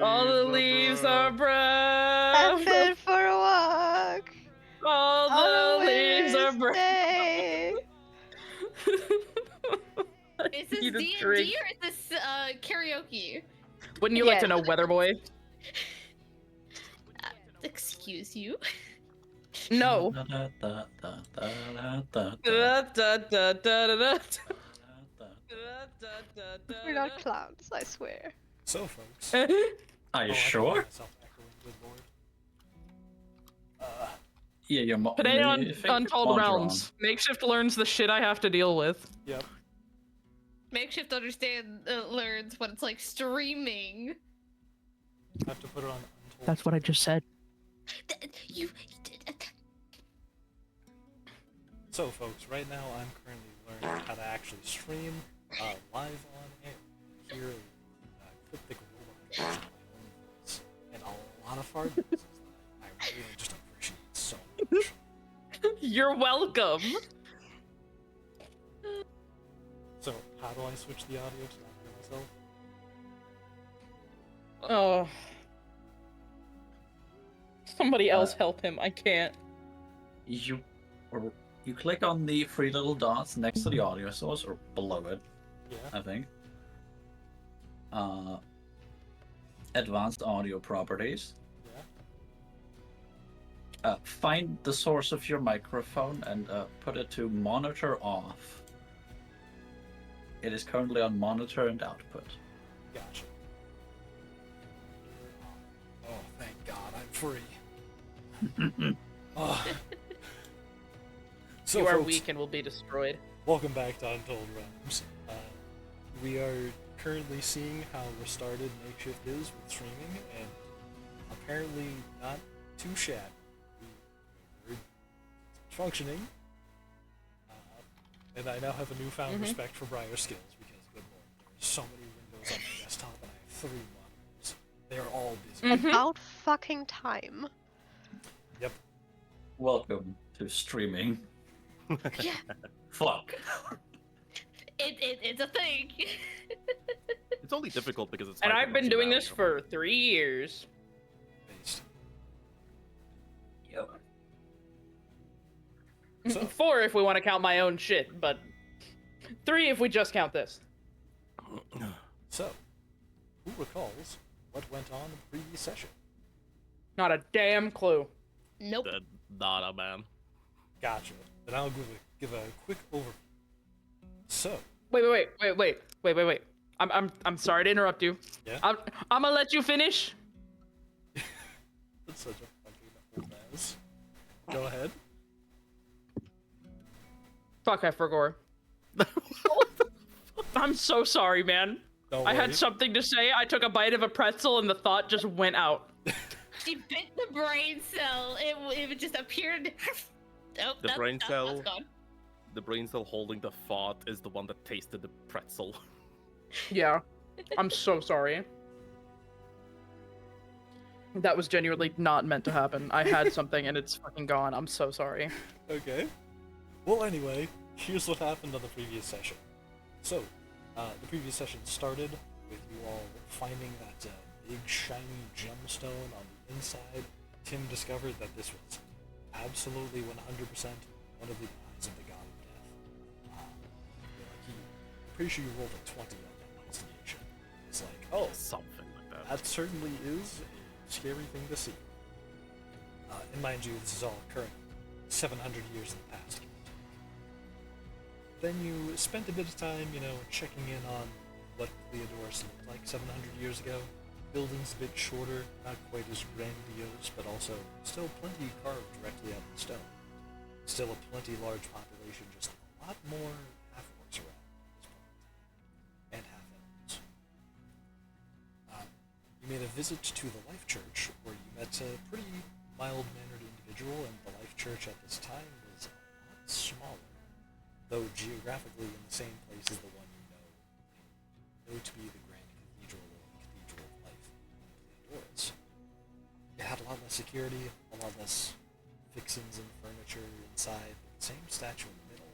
All the leaves are I'm brown. fit for a walk. All On the leaves are brown. Wednesday. Is this Need a D&D drink. or is this karaoke? Wouldn't you like to Yes. know, Weather Boy? Excuse you. No. We're not clowns, I swear. So, folks. Are you I can sure? find myself echoing, good lord. Yeah, you're Today on I think Untold Quadron. Realms, Makeshift learns the shit I have to deal with. Yep. Makeshift learns what it's like streaming. I have to put it on Untold. That's what I just said. You. So, folks, right now I'm currently learning how to actually stream live on air. Hear cryptic robots in my own voice and a lot of fart noises that I really just appreciate so much. You're welcome. So, how do I switch the audio to not hear myself? Oh. Somebody else help him. I can't. You click on the three little dots next to the audio source or below it, Yeah. I think. Advanced audio properties. Yeah. Find the source of your microphone and put it to monitor off. It is currently on monitor and output. Gotcha. Oh, thank God, I'm free. Oh. So, You are folks, weak and will be destroyed. welcome back to Untold Realms. We are currently seeing how restarted Makeshift is with streaming, and apparently not too shabby. We're functioning, and I now have a newfound respect for Briar skills because, good lord, there's so many windows on my desktop, and I have 3 monitors. They're all busy. About fucking time. Yep. Welcome to streaming. Yeah. Fuck. It's a thing. It's only difficult because it's. And hard to I've been consume doing this audio. for 3 years. Based. Yep. So, 4 if we want to count my own shit, but 3 if we just count this. so, who recalls what went on in the previous session? Not a damn clue. Nope. Nada, man. Gotcha. Then I'll give a quick overview. So, Wait. I'm sorry to interrupt you. Yeah? I'm gonna let you finish. that's such a fucking old ass. Go ahead. Fuck, I forgot. I'm so sorry, man. Don't I worry. had something to say. I took a bite of a pretzel and the thought just went out. She bit the brain cell. It just appeared. Nope, The brain that's cell. gone. The brain cell holding the thought is the one that tasted the pretzel. Yeah. I'm so sorry. That was genuinely not meant to happen. I had something and it's fucking gone. I'm so sorry. Okay. Well, anyway, here's what happened on the previous session. So, the previous session started with you all finding that big shiny gemstone on the inside. Tim discovered that this was absolutely 100% one of the eyes of the god of death. I'm pretty sure you rolled a 20 on that investigation. It's like, oh, Something like that. that certainly is a scary thing to see. And mind you, this is all occurring 700 years in the past. Then you spent a bit of time, checking in on what Theodorus looked like 700 years ago. Buildings a bit shorter, not quite as grandiose, but also still plenty carved directly out of the stone. Still a plenty large population, just a lot more half-orcs around at this point. And half-elves. You made a visit to the Life Church, where you met a pretty mild-mannered individual, and the Life Church at this time was a lot smaller, though geographically in the same place as the one you know to be the Grand Cathedral or Cathedral of Life in Theodorus. It had a lot less security, a lot less fixings and furniture inside, but the same statue in the middle,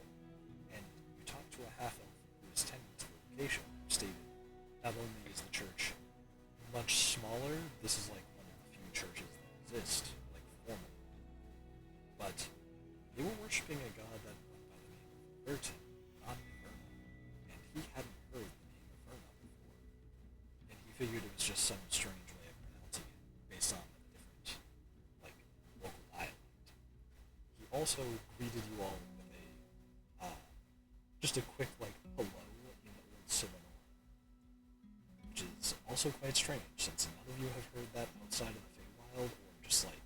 and you talked to a half-elf who was tending to the location, who stated not only is the church much smaller. This is like one of the few churches that exist, like formally. But they were worshipping a god that went by the name of Vertin, not Verna. And he hadn't heard the name of Verna before. And he figured it was just some strange way of pronouncing it based on a different, like, local dialect. He also greeted you all with just a quick, like, hello in Old Sillinor. Which is also quite strange, since none of you have heard that outside of the Feywild, or just, like,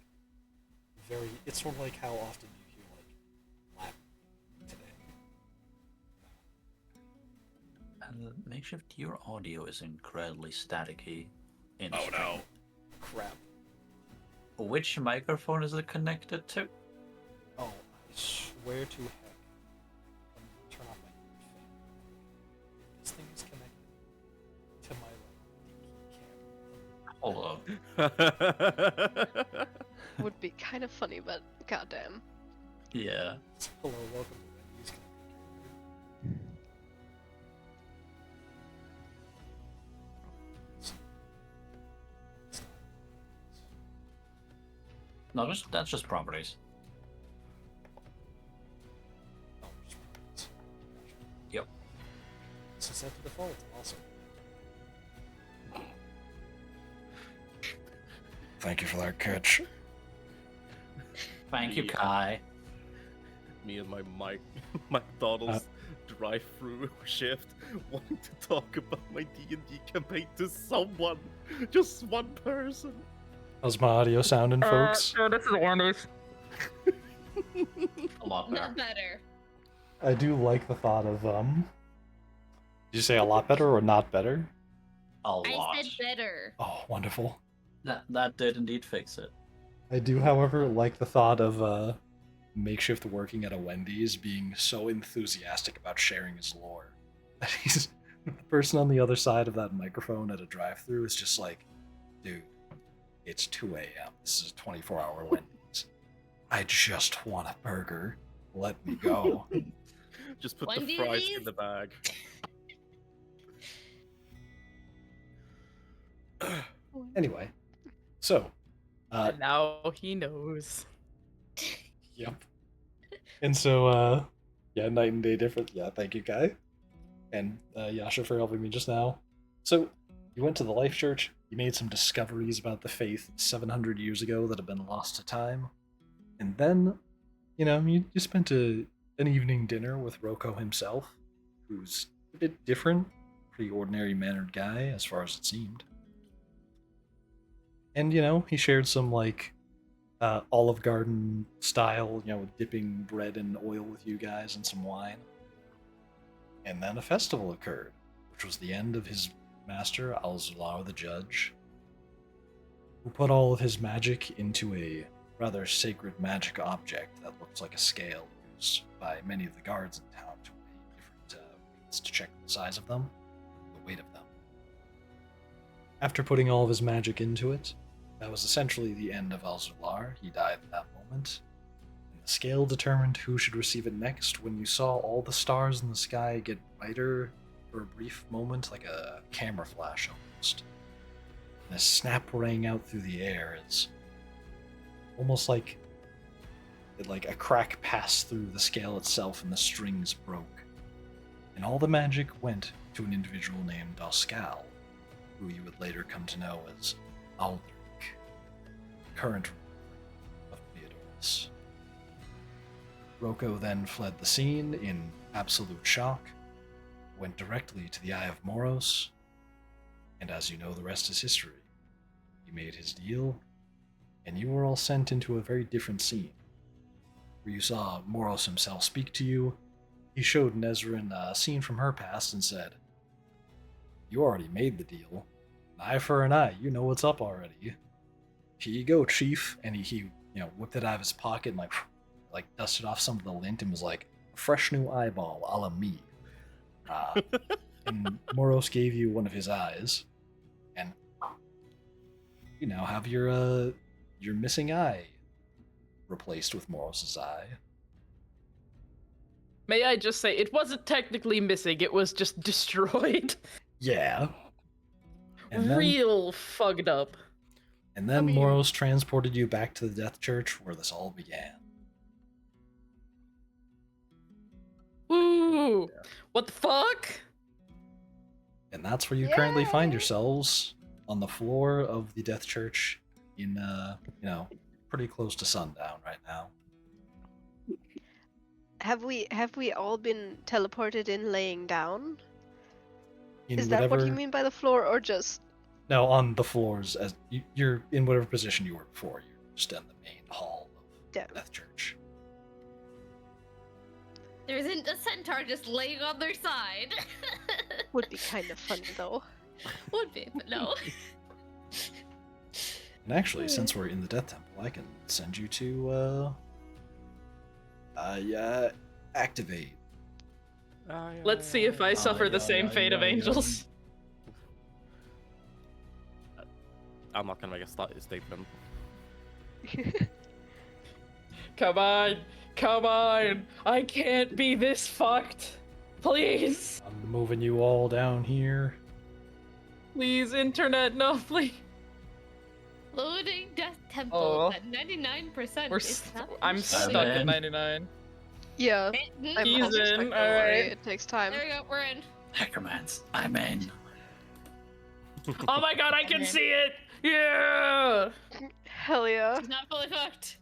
very... It's sort of like how often you hear, like, Latin today. Makeshift, your audio is incredibly staticky. Oh no. Crap. Which microphone is it connected to? Oh, I swear to heck. Turn off my thing. This thing is connected to my, like, dinky camera. Hold on. Would be kind of funny, but goddamn. Yeah. Hello, welcome to Wendy's. Can I pick your order? No, that's just properties. Oh, just properties. Gotcha. Yep. This is set to default, also. Thank you for that catch. Thank you, Yeah. Kai. Me and my McDonald's drive-through shift wanting to talk about my D&D campaign to someone. Just one person. How's my audio sounding, folks? This is Warner's. A lot better. Not better. I do like the thought of, Did you say a lot better or not better? A lot. I said better. Oh, wonderful. That did indeed fix it. I do, however, like the thought of, Makeshift working at a Wendy's being so enthusiastic about sharing his lore. That he's... The person on the other side of that microphone at a drive-thru is just like, dude, it's 2 a.m. This is a 24-hour Wendy's. I just want a burger. Let me go. Just put Wendy's? the fries in the bag. Anyway, so, And now he knows. yep. And so, yeah, night and day difference. Yeah, thank you, Kai. And Yasha for helping me just now. So, you went to the Life Church, you made some discoveries about the faith 700 years ago that have been lost to time. And then, you spent an evening dinner with Roko himself, who's a bit different, pretty ordinary-mannered guy, as far as it seemed. And, he shared some, like, Olive Garden style, dipping bread in oil with you guys and some wine. And then a festival occurred, which was the end of his master, Alzular the Judge, who put all of his magic into a rather sacred magic object that looks like a scale used by many of the guards in town to weigh different weights to check the size of them, the weight of them. After putting all of his magic into it, that was essentially the end of Alzular. He died at that moment. And the scale determined who should receive it next when you saw all the stars in the sky get brighter for a brief moment, like a camera flash almost. And a snap rang out through the air as almost like a crack passed through the scale itself and the strings broke. And all the magic went to an individual named Doskal, who you would later come to know as Aldrich, current ruler of Theodorus. Roko then fled the scene in absolute shock, went directly to the Eye of Moros, and as you know, the rest is history. He made his deal, and you were all sent into a very different scene, where you saw Moros himself speak to you. He showed Nezrin a scene from her past and said, "You already made the deal. An eye for an eye, you know what's up already. Here you go, chief." And he whipped it out of his pocket and like dusted off some of the lint and was like, "A fresh new eyeball, a la me." And Moros gave you one of his eyes, and you now have your missing eye replaced with Moros's eye. May I just say, it wasn't technically missing, it was just destroyed. Yeah. And then, Real fucked up. and then I mean- Moros transported you back to the Death Church where this all began. Ooh. What the fuck? And that's where you currently find Yay! yourselves, on the floor of the Death Church in, pretty close to sundown right now. Have we all been teleported in laying down? In Is that what you whatever- mean by the floor, or just? No, on the floors, as you're in whatever position you were before. You're just in the main hall of Damn. Death Church. There isn't a centaur just laying on their side. Would be kind of funny though. Would be, but no. And actually, since we're in the Death Temple, I can send you to activate. Let's see if I suffer the same fate of angels. I'm not gonna make a statement. Come on. Come on. I can't be this fucked. Please. I'm moving you all down here. Please, internet, no, please. Loading Death Temple Oh. at 99%. We're I'm stuck in. at 99. Yeah, I'm I'm He's also stuck, in, don't worry, alright. it takes time. There we go, we're in. Necromance, I'm in. Oh my god, I can Okay. see it! Yeah! Hell yeah. She's not fully hooked.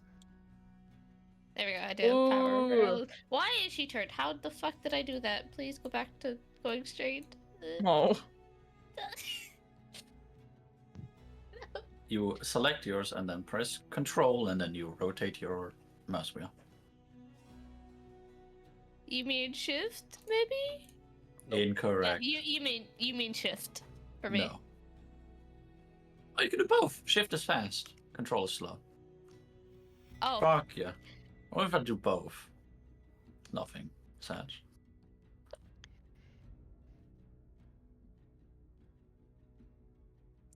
There we go, I did power Ooh. girl. Why is she turned? How the fuck did I do that? Please go back to going straight. Oh. You select yours and then press Control and then you rotate your mouse wheel. You mean shift, maybe? Incorrect. You mean shift for me. No. Oh, you can do both. Shift is fast. Control is slow. Oh, Fuck yeah. What if I do both? Nothing. Sad.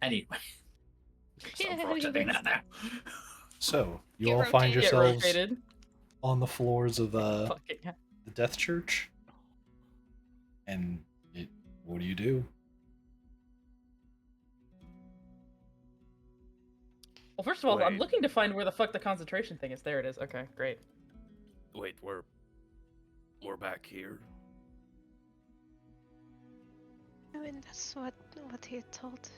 Anyway. Yeah, Stop rotating that now. So, you Get all find rotated. Get yourselves rotated. on the floors of Fucking hell. the Death Church. And what do you do? Well, first of all, I'm Wait. looking to find where the fuck the concentration thing is. There it is. Okay, great. Wait, we're back here. I mean, that's what he told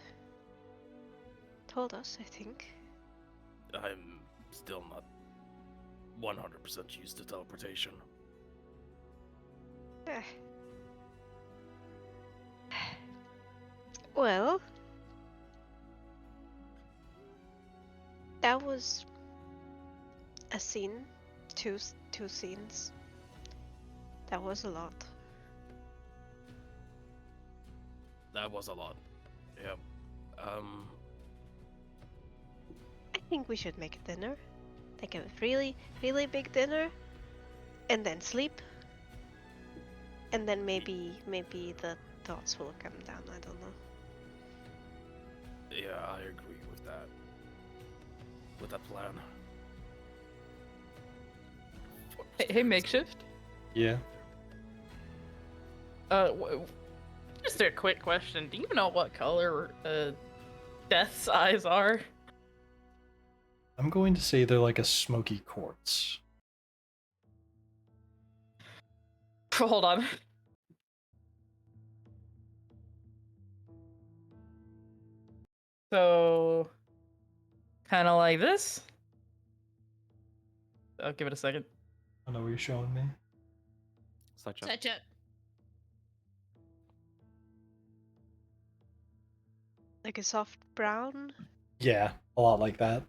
us, I think. I'm still not 100% used to teleportation. Eh. Well, that was a scene, two scenes. That was a lot. That was a lot. Yeah. I think we should make a dinner. Like a really, really big dinner, and then sleep. And then maybe the thoughts will come down. I don't know. Yeah, I agree with that. With that plan. Hey, makeshift. Yeah. Just a quick question. Do you know what color Death's eyes are? I'm going to say they're like a smoky quartz. Hold on. So, kind of like this. I'll give it a second. I know what you're showing me. Such a Such a Like a soft brown. Yeah, a lot like that.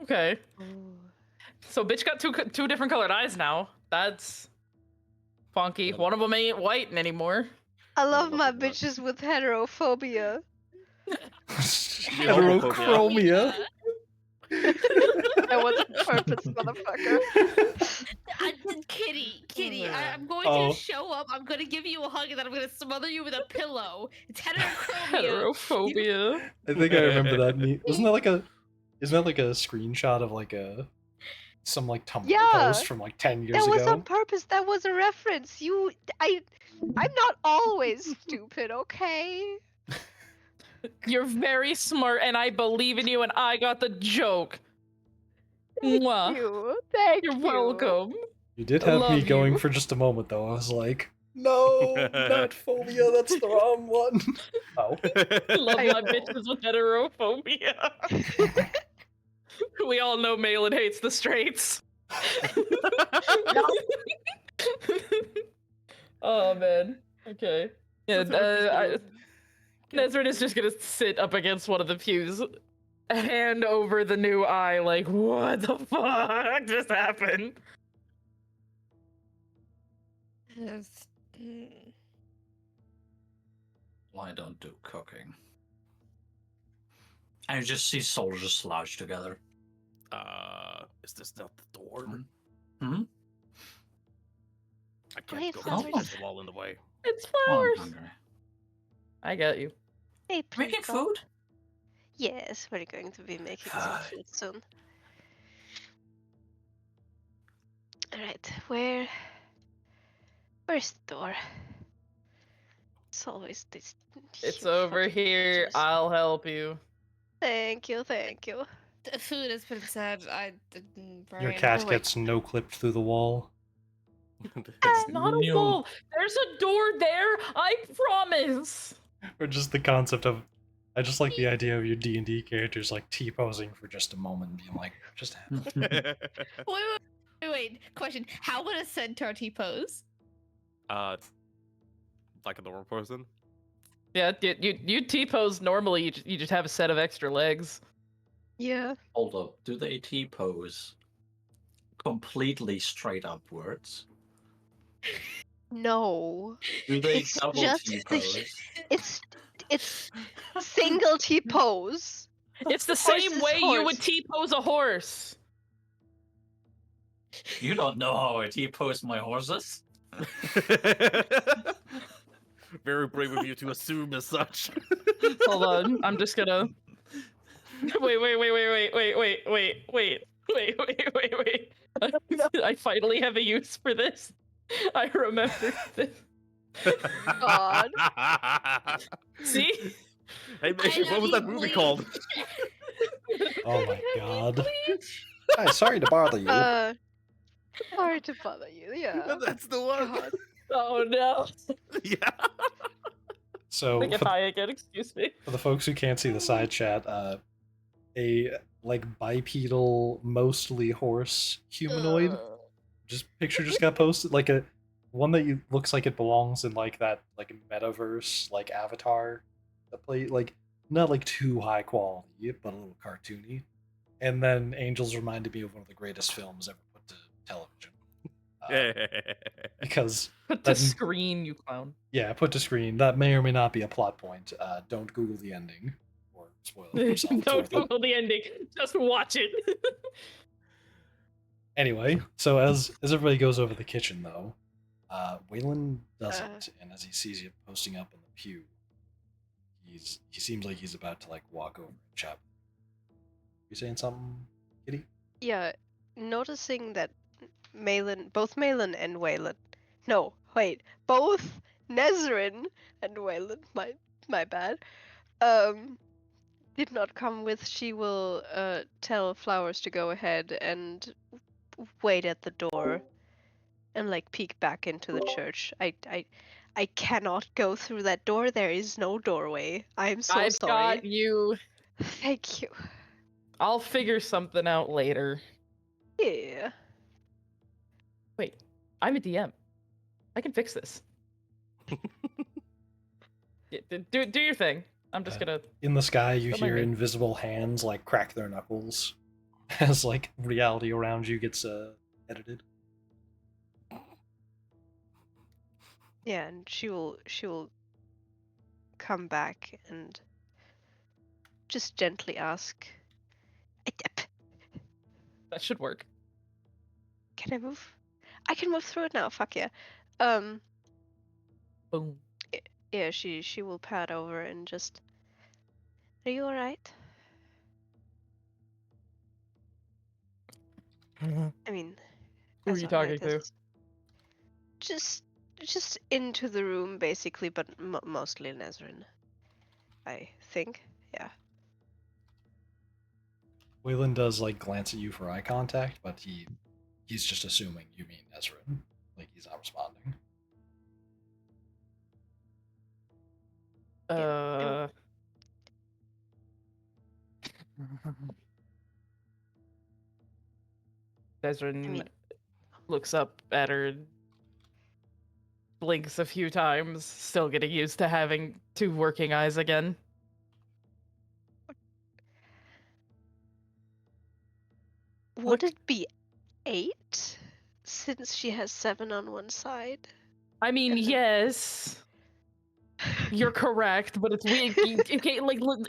Okay. Ooh. So, bitch got two different colored eyes now. That's funky. One of them ain't white anymore. I love love my it, but- bitches with heterophobia. Heterochromia. That was on purpose, motherfucker. Kitty, I'm going Oh. to show up. I'm going to give you a hug, and then I'm going to smother you with a pillow. It's heterochromia. Heterophobia. I think I remember that. Wasn't that like a? Isn't that like a screenshot of like some like Tumblr Yeah. post from like 10 years That was ago? on purpose. That was a reference. I'm not always stupid, okay? You're very smart, and I believe in you, and I got the joke. Mwah. Thank You're you. welcome. You did have me Love going you. for just a moment, though. I was like, no, not phobia. That's the wrong one. Oh, Love I my know. bitches with heterophobia. We all know Malin hates the straights. Oh man. Okay. Yeah. Nezrin is just gonna sit up against one of the pews, hand over the new eye, like, what the fuck just happened? Why don't do cooking? I just see soldiers slouched together. Is this not the door? Hmm? I can't Hey, go flowers. past the wall in the way. It's Oh, I'm flowers. hungry. I got you. Hey, Making Plico. food? Yes, we're going to be making some God. food soon. Alright, where's the door? It's always this. It's you over fucking here. bitches. I'll help you. Thank you, thank you. The food has been said. I didn't bring your it. cat wait. gets no clipped through the wall. It's not a New- wall. There's a door there. I promise. Or just the concept of, I just like the idea of your D&D characters like T-posing for just a moment, being like, just Wait. Question: how would a centaur T-pose? Like a normal person. Yeah, you T-pose normally. You just have a set of extra legs. Yeah. Hold up. Do they T-pose completely straight upwards? No. Do they It's double just T-pose? It's single T pose. It's the same Horse's way you would horse. T-pose a horse. You don't know how I T-pose my horses? Very brave of you to assume as such. Hold on, I'm just gonna. Wait. I finally have a use for this. I remember this. God. See? Hey, Mason, what was that movie called? oh my god. Hi, sorry to bother you. Sorry to bother you. Yeah. That's the one. God. Oh no. Yeah. So, Get high again, excuse me. for the folks who can't see the side chat, a like bipedal, mostly horse humanoid. Picture just got posted, like a one that looks like it belongs in like that like metaverse like avatar that play like not like too high quality but a little cartoony. And then Angels reminded me of one of the greatest films ever put to television. Because Put to screen, you clown. yeah, put to screen. That may or may not be a plot point. Don't Google the ending or spoil it for yourself. It's Don't worth it. Google the ending. Just watch it. Anyway, so as everybody goes over the kitchen, though, Waylon doesn't, and as he sees you posting up in the pew, he seems like he's about to like walk over and chat. You saying something, Kitty? Yeah. Noticing that both Malin and Waylon. No, wait. Both Nezrin and Waylon. My bad. Did not come with. She will tell Flowers to go ahead and wait at the door and like peek back into the church. I cannot go through that door. There is no doorway. I'm so I've sorry. got you. Thank you. I'll figure something out later. Yeah. Wait, I'm a DM. I can fix this. Yeah, do your thing. I'm just gonna. In the sky, you Don't mind hear me. invisible hands like crack their knuckles as like reality around you gets edited. Yeah, and she will come back and just gently ask, That should work. "Can I move? I can move through it now. Fuck yeah." Boom. Yeah, she will pat over and just, "Are you all right?" I mean, Who are as you all right talking to? as- just into the room basically, but mostly Nezrin. I think. Yeah. Wayland does like glance at you for eye contact, but he's just assuming you mean Ezrin. Like he's not responding. Uh. Desrin I mean, looks up at her, blinks a few times, still getting used to having two working eyes again. would Look- it be 8? Since she has 7 on one side. I mean, And then- yes, you're correct, but it's weird. You can't, like, look.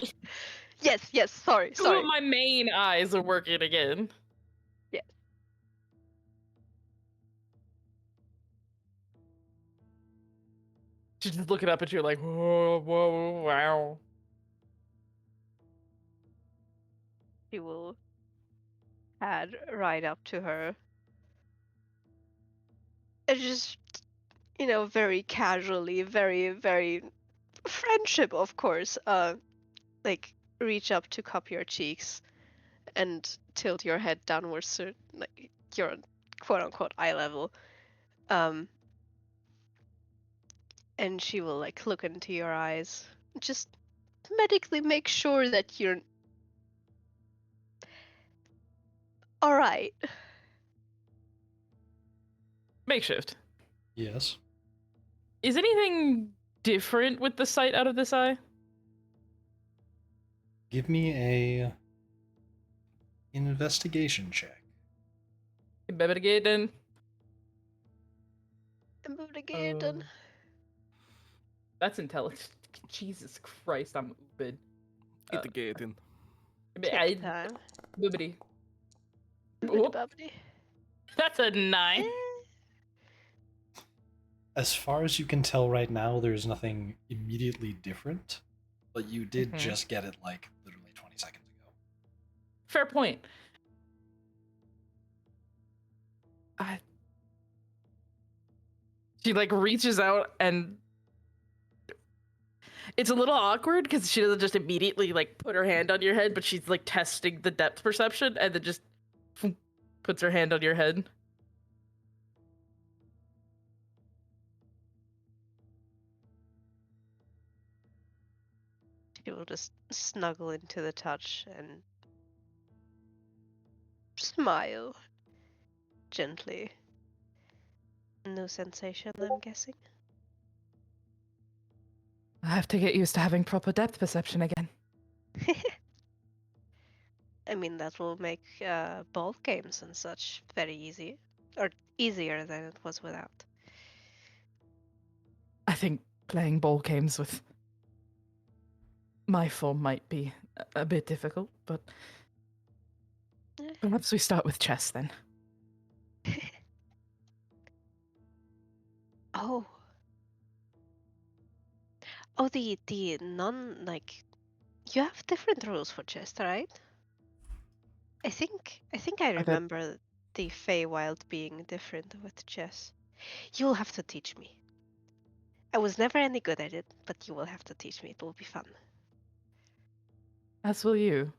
Yes, sorry, Two sorry. of my main eyes are working again. Yes. She's just looking up at you like, whoa, whoa, wow. She will head right up to her. And just, very casually, very, very friendship, of course. Like reach up to cup your cheeks and tilt your head downwards so like you're on quote unquote eye level. And she will like look into your eyes. Just medically make sure that you're alright. Makeshift. Yes. Is anything different with the sight out of this eye? Give me a investigation check. Investigating. Investigating. That's intelligent. Jesus Christ, I'm stupid. Mitigating. Take time. Boobity. Boobity Whoop. bobbity. That's a 9. As far as you can tell right now, there's nothing immediately different, but you did Mhm. just get it like literally 20 seconds ago. Fair point. She like reaches out and it's a little awkward because she doesn't just immediately like put her hand on your head, but she's like testing the depth perception and then just puts her hand on your head. She will just snuggle into the touch and smile gently. No sensation, I'm guessing. I have to get used to having proper depth perception again. I mean, that will make ball games and such very easy. Or easier than it was without. I think playing ball games with my form might be a bit difficult, but Eh. perhaps we start with chess then. Oh. Oh, the non like you have different rules for chess, right? I think I bet- remember the Feywild being different with chess. You'll have to teach me. I was never any good at it, but you will have to teach me. It will be fun. As will you.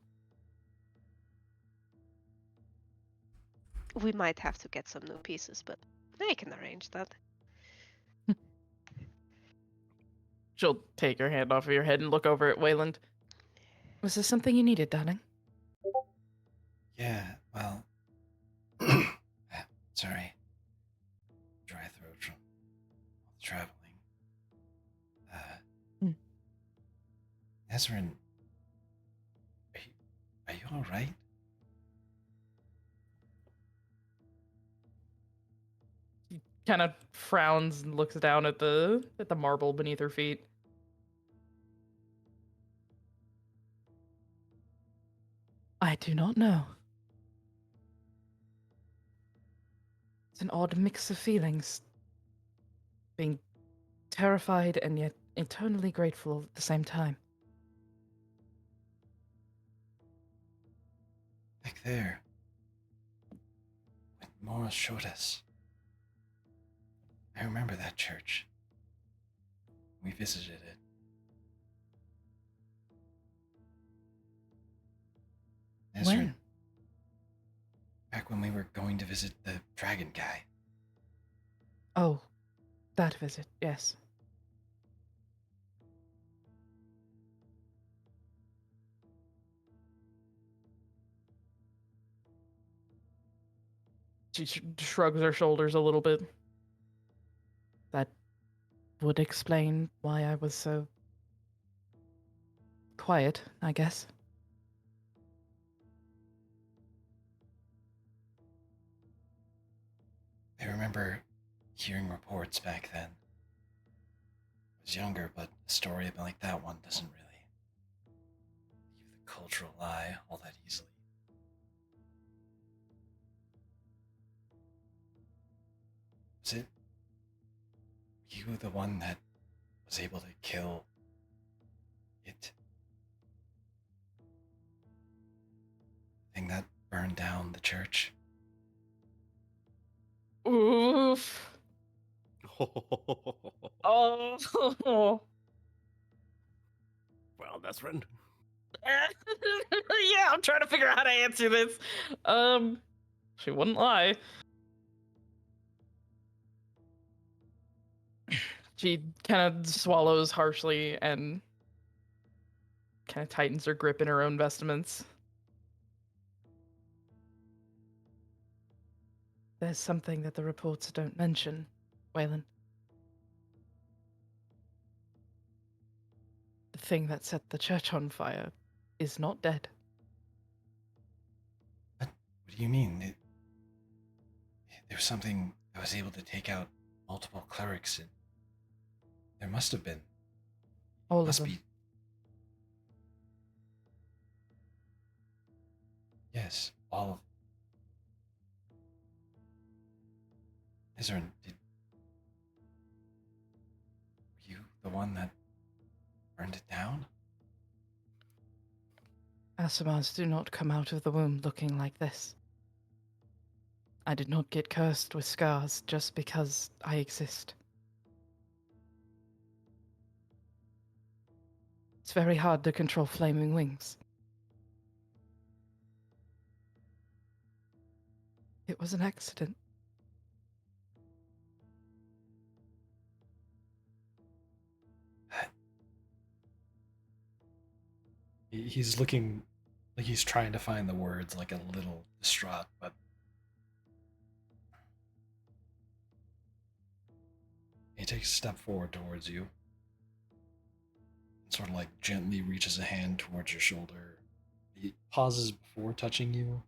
We might have to get some new pieces, but I can arrange that. She'll take her hand off of your head and look over at Wayland. Was this something you needed, darling? Yeah, well, sorry. Dry throat from all the traveling. Ezrin, are you all right? Kind of frowns and looks down at the marble beneath her feet. I do not know. It's an odd mix of feelings. Being terrified and yet eternally grateful at the same time. Back there. When Mora showed us. I remember that church. We visited it. Ezra, back when we were going to visit the dragon guy. Oh, that visit, yes. She shrugs her shoulders a little bit. That would explain why I was so quiet, I guess. I remember hearing reports back then. I was younger, but a story like that one doesn't really leave the cultural lie all that easily. Was it you the one that was able to kill it? Thing that burned down the church? Oof. Oh. Well, that's friend. Yeah, I'm trying to figure out how to answer this. She wouldn't lie. She kind of swallows harshly and kind of tightens her grip in her own vestments. There's something that the reports don't mention, Waylon. The thing that set the church on fire is not dead. What do you mean? There was something that was able to take out multiple clerics, and there must have been. All of Must them. be. Yes, all of. Ezra, were you the one that burned it down? Asimars do not come out of the womb looking like this. I did not get cursed with scars just because I exist. It's very hard to control flaming wings. It was an accident. He's looking like he's trying to find the words, like a little distraught, but he takes a step forward towards you and sort of like gently reaches a hand towards your shoulder. He pauses before touching you.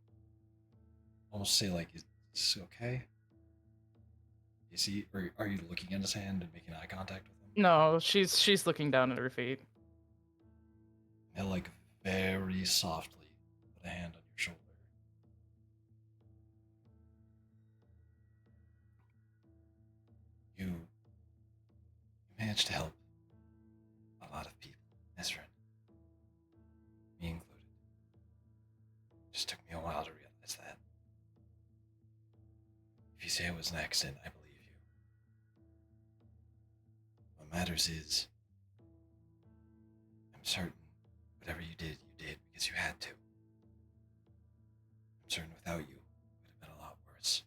Almost say like, "Is this okay?" Is he, or are you looking at his hand and making eye contact with him? No, she's looking down at her feet. He'll like very softly put a hand on your shoulder. You managed to help a lot of people, Ezra, me included. Just took me a while to realize that. If you say it was an accident, I believe you. What matters is, I'm certain whatever you did because you had to. I'm certain without you, it would have been a lot worse.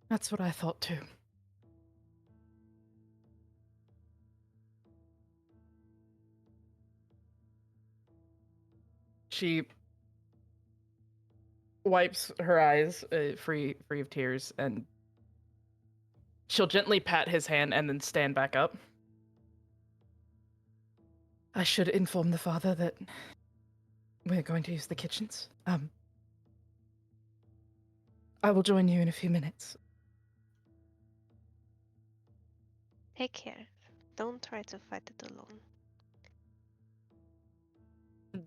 That's what I thought too. She wipes her eyes, free of tears, and she'll gently pat his hand and then stand back up. I should inform the father that we're going to use the kitchens. I will join you in a few minutes. Take care. Don't try to fight it alone.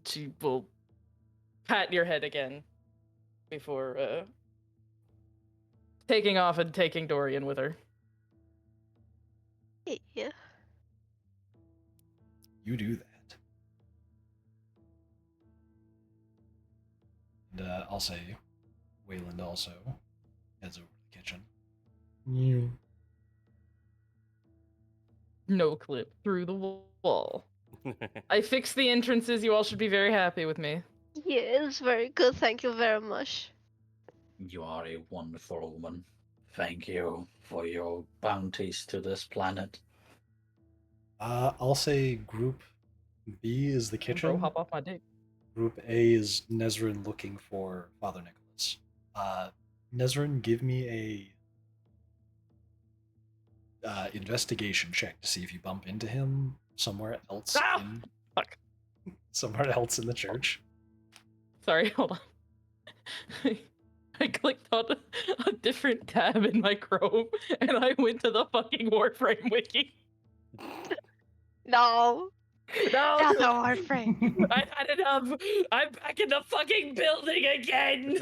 She will pat your head again before taking off and taking Dorian with her. Yeah. You do that. And I'll say, Wayland also heads over to the kitchen. You no clip through the wall. I fixed the entrances. You all should be very happy with me. Yes, very good. Thank you very much. You are a wonderful woman. Thank you for your bounties to this planet. I'll say Group B is the Bro, kitchen. hop off my dick. Group A is Nezrin looking for Father Nicholas. Nezrin, give me a investigation check to see if you bump into him somewhere else Ah! in Fuck. somewhere else in the church. Sorry, hold on. I clicked on a different tab in my Chrome, and I went to the fucking Warframe wiki. No, No, not the Warframe. I've had enough. I'm back in the fucking building again.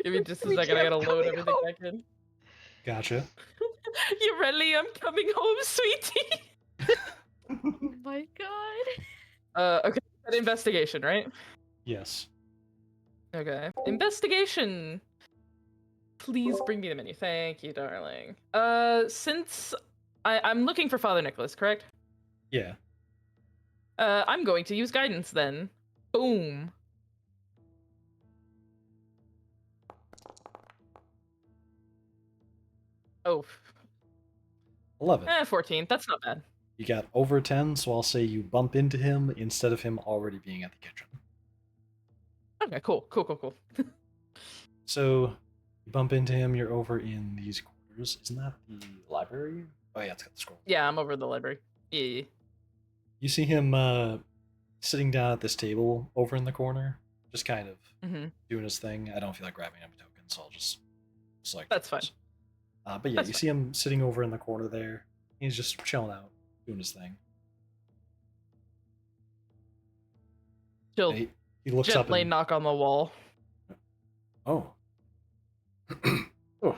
Give me just a Wiki, second. I I'm gotta load coming everything home. back in. Gotcha. You ready? I'm coming home, sweetie. Oh my god. Okay. An investigation, right? Yes. Okay. Investigation. Please bring me the menu. Thank you, darling. Since I'm looking for Father Nicholas, correct? Yeah. I'm going to use guidance then. Boom. Oh. 11. 14. That's not bad. You got over 10, so I'll say you bump into him instead of him already being at the kitchen. Okay, cool. So you bump into him, you're over in these quarters. Isn't that the library? Oh yeah, it's got the scroll. Yeah, I'm over the library. Yeah. You see him sitting down at this table over in the corner, just kind of Mm-hmm. doing his thing. I don't feel like grabbing any tokens, so I'll just select. That's fine. But yeah, That's you fine. see him sitting over in the corner there. He's just chilling out, doing his thing. She'll And he looks gently up and, knock on the wall. oh. Oh.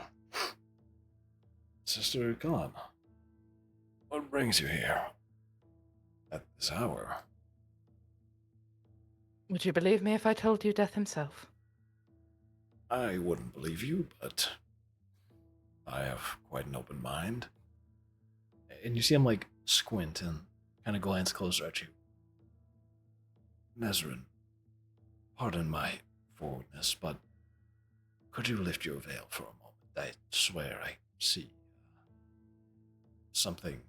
Sister Khan, what brings you here at this hour? Would you believe me if I told you Death himself? I wouldn't believe you, but I have quite an open mind. And you see him like squint and kind of glance closer at you. Nezrin, pardon my forwardness, but could you lift your veil for a moment? I swear I see something.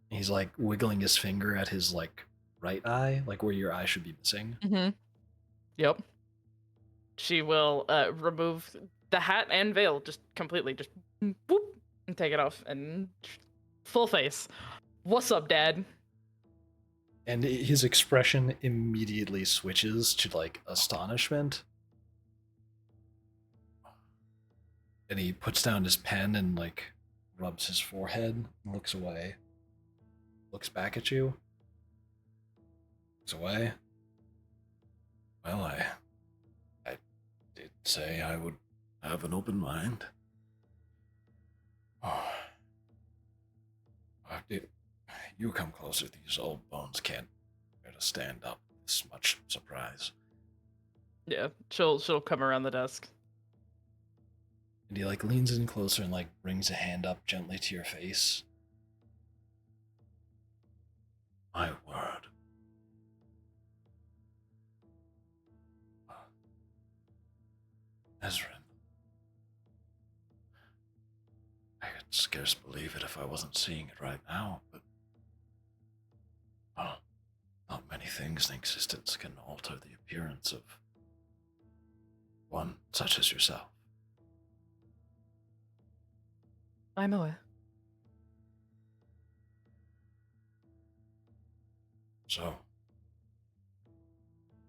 He's like wiggling his finger at his like right eye, like where your eye should be missing. Mm-hmm. Yep. She will remove the hat and veil just completely, just boop, and take it off, and full face. What's up, Dad? And his expression immediately switches to like astonishment. And he puts down his pen and like rubs his forehead and looks away. Looks back at you. Looks away. Well, I did say I would have an open mind. Oh. You come closer, these old bones can't bear to stand up. This much surprise. Yeah, she'll come around the desk. And he like leans in closer and like brings a hand up gently to your face. My word. Ezrin. I could scarce believe it if I wasn't seeing it right now, but well, not many things in existence can alter the appearance of one such as yourself. I'm aware. So,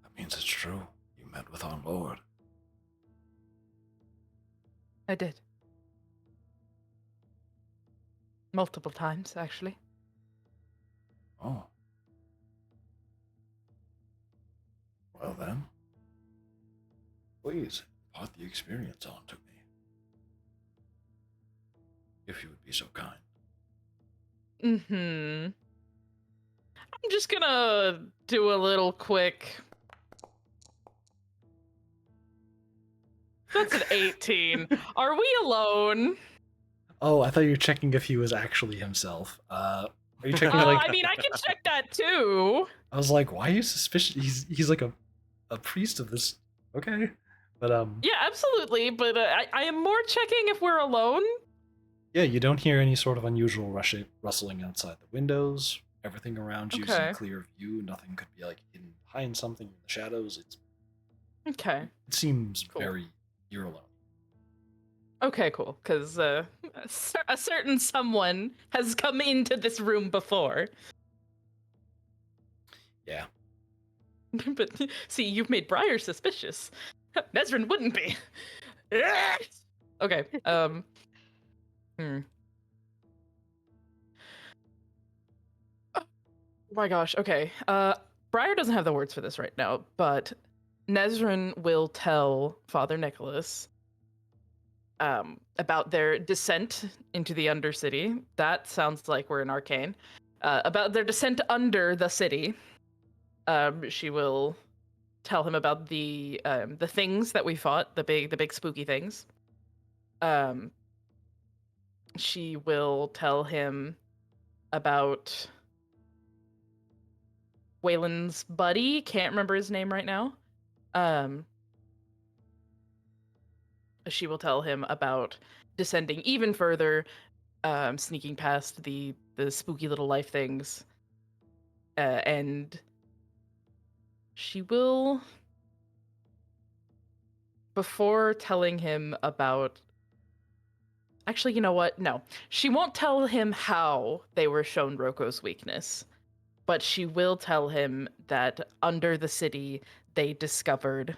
that means it's true. You met with our Lord. I did. Multiple times, actually. Oh. Well then, please impart the experience on to me. If you would be so kind. Mm-hmm. I'm just gonna do a little quick. That's an 18. Are we alone? Oh, I thought you were checking if he was actually himself. Are you checking I like? mean, I can check that too. I was like, why are you suspicious? He's like a priest of this. Okay, but Yeah, absolutely. But I am more checking if we're alone. yeah, you don't hear any sort of unusual rustling outside the windows. Everything around you is in Okay. clear view. Nothing could be like hidden behind something in the shadows. Okay. It seems Cool. very you're alone. Okay, cool. Because a certain someone has come into this room before. Yeah. But see, you've made Briar suspicious. Nezrin wouldn't be. Okay. Oh my gosh. Okay. Briar doesn't have the words for this right now, but Nezrin will tell Father Nicholas about their descent into the Undercity. That sounds like we're in Arcane. About their descent under the city. She will tell him about the things that we fought, the big spooky things. She will tell him about Waylon's buddy. Can't remember his name right now. She will tell him about descending even further, sneaking past the spooky little life things, and she will, before telling him about. Actually, you know what? No, she won't tell him how they were shown Roko's weakness, but she will tell him that under the city they discovered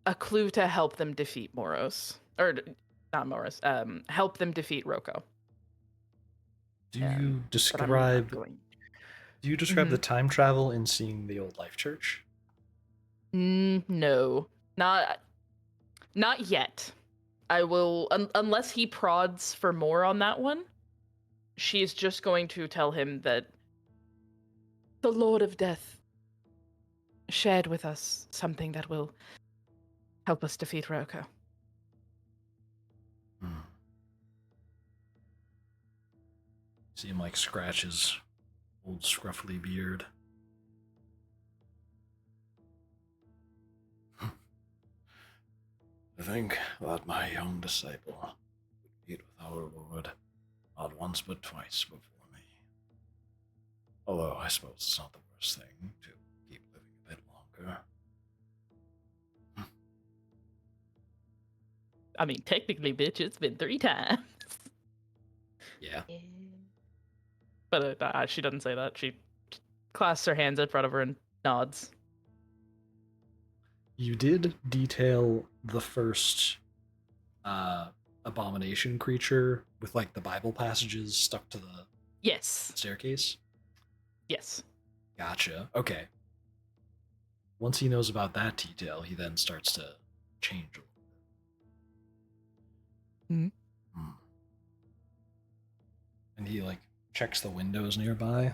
a clue to help them defeat Moros, or not Moros. Help them defeat Roko. Do you But I'm not describe? going. Do you describe the time travel in seeing the old life church? No, not yet. I will, unless he prods for more on that one. She's just going to tell him that the Lord of Death shared with us something that will help us defeat Roko. See him like scratch his old scruffly beard. I think that my young disciple would meet with our Lord not once but twice before me. Although I suppose it's not the worst thing to keep living a bit longer. I mean, technically, bitch, it's been 3 times. Yeah. But she doesn't say that. She clasps her hands in front of her and nods. You did detail the first abomination creature with like the Bible passages stuck to the Yes. staircase? Yes. Gotcha. Okay. Once he knows about that detail, he then starts to change a little bit. And he like checks the windows nearby.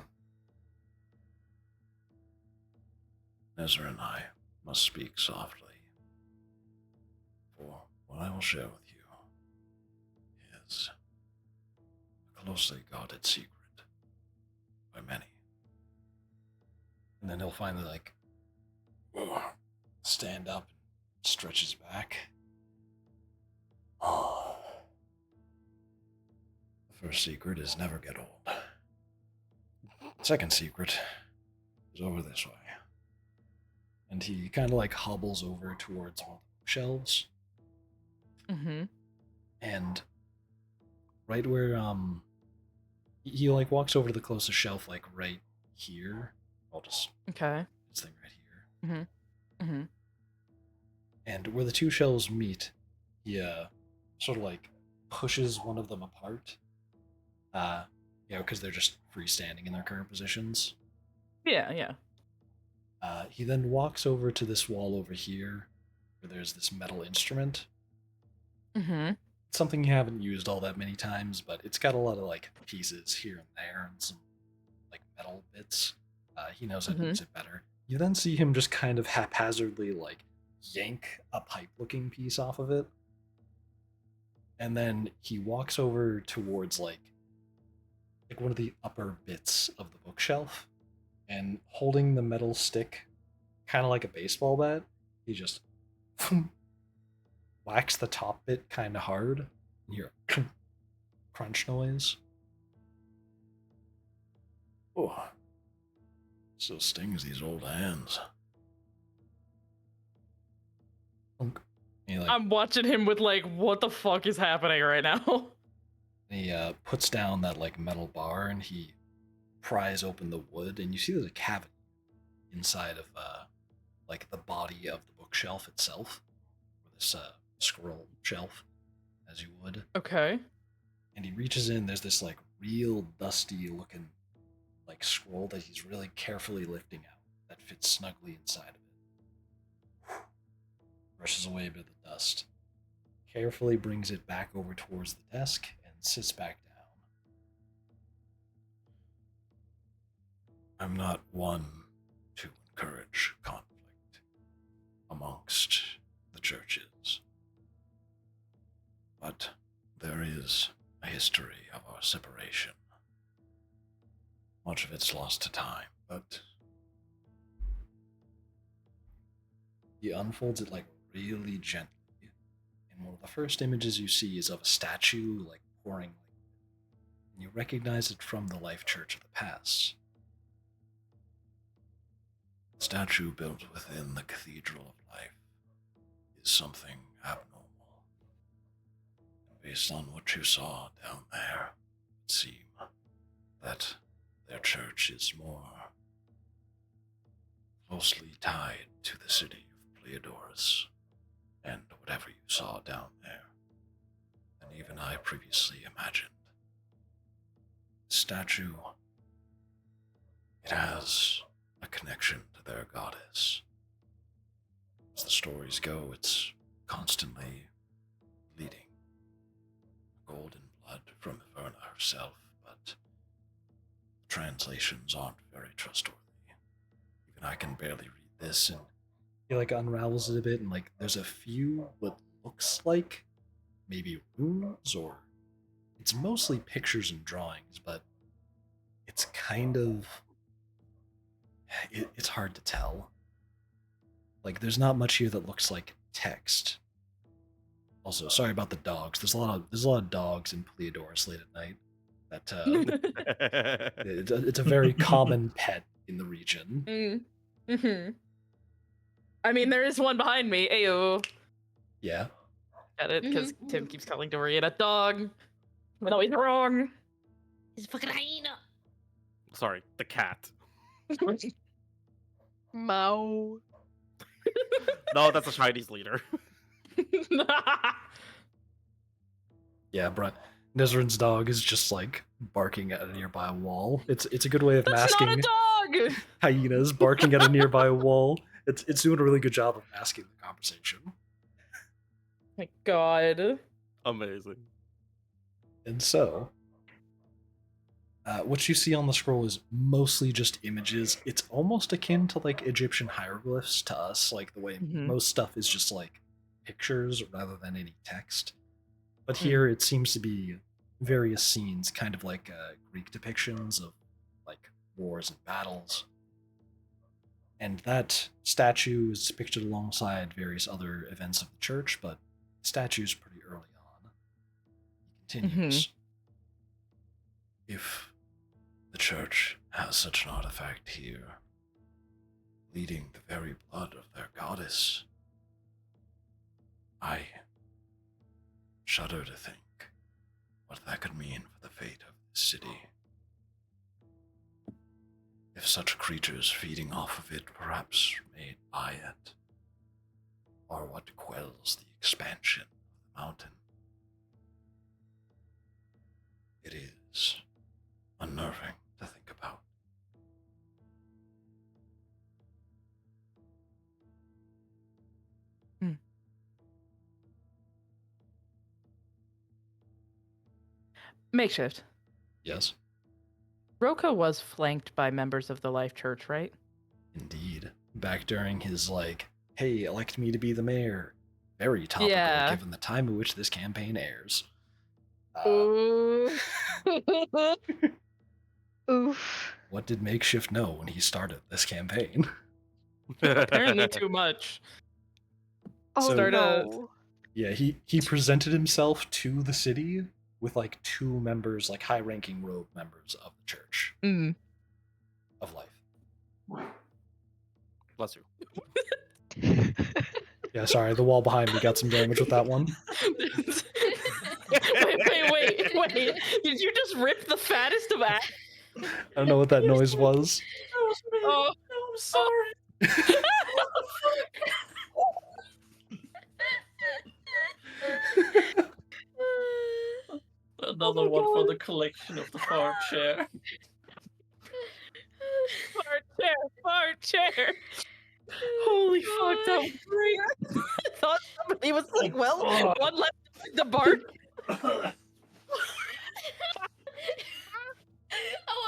Ezra and I must speak softly, for what I will share with you is a closely guarded secret by many. And then he'll finally like stand up and stretch his back. The first secret is never get old. The second secret is over this way. And he kind of like hobbles over towards one of the bookshelves. Mm-hmm. And right where he like walks over to the closest shelf, like right here. I'll just Okay. this thing right here. Mm-hmm. And where the two shelves meet, he sort of like pushes one of them apart. Because they're just freestanding in their current positions. Yeah. He then walks over to this wall over here, where there's this metal instrument. Mm-hmm. It's something you haven't used all that many times, but it's got a lot of like pieces here and there and some like metal bits. He knows how to use it better. You then see him just kind of haphazardly like yank a pipe-looking piece off of it. And then he walks over towards like one of the upper bits of the bookshelf, and holding the metal stick, kind of like a baseball bat, he just whacks the top bit kind of hard. And you hear crunch noise. Oh, so stings these old hands. Thunk. And he like I'm watching him with like, what the fuck is happening right now? he puts down that like metal bar, and he pries open the wood, and you see there's a cavity inside of like the body of the bookshelf itself, or this scroll shelf, as you would. Okay. And he reaches in. There's this like real dusty looking like scroll that he's really carefully lifting out that fits snugly inside of it. Brushes away a bit of the dust, carefully brings it back over towards the desk, and sits back down. I'm not one to encourage conflict amongst the churches, but there is a history of our separation. Much of it's lost to time, but He unfolds it like really gently, and one of the first images you see is of a statue like pouring liquid. And you recognize it from the Life Church of the past. the statue built within the Cathedral of Life is something abnormal. And based on what you saw down there, it seems that their church is more closely tied to the city of Pleiadorus and whatever you saw down there than even I previously imagined. The statue, it has a connection to their goddess. As the stories go, it's constantly bleeding golden blood from Iverna herself, but the translations aren't very trustworthy. Even I can barely read this, and He like unravels it a bit, and like there's a few what looks like maybe runes, or it's mostly pictures and drawings, but it's kind of it's hard to tell. Like there's not much here that looks like text. Also, sorry about the dogs. There's a lot of dogs in Pleiadorus late at night. That it's a very common pet in the region. Mm-hmm. I mean, there is one behind me. Ayo. Yeah. At it, because Tim keeps calling Dorian a dog. No, he's wrong. He's a fucking hyena. Sorry, the cat. Mao. No, that's a Chinese leader. Yeah, Brent. Nizarin's dog is just like barking at a nearby wall. It's a good way of That's masking not a dog! hyenas barking at a nearby wall. It's doing a really good job of masking the conversation. My god. Amazing. And so, what you see on the scroll is mostly just images. It's almost akin to like Egyptian hieroglyphs to us, like the way most stuff is just like pictures rather than any text. But here it seems to be various scenes, kind of like Greek depictions of like wars and battles. And that statue is pictured alongside various other events of the church, but the statue's pretty early on. He continues. If the church has such an artifact here, bleeding the very blood of their goddess, I shudder to think what that could mean for the fate of this city. If such creatures feeding off of it perhaps made by it, or what quells the expansion of the mountain. It is unnerving to think about. Makeshift. Yes, Roka was flanked by members of the Life Church, right? indeed. Back during his like, hey, elect me to be the mayor, Very topical, Yeah. given the time at which this campaign airs. Ooh. Oof. What did Makeshift know when he started this campaign? Apparently too much. Oh So- no. Yeah, he presented himself to the city with like 2 members, like high-ranking rogue members of the Church Mm. of Life. Bless you. Yeah, sorry, the wall behind me got some damage with that one. wait. Did you just rip the fattest of ass? I don't know what that noise was. That was me. Oh. No, I'm sorry. Another one for the collection of the fart chair. Fart chair. Holy fuck, that was great. I thought somebody was like, well, one left to bark. I want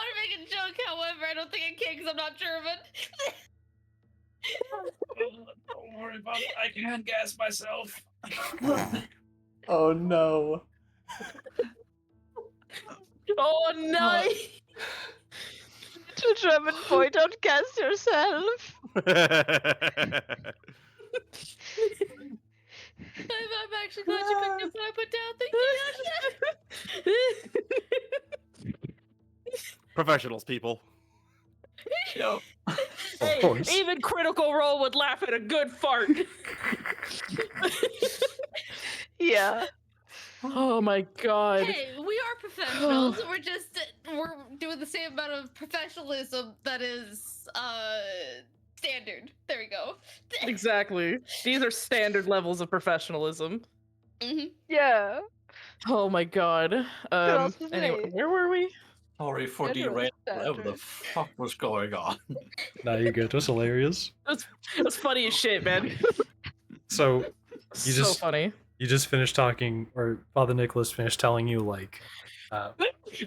to make a joke, however, I don't think I can because I'm not German. Don't worry about it. I can't gas myself. Oh no. Oh, nice. To German boy, don't cast yourself. I'm actually glad you picked up what I put down. Thank you. Professionals, people. Yo. Of Hey, course. even Critical Role would laugh at a good fart. Yeah. Oh my god. Hey, we are professionals. We're doing the same amount of professionalism that is standard. There we go. Exactly. These are standard levels of professionalism. Yeah. Oh my god. else to Anyway, say? where were we? Sorry for General derailing. Whatever the standard. fuck was going on? Nah, you're good. It was hilarious. That's funny as shit, man. So so just- funny. you just finished talking, or Father Nicholas finished telling you, like,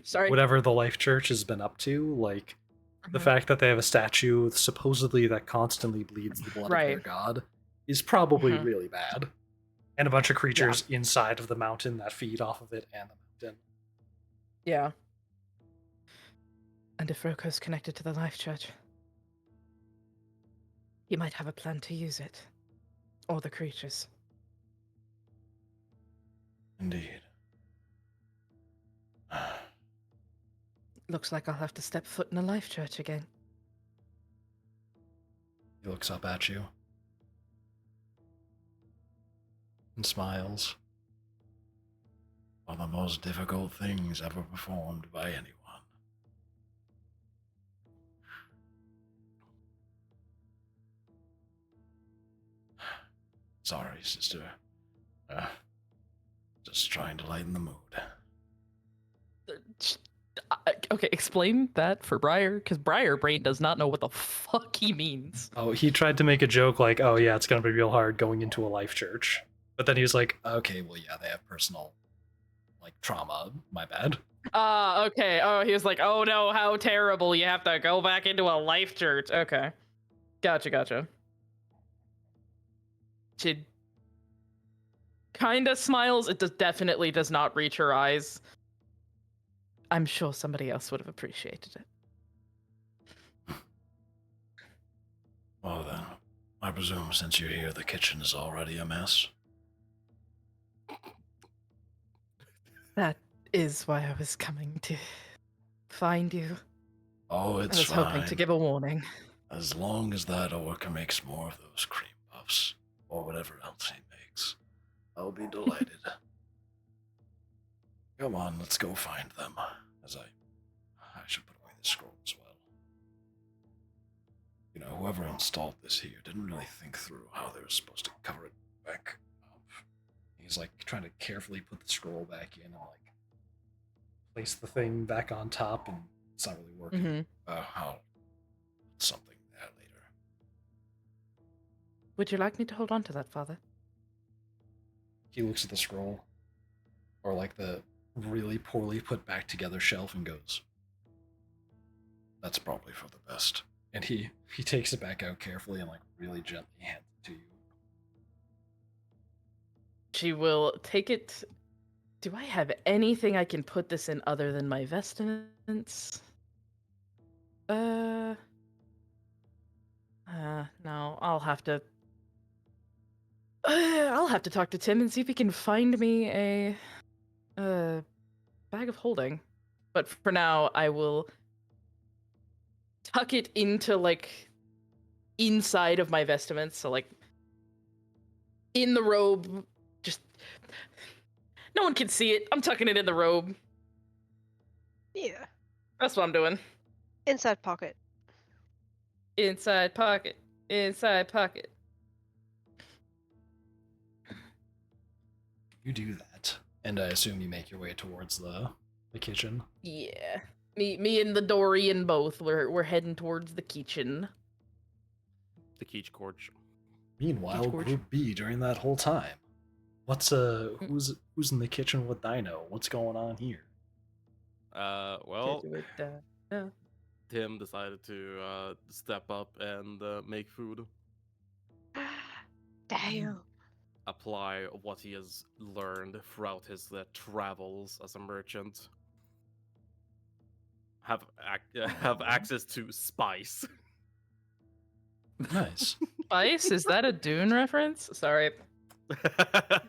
Sorry. whatever the Life Church has been up to, like, the fact that they have a statue supposedly that constantly bleeds the blood of their Right. god is probably Mhm. really bad. And a bunch of creatures inside of the mountain that feed off of it and the mountain. Yeah. And if Roko's connected to the Life Church, he might have a plan to use it. Or the creatures. Indeed. Looks like I'll have to step foot in a Life Church again. He looks up at you and smiles. One of the most difficult things ever performed by anyone. Sorry, sister. Just trying to lighten the mood. Okay, explain that for Briar, because Briar Brain does not know what the fuck he means. Oh, he tried to make a joke like, oh yeah, it's gonna be real hard going into a Life Church. But then he was like, okay, well yeah, they have personal, like, trauma. My bad. Okay. Oh, he was like, oh no, how terrible. You have to go back into a Life Church. Okay. Gotcha. She kinda smiles. It definitely does not reach her eyes. I'm sure somebody else would have appreciated it. Well then, I presume since you're here, the kitchen is already a mess. That is why I was coming to find you. Oh, I it's was fine. hoping to give a warning. As long as that orca makes more of those cream puffs, or whatever else he makes, I'll be delighted. Come on, let's go find them. As I should put away the scroll as well. You know, whoever installed this here didn't really think through how they were supposed to cover it back up. He's like trying to carefully put the scroll back in and like place the thing back on top, and it's not really working. Mm-hmm. I'll put something there later. Would you like me to hold on to that, Father? He looks at the scroll, or like the really poorly put back together shelf, and goes, "That's probably for the best." And he takes it back out carefully and like really gently hands it to you. she will take it. Do I have anything I can put this in other than my vestments? No, I'll have to. I'll have to talk to Tim and see if he can find me a bag of holding. But for now, I will tuck it into like inside of my vestments, so like in the robe. Just no one can see it. I'm tucking it in the robe. Yeah. That's what I'm doing. Inside pocket. Inside pocket. Inside pocket. You do that, and I assume you make your way towards the kitchen. Yeah. Me and the Dorian both. We're heading towards the kitchen. The Keech Gorge. Meanwhile, Peach Gorge. Group B during that whole time. What's who's in the kitchen with Dino? What's going on here? Well, Tim decided to step up and make food. Damn. Apply what he has learned throughout his travels as a merchant. Have access to spice. Nice. Spice? Is that a Dune reference? Sorry.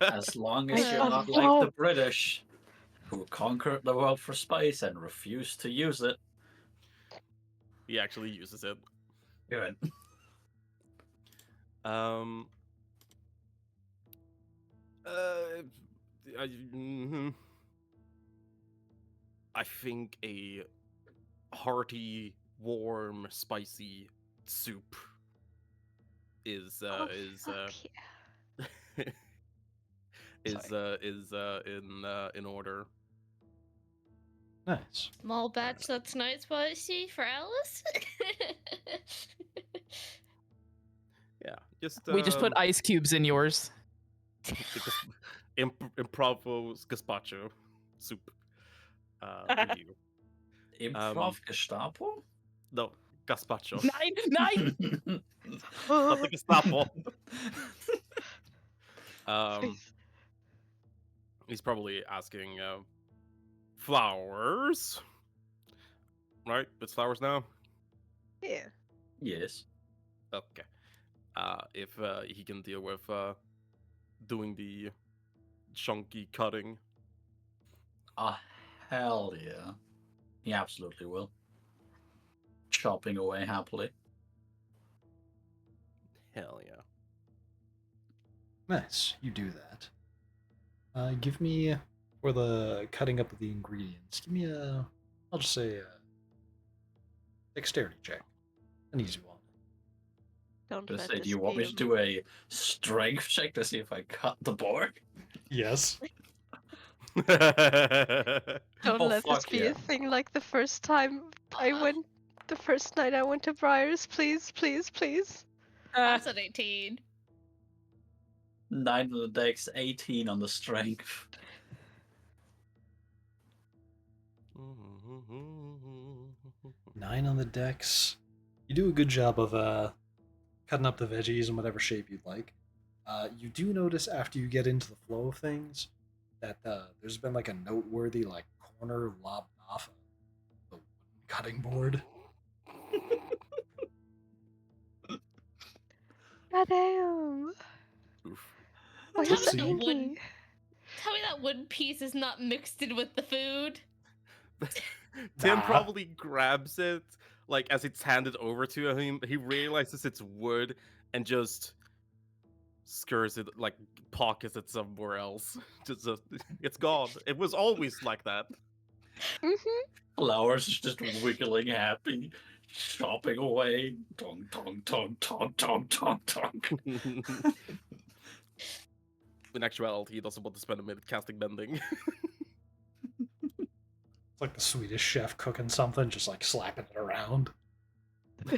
As long as you're Oh, not like the British, who conquered the world for spice and refused to use it. He actually uses it. Good. I think a hearty, warm, spicy soup is Fuck yeah. in order. Nice. Small batch that's not spicy for Alice. Yeah, just We just put ice cubes in yours. improvo gazpacho soup. For you. Improv Gestapo? No, gazpacho. Nine! Not the Gestapo. He's probably asking flowers. Right? It's flowers now? Yeah. Yes. Okay. If he can deal with doing the chunky cutting. Hell yeah. He absolutely will. Chopping away happily. Hell yeah. Nice. You do that. Give me, for the cutting up of the ingredients, give me I'll just say a dexterity check. An easy one. Don't Just let say, this do you want me to be do a strength check to see if I cut the board? Yes. Don't Oh, let this fuck be yeah. a thing like the first night I went to Briar's. Please, please, please. That's an 18. 9 on the dex, 18 on the strength. Nine on the dex. You do a good job of cutting up the veggies in whatever shape you'd like. You do notice after you get into the flow of things that there's been like a noteworthy like corner lobbed off the wooden cutting board. Goddamn. Oof. Why Tell you me so Oopsie. that kinky? wooden. Tell me that wooden piece is not mixed in with the food. Tim Nah. probably grabs it, like as it's handed over to him. He realizes it's wood and just skirts it, like pockets it somewhere else. It's gone. It was always like that. Flowers is just wiggling happy, chopping away. Tong, tong, tong, tong, tong, tong, tong. In actuality, he doesn't want to spend a minute casting bending. It's like the Swedish chef cooking something, just like slapping it around. Do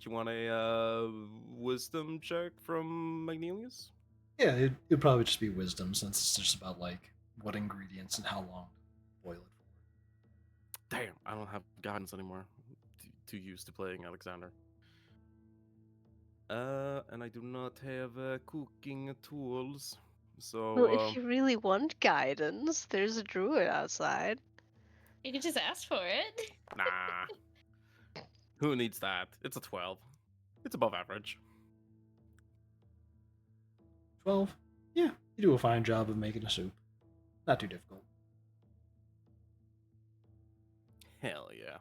you want a wisdom check from Magnelius? Yeah, it'd probably just be wisdom since it's just about like what ingredients and how long to boil it for. Damn, I don't have guidance anymore. Too used to playing Alexander. And I do not have cooking tools. So, Well, if you really want guidance, there's a druid outside. You can just ask for it. nah. Who needs that? It's a 12. It's above average. 12? Yeah, you do a fine job of making a soup. Not too difficult. Hell yeah.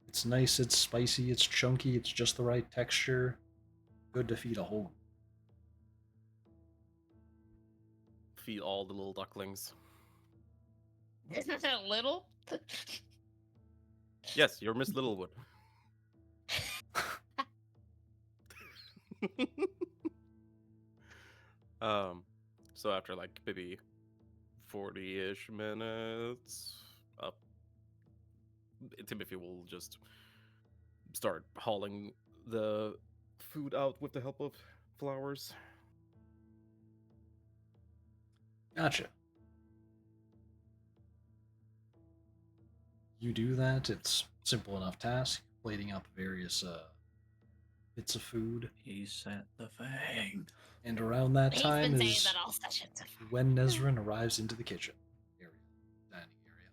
It's nice, it's spicy, it's chunky, it's just the right texture. Good to feed a whole. Feed all the little ducklings. Little. Yes, you're Miss Littlewood. So after like maybe 40-ish minutes, Timothy will just start hauling the food out with the help of flowers. Gotcha. You do that, it's simple enough task, plating up various bits of food. He sent the thing. And around that He's time been saying is that all sessions. when Nezrin arrives into the kitchen area, dining area.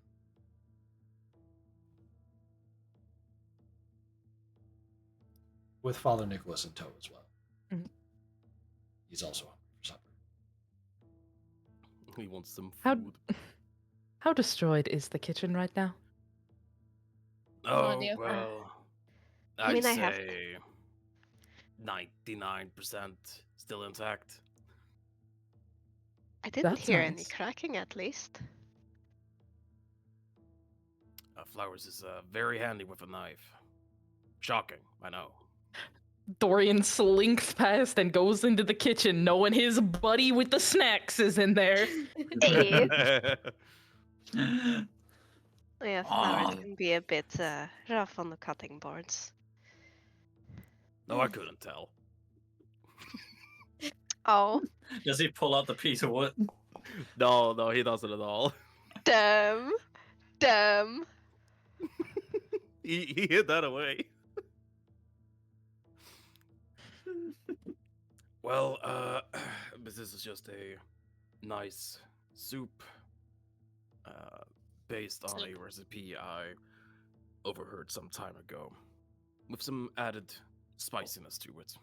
With Father Nicholas in tow as well. Mhm. He's also hungry for supper. He wants some How- food. How destroyed is the kitchen right now? Oh, idea. well. I mean, I I'd have- say 99% still intact. I didn't That's hear any nice. cracking, at least. Flowers is very handy with a knife. Shocking, I know. Dorian slinks past and goes into the kitchen, knowing his buddy with the snacks is in there. Hey. Yeah, flowers Ah. can be a bit rough on the cutting boards. No, I couldn't tell. Oh, Does he pull out the piece of wood? No, he doesn't at all. damn. Damn. He hid that away. Well, this is just a nice soup based on a recipe I overheard some time ago, with some added spiciness to it.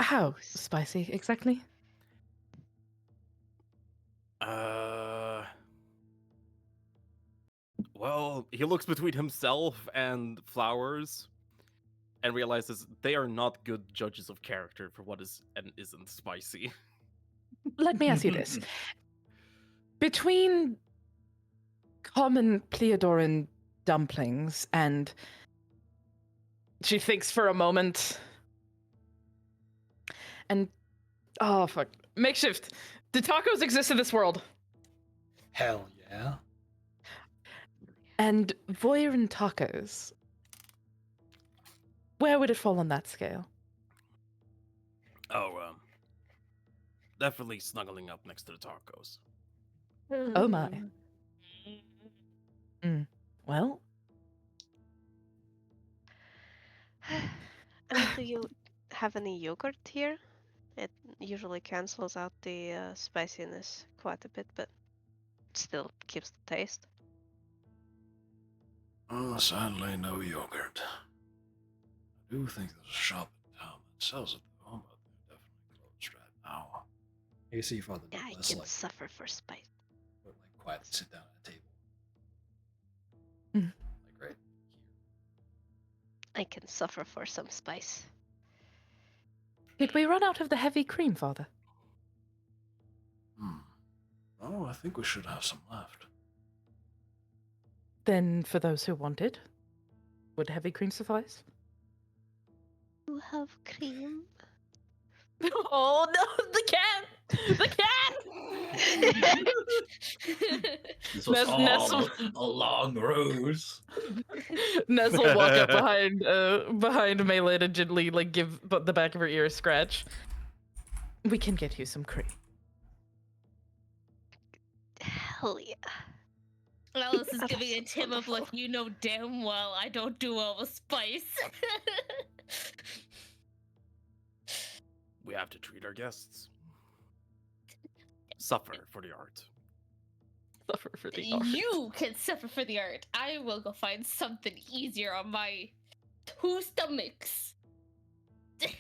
How spicy exactly? Well, he looks between himself and flowers and realizes they are not good judges of character for what is and isn't spicy. Let me ask you this. Between common Pleodoran dumplings and... She thinks for a moment. And... Oh, fuck. Makeshift. Do tacos exist in this world? Hell yeah. And Voyron tacos. Where would it fall on that scale? Oh, definitely snuggling up next to the tacos. Oh my. Well, I mean, do you have any yogurt here? It usually cancels out the spiciness quite a bit, but still keeps the taste. Oh, sadly, no yogurt. I do think there's a shop in town that sells it, though, but they're definitely closed right now. You see Father Yeah, I Nicholas can like, suffer for spice. quietly sit down at a table. Mhm. Like right I can suffer for some spice. did we run out of the heavy cream, Father? here. Oh, I think we should have some left. Then, for those who want it, would heavy cream suffice? You have cream? Oh no, the cat! The cat! This was Nes- all Nestle- a long ruse. Nez will walk up behind Melee and gently like give the back of her ear a scratch. We can get you some cream. Hell yeah. Alice is Oh, giving a that's Tim of like, wonderful. you know damn well I don't do well with spice. We have to treat our guests. Suffer for the art. Suffer for the art. You can suffer for the art. I will go find something easier on my 2 stomachs.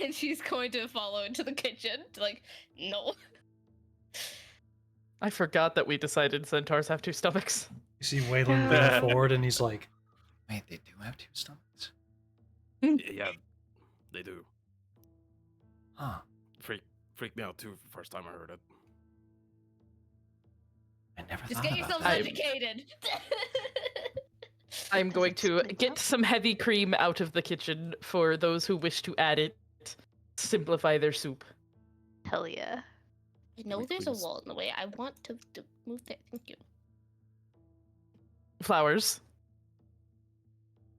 And she's going to follow into the kitchen. Like, no. I forgot that we decided centaurs have 2 stomachs. You see Waylon lean forward, and he's like, Wait, they do have 2 stomachs? Yeah, they do. Huh. Freaked me out too the first time I heard it. I never Just thought get about yourself that. educated. I'm going Does it to smell get bad? some heavy cream out of the kitchen for those who wish to add it. Simplify their soup. Hell yeah. I know Wait, there's a please. wall in the way. I want to move there. Thank you. Flowers.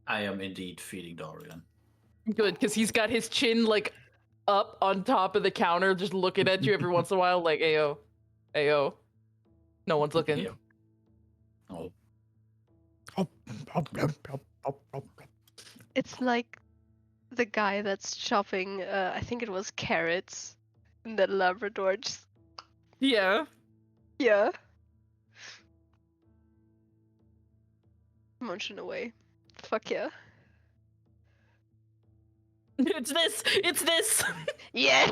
I am indeed feeding Dorian. Good, because he's got his chin like up on top of the counter, just looking at you every once in a while, like, ayo, ayo. No one's looking. Yeah. Oh, It's like the guy that's chopping, I think it was carrots in that Labrador. Just, Yeah. yeah. Munching away. Fuck yeah. It's this! It's this! Yeah!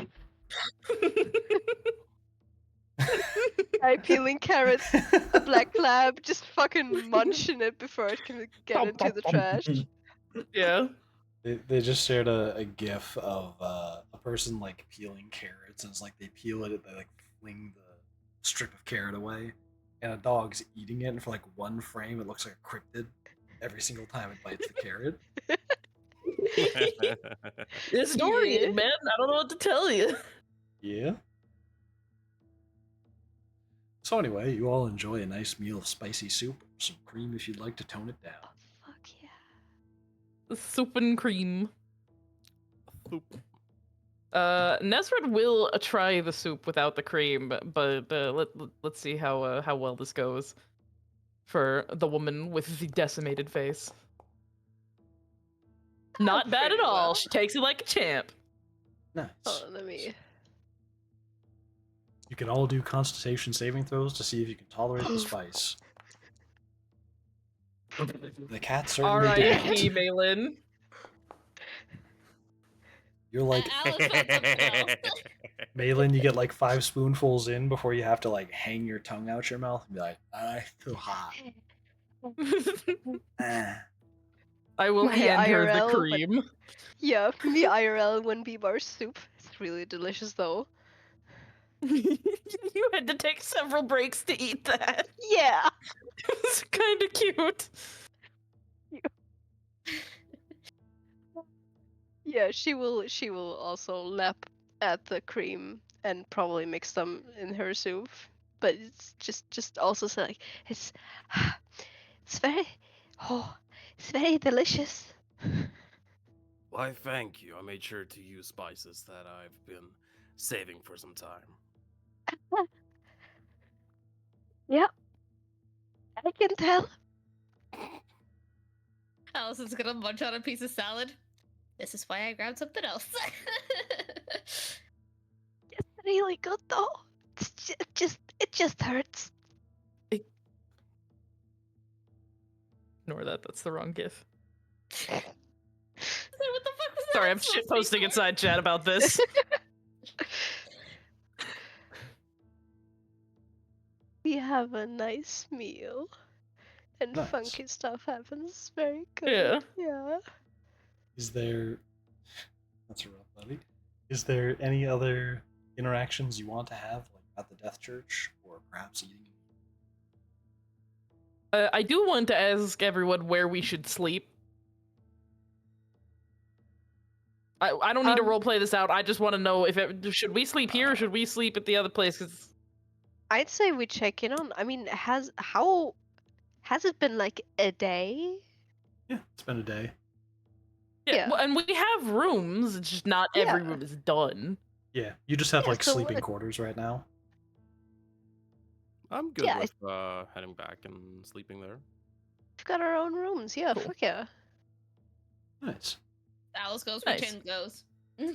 Guy peeling carrots, a black lab just fucking munching it before it can get into the trash. Yeah. they just shared a gif of a person like peeling carrots, and it's like they peel it, they like fling the strip of carrot away, and a dog's eating it, and for like 1 frame, it looks like a cryptid every single time it bites the carrot. It's Dorian, Yeah. man. I don't know what to tell you. Yeah. So anyway, you all enjoy a nice meal of spicy soup, some cream if you'd like to tone it down. Oh, fuck yeah. Soup and cream. Soup. Nesrid will try the soup without the cream, but let's see how well this goes for the woman with the decimated face. Not bad at pretty all. well. She takes it like a champ. Nice. Hold on, let me. You can all do Constitution saving throws to see if you can tolerate the spice. The cat certainly R.I.P. didn't. Malin. Oh. You're like, Alice found something else. Malin, you get like 5 spoonfuls in before you have to like hang your tongue out your mouth and be like, I feel hot. Ah. I will My hand her the IRL, but- cream. Yeah, the IRL 1B bar soup. It's really delicious though. You had to take several breaks to eat that. Yeah! It's kind of cute. Yeah, she will also lap at the cream and probably mix some in her soup. But it's just also so like it's it's very delicious. Why, thank you. I made sure to use spices that I've been saving for some time. Yep. I can tell. Alice is gonna munch on a piece of salad. This is why I grabbed something else. It's really good though. It just hurts. Ignore that. That's the wrong gif. What the fuck was that? Sorry, I'm supposed shit to be posting for? inside chat about this. We have a nice meal. And Nice. funky stuff happens. Very good. Yeah. Yeah. Is there. That's a rough, buddy. Is there any other interactions you want to have, like at the Death Church, or perhaps eating? I do want to ask everyone where we should sleep. I don't need to roleplay this out. I just want to know if should we sleep here or should we sleep at the other place? 'Cause I'd say we check in on. I mean, has it been like a day? Yeah, it's been a day. Yeah. well, and we have rooms. It's just not every Yeah. room is done. Yeah, you just have Yeah, like so sleeping what? quarters right now. I'm good Yeah, with heading back and sleeping there. we've got our own rooms. Yeah, Cool. fuck yeah. Nice. Alice goes where Nice. Tin goes. Hell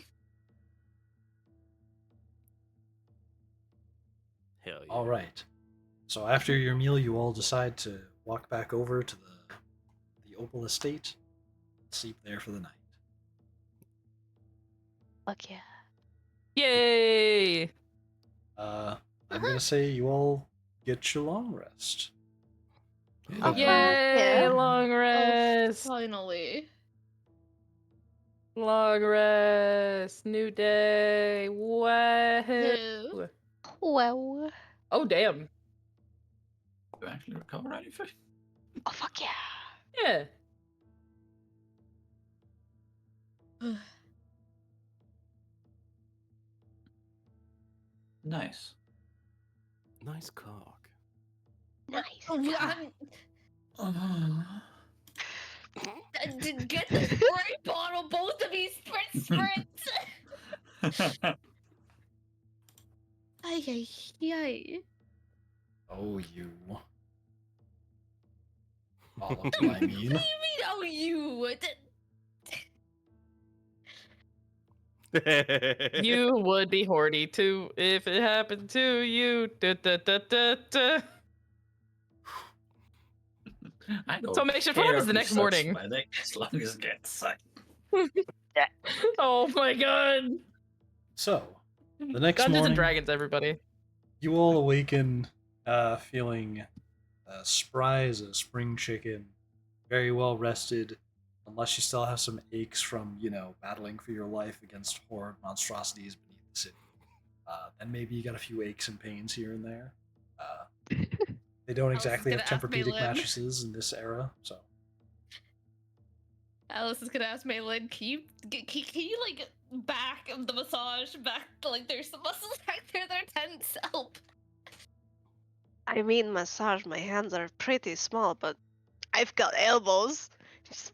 yeah. All right. So after your meal, you all decide to walk back over to the Opal Estate, sleep there for the night. Fuck yeah. Yay! I'm gonna say you all get your long rest. Oh, Yeah. fuck Yay! yeah. Long rest. Finally. Long rest. New day. Wow. Who? Wow. Oh damn. You actually recover anything? Oh, fuck yeah. Yeah. Nice. Nice cock. Nice. Oh, God. Get the spray bottle, both of you, spritz! Ay, ay, ay. Oh, you. All of you, I mean. What do you mean, oh, you? You would be horny too if it happened to you. Da, da, da, da, da. I don't So, Makeshift, what care happens the who next sucks morning? my dick as long as it gets sucked. Oh my god. So, the next Dungeons morning, and Dragons, everybody. you all awaken feeling spry as a spring chicken, very well rested, unless you still have some aches from, battling for your life against horrid monstrosities beneath the city. And maybe you got a few aches and pains here and there. They don't Alice is exactly have gonna ask Tempur-Pedic Malin. mattresses in this era, so. Alice is gonna ask Malin, can you like back of the massage back to like there's some muscles back there that are tense? Help. I mean, massage, my hands are pretty small, but I've got elbows. Just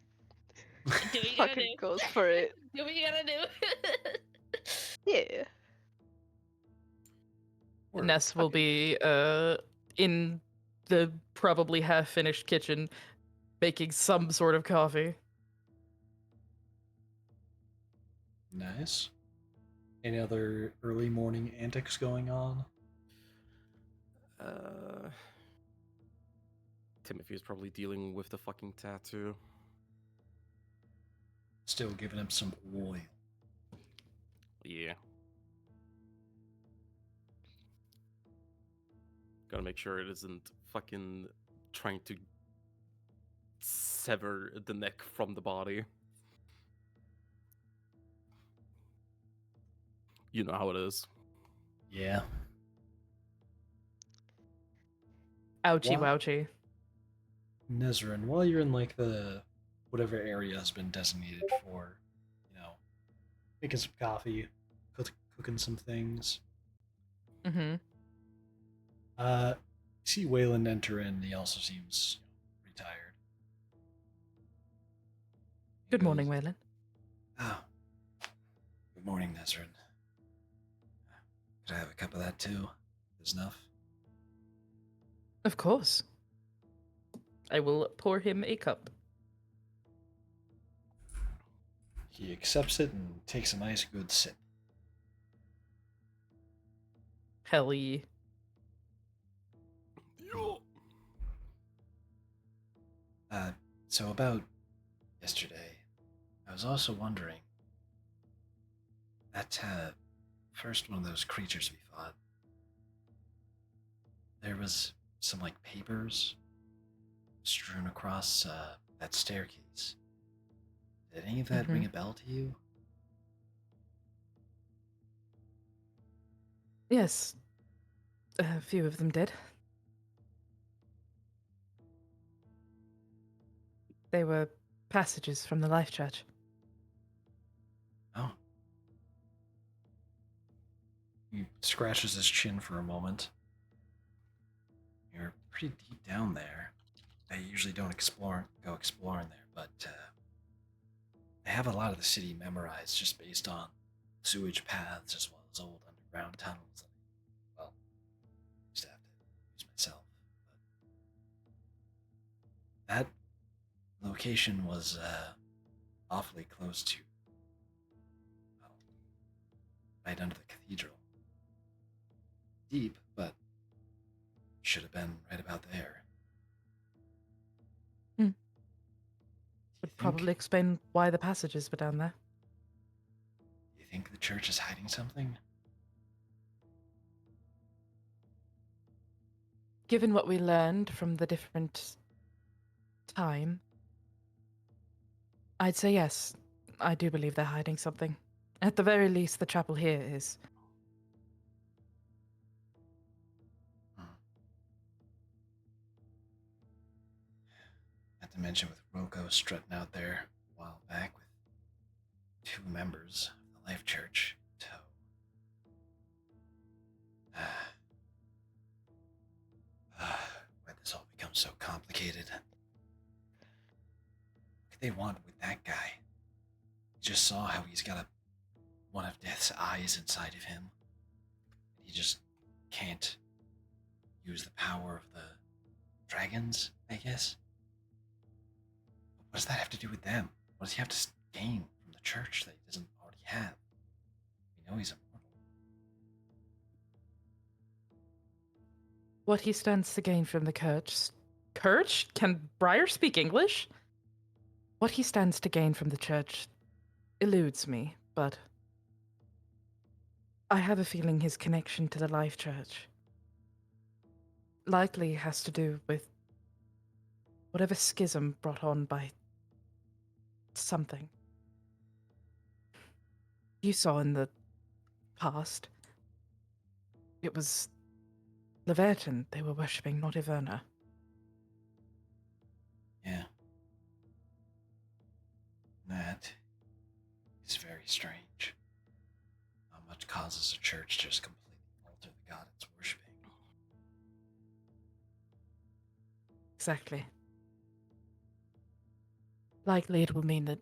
Do what you gotta fucking do. goes for it. Do what you gotta do. Yeah. Word. Ness will be in the probably half-finished kitchen making some sort of coffee. Nice. Any other early morning antics going on? Timothy is probably dealing with the fucking tattoo. Still giving him some oil. Yeah. Gotta make sure it isn't fucking trying to sever the neck from the body. You know how it is. Yeah. Ouchie Wow. wouchie. Nezrin, while you're in like the whatever area has been designated for, making some coffee, cooking some things, Mm-hmm. you see Wayland enter in. He also seems pretty tired. He Good morning, goes, Waylon. Oh. Good morning, Nezrin. Could I have a cup of that too? Is enough? Of course. I will pour him a cup. He accepts it and takes a nice good sip. Helly. So about yesterday, I was also wondering, that first one of those creatures we fought, there was some like papers strewn across that staircase. Did any of that ring a bell to you? Yes. A few of them did. They were passages from the Life Church. Oh, He scratches his chin for a moment. you're pretty deep down there. I usually don't go exploring there, but I have a lot of the city memorized just based on sewage paths as well as old underground tunnels. Well, I used to have to use my that location was awfully close to, well, right under the cathedral. Deep, but should have been right about there. Hmm. Do you Would think- probably explain why the passages were down there. You think the church is hiding something? Given what we learned from the different time, I'd say yes. I do believe they're hiding something. At the very least, the chapel here is. Not to mention with Rocco strutting out there a while back with 2 members of the Life Church in tow. Why this all becomes so complicated? What could they want with that guy? You just saw how he's got one of Death's eyes inside of him. And he just can't use the power of the dragons, I guess. What does that have to do with them? What does he have to gain from the church that he doesn't already have? We know he's immortal. What he stands to gain from the Church. Church? Can Briar speak English? What he stands to gain from the Church eludes me, but I have a feeling his connection to the Life Church likely has to do with whatever schism brought on by something. You saw in the past, it was Leverton they were worshipping, not Iverna. Yeah. That is very strange. How much causes a church to just completely alter the god it's worshipping. Exactly. Likely it will mean that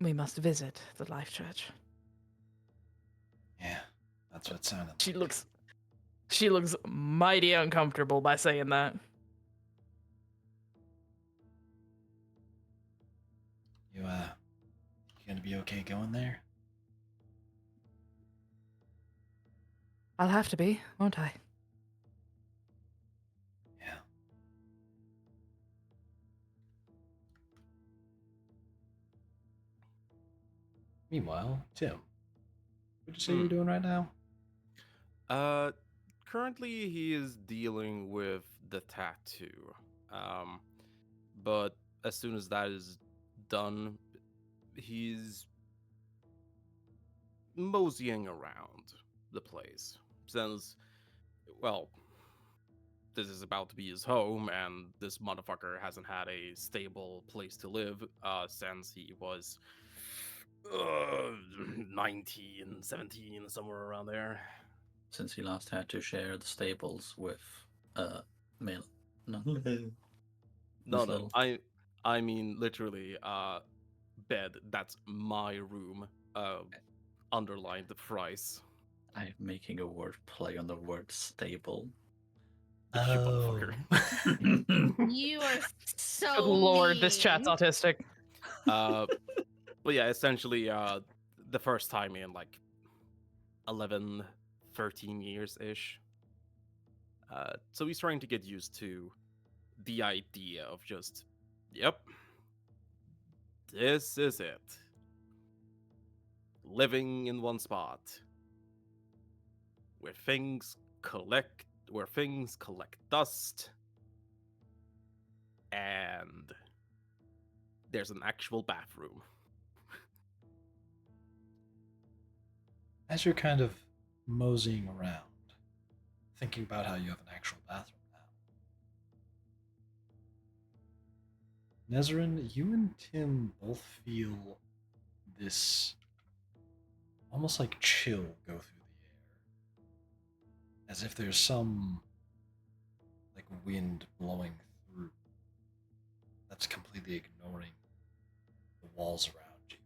we must visit the Life Church. Yeah, that's what it sounded like. She looks mighty uncomfortable by saying that. You gonna be okay going there? I'll have to be, won't I? Yeah. Meanwhile, Tim, what'd you say you're doing right now? Currently he is dealing with the tattoo. But as soon as that is done, he's moseying around the place. Since, well, this is about to be his home, and this motherfucker hasn't had a stable place to live since he was 19, 17, somewhere around there. Since he last had to share the stables with male. No. No, little. I mean literally bed. That's my room. Underline the price. I'm making a word play on the word stable. You motherfucker. You are so Good lord, this mean. chat's autistic. But yeah, essentially the first time in like 11, 13 years ish. So he's trying to get used to the idea of just, yep, this is it. Living in one spot where things collect dust, and there's an actual bathroom. As you're kind of moseying around, thinking about how you have an actual bathroom now, Nezrin, you and Tim both feel this almost like chill go through the air. As if there's some like wind blowing through that's completely ignoring the walls around you.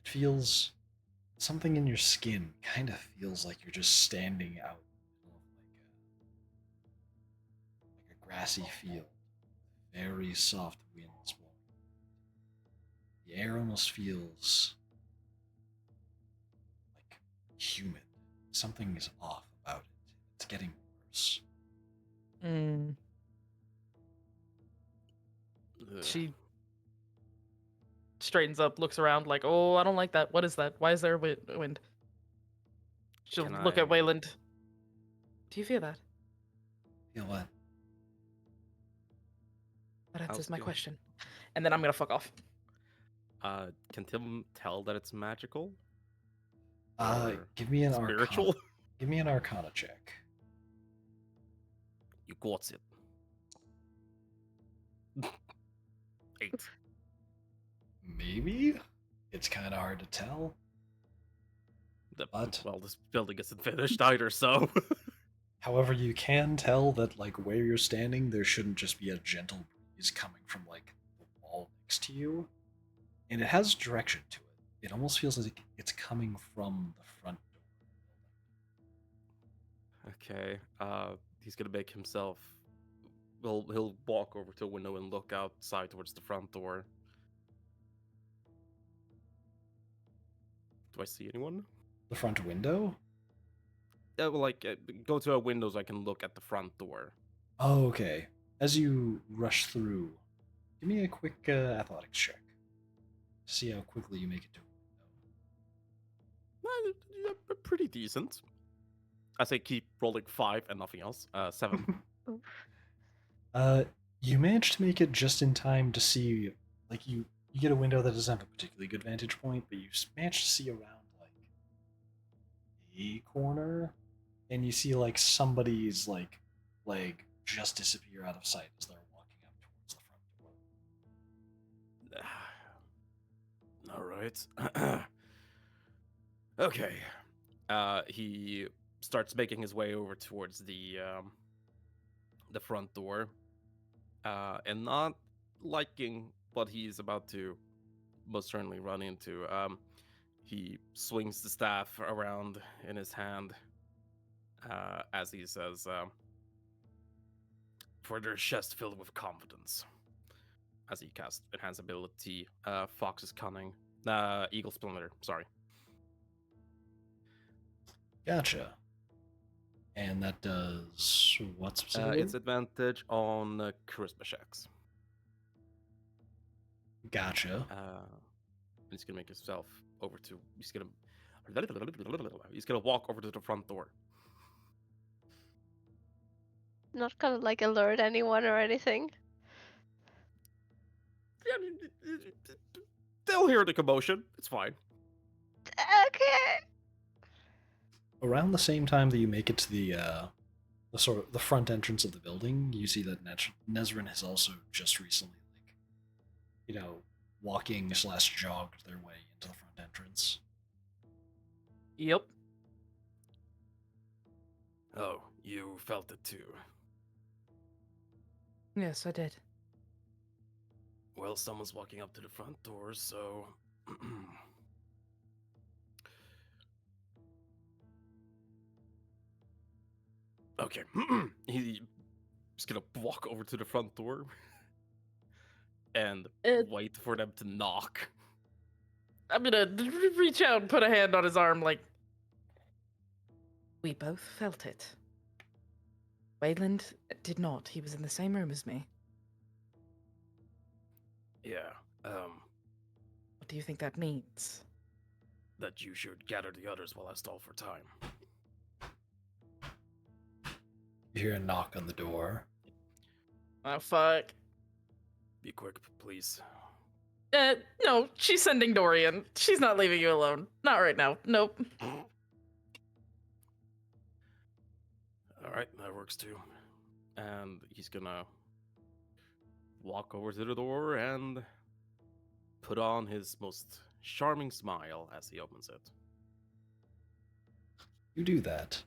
It feels something in your skin kind of feels like you're just standing out in the middle of like a grassy field, very soft winds blowing. The air almost feels like humid. Something is off about it. It's getting worse. Mm. Ugh. She straightens up, looks around like, oh, I don't like that. What is that? Why is there a wind? She'll Can look at I- Wayland. Do you feel that? Feel what? That answers How's my good? question. And then I'm gonna fuck off. Can Tim tell that it's magical? Or Give me an spiritual? arcana. Give me an arcana check. You got it. 8. Maybe? It's kind of hard to tell. But- Well, this building isn't finished either, so. However, you can tell that, like, where you're standing, there shouldn't just be a gentle breeze coming from, like, the wall next to you. And it has direction to it. It almost feels like it's coming from the front door. Okay. He's gonna make himself. Well, he'll walk over to a window and look outside towards the front door. Do I see anyone? The front window? Well, like, go to a window so I can look at the front door. Oh, okay. As you rush through, give me a quick athletics check. See how quickly you make it to a window. Pretty decent. I say keep rolling 5 and nothing else. 7. You manage to make it just in time to see, like, you get a window that doesn't have a particularly good vantage point, but you manage to see around, like, a corner, and you see, like, somebody's, like, leg just disappear out of sight as they're walking up towards the front door. All right. Okay. He starts making his way over towards the front door, and not liking what he's about to most certainly run into. He swings the staff around in his hand as he says, "For their chest filled with confidence." As he casts enhance ability, Fox's Cunning, Eagle Splinter. Sorry. Gotcha. And that does what specifically? It's advantage on charisma checks. Gotcha. He's gonna make himself over to. He's gonna walk over to the front door. Not gonna like alert anyone or anything. Yeah, they'll hear the commotion. It's fine. Okay. Around the same time that you make it to the sort of the front entrance of the building, you see that Nezrin has also just recently, like, walking / jogged their way into the front entrance. Yep. Oh, you felt it too. Yes, I did. Well, someone's walking up to the front door, so. Okay. He's gonna walk over to the front door and wait for them to knock. I'm gonna reach out and put a hand on his arm, like, we both felt it. Wayland did not. He was in the same room as me. Yeah. What do you think that means? That you should gather the others while I stall for time. You hear a knock on the door. Oh, fuck. Be quick, please. No, she's sending Dorian. She's not leaving you alone. Not right now. Nope. Alright, that works too. And he's gonna walk over to the door and put on his most charming smile as he opens it. You do that.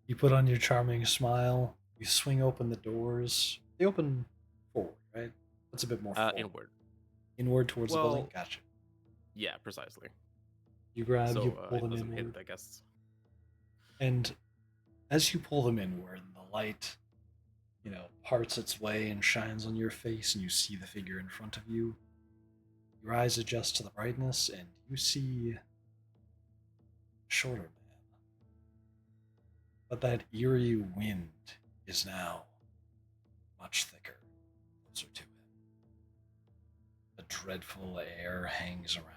You put on your charming smile. You swing open the doors. They open forward, right? That's a bit more forward. Inward. Inward towards the building? Well, Gotcha. Yeah, precisely. You grab, So you pull it them doesn't inward. hit, I guess. And as you pull them inward, the light parts its way and shines on your face, and you see the figure in front of you. Your eyes adjust to the brightness, and you see a shorter man. But that eerie wind is now much thicker, closer to him. A dreadful air hangs around them.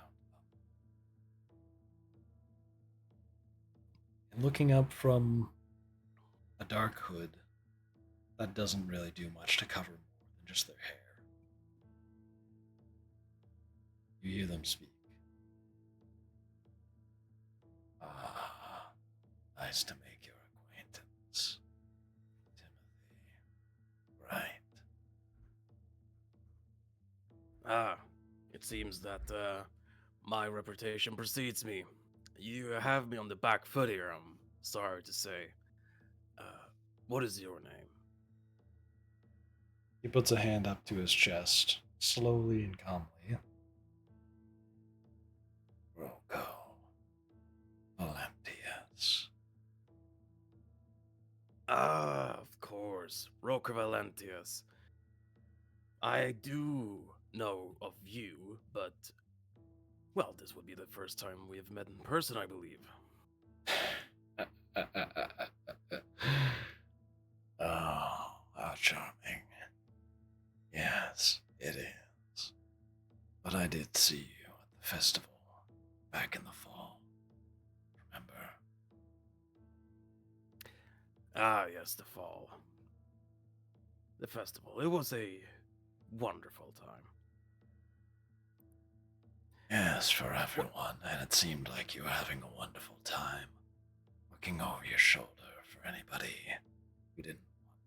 And looking up from a dark hood that doesn't really do much to cover more than just their hair, you hear them speak. Ah, nice to make your acquaintance, Timothy. Right. Ah, it seems that my reputation precedes me. You have me on the back foot here, I'm sorry to say. What is your name? He puts a hand up to his chest, slowly and calmly. Rocco Valentius. Ah, of course, Roca Valentius. I do know of you, but, well, this would be the first time we have met in person, I believe. Oh, how charming. Yes, it is. But I did see you at the festival back in the fall. Remember? Ah, yes, the fall. The festival. It was a wonderful time. Yes, for everyone, and it seemed like you were having a wonderful time, looking over your shoulder for anybody who didn't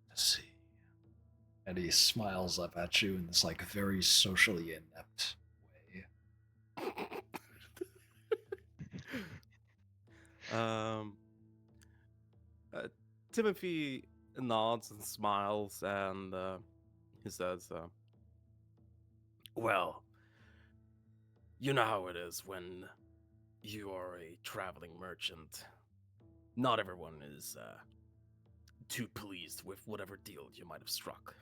want to see. And he smiles up at you in this very socially inept way. Timothy nods and smiles, and he says, well, you know how it is when you are a traveling merchant. Not everyone is too pleased with whatever deal you might have struck.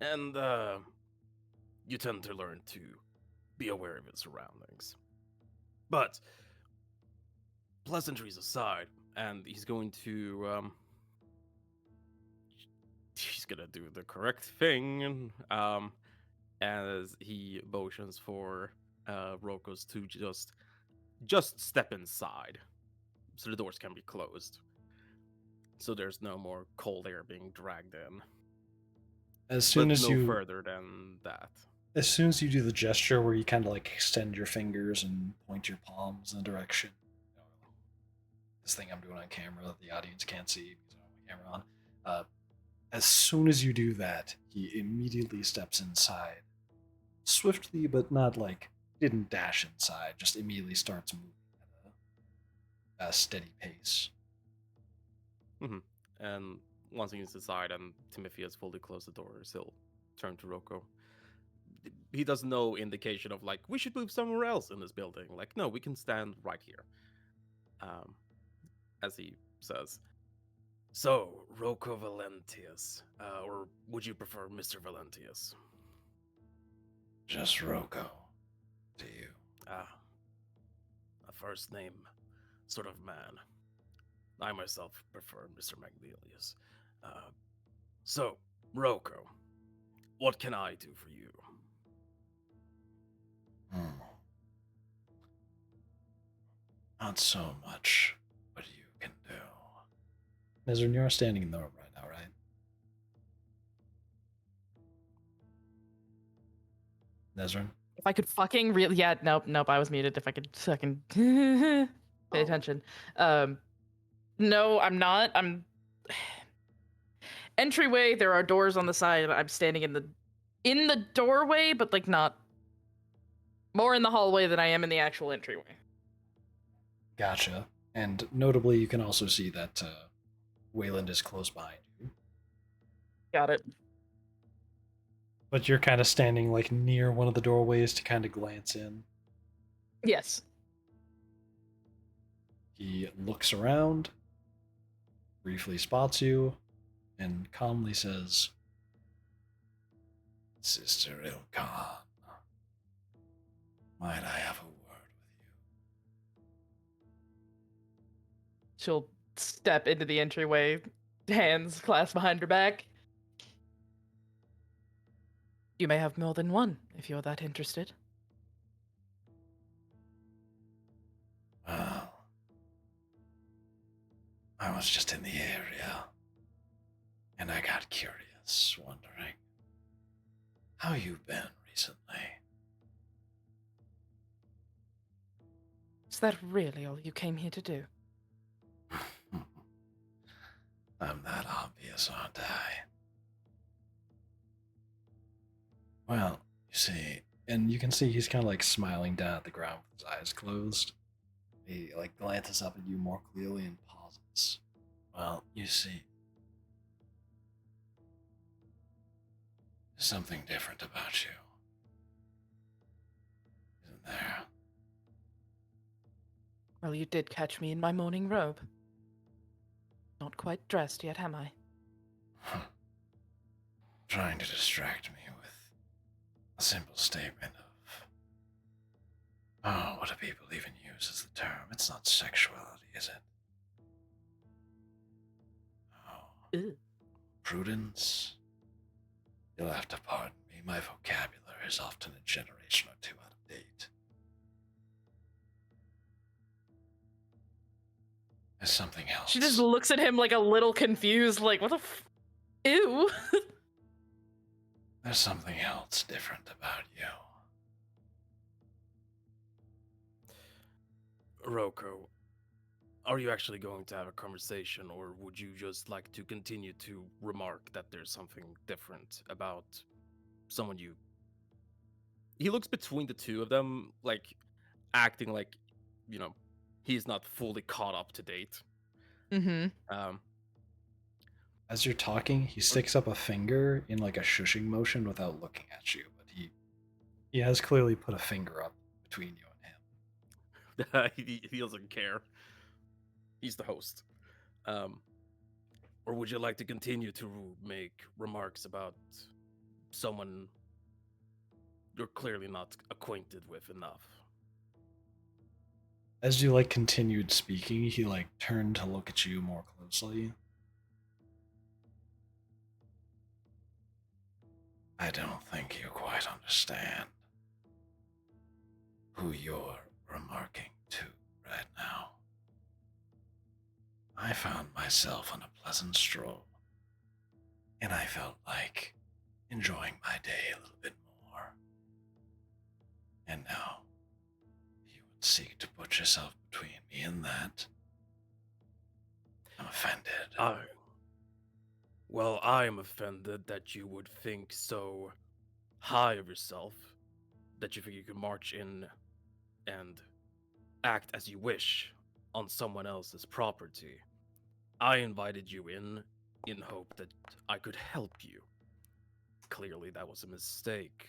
And you tend to learn to be aware of your surroundings. But pleasantries aside, and he's going to do the correct thing, as he motions for Rokos to just step inside, so the doors can be closed, so there's no more cold air being dragged in. As soon but as no you further than that. As soon as you do the gesture where you kind of extend your fingers and point your palms in a direction, this thing I'm doing on camera that the audience can't see because I don't have my camera on. As soon as you do that, he immediately steps inside, swiftly, but not didn't dash inside. Just immediately starts moving at a steady pace. Mm-hmm. And once he's inside and Timothy has fully closed the doors, he'll turn to Rocco. He does no indication of we should move somewhere else in this building. No, we can stand right here. As he says, so Rocco Valentius, or would you prefer Mr. Valentius? Just Rocco to you. A first name sort of man. I myself prefer Mr. Magnelius. So, Rocco, what can I do for you? Not so much what you can do. Nezrin, you're standing in the room right now, right? Nezrin? If I could fucking really, yeah, nope, I was muted. If I could fucking pay attention. No, I'm not. I'm entryway. There are doors on the side. I'm standing in the doorway, but not more in the hallway than I am in the actual entryway. Gotcha. And notably, you can also see that Wayland is close behind you. Got it. But you're kind of standing near one of the doorways to kind of glance in. Yes. He looks around, briefly spots you and calmly says, Sister Ilkan, might I have a word with you? She'll step into the entryway, hands clasped behind her back. You may have more than one, if you're that interested. Well, I was just in the area, and I got curious, wondering how you've been recently. Is that really all you came here to do? I'm that obvious, aren't I? Well, you see, and you can see he's kind of like smiling down at the ground with his eyes closed. He like glances up at you more clearly and pauses. well, you see, there's something different about you. Isn't there? Well, you did catch me in my morning robe. Not quite dressed yet, am I? Trying to distract me with a simple statement of, oh, what do people even use as the term? It's not sexuality, is it? Oh, Ew. prudence? You'll have to pardon me. My vocabulary is often a generation or two out of date. There's something else. She just looks at him like a little confused, like, what the Ew. There's something else different about you. Roko, are you actually going to have a conversation, or would you just like to continue to remark that there's something different about someone you... He looks between the two of them, like, acting like, you know, he's not fully caught up to date. Mm-hmm. As you're talking, he sticks up a finger in like a shushing motion without looking at you, but he has clearly put a finger up between you and him. He doesn't care. He's the host. Or would you like to continue to make remarks about someone you're clearly not acquainted with enough? As you like continued speaking, he like turned to look at you more closely. I don't think you quite understand who you're remarking to right now. I found myself on a pleasant stroll, and I felt like enjoying my day a little bit more. And now, you would seek to put yourself between me and that. I'm offended. Well, I am offended that you would think so high of yourself, that you think you can march in and act as you wish on someone else's property. I invited you in hope that I could help you. Clearly, that was a mistake.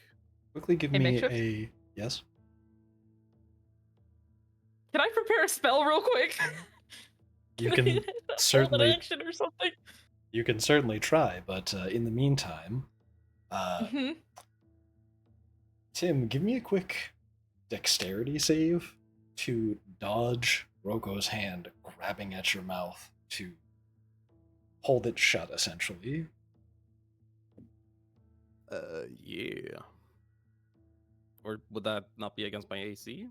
Quickly give Hey, me Makeshift? a yes. Can I prepare a spell real quick? You I can hold an certainly action or something. you can certainly try, but in the meantime, Mm-hmm. Tim, give me a quick dexterity save to dodge Roko's hand grabbing at your mouth to hold it shut, essentially. Yeah. Or would that not be against my AC?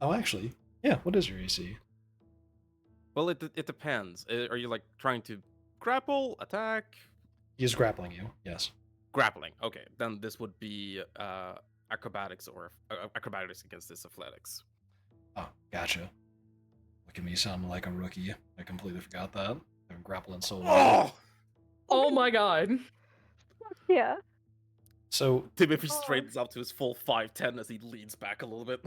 Oh, actually, yeah. What is your AC? Well, it depends. Are you like trying to grapple, attack? He's grappling you. Yes. Grappling. Okay, then this would be acrobatics or acrobatics against this athletics. Oh, gotcha. Look at me sounding like a rookie. I completely forgot that. I've been grappling so long. Oh my god. Yeah. So, Timothy straightens up to his full 5'10" as he leans back a little bit.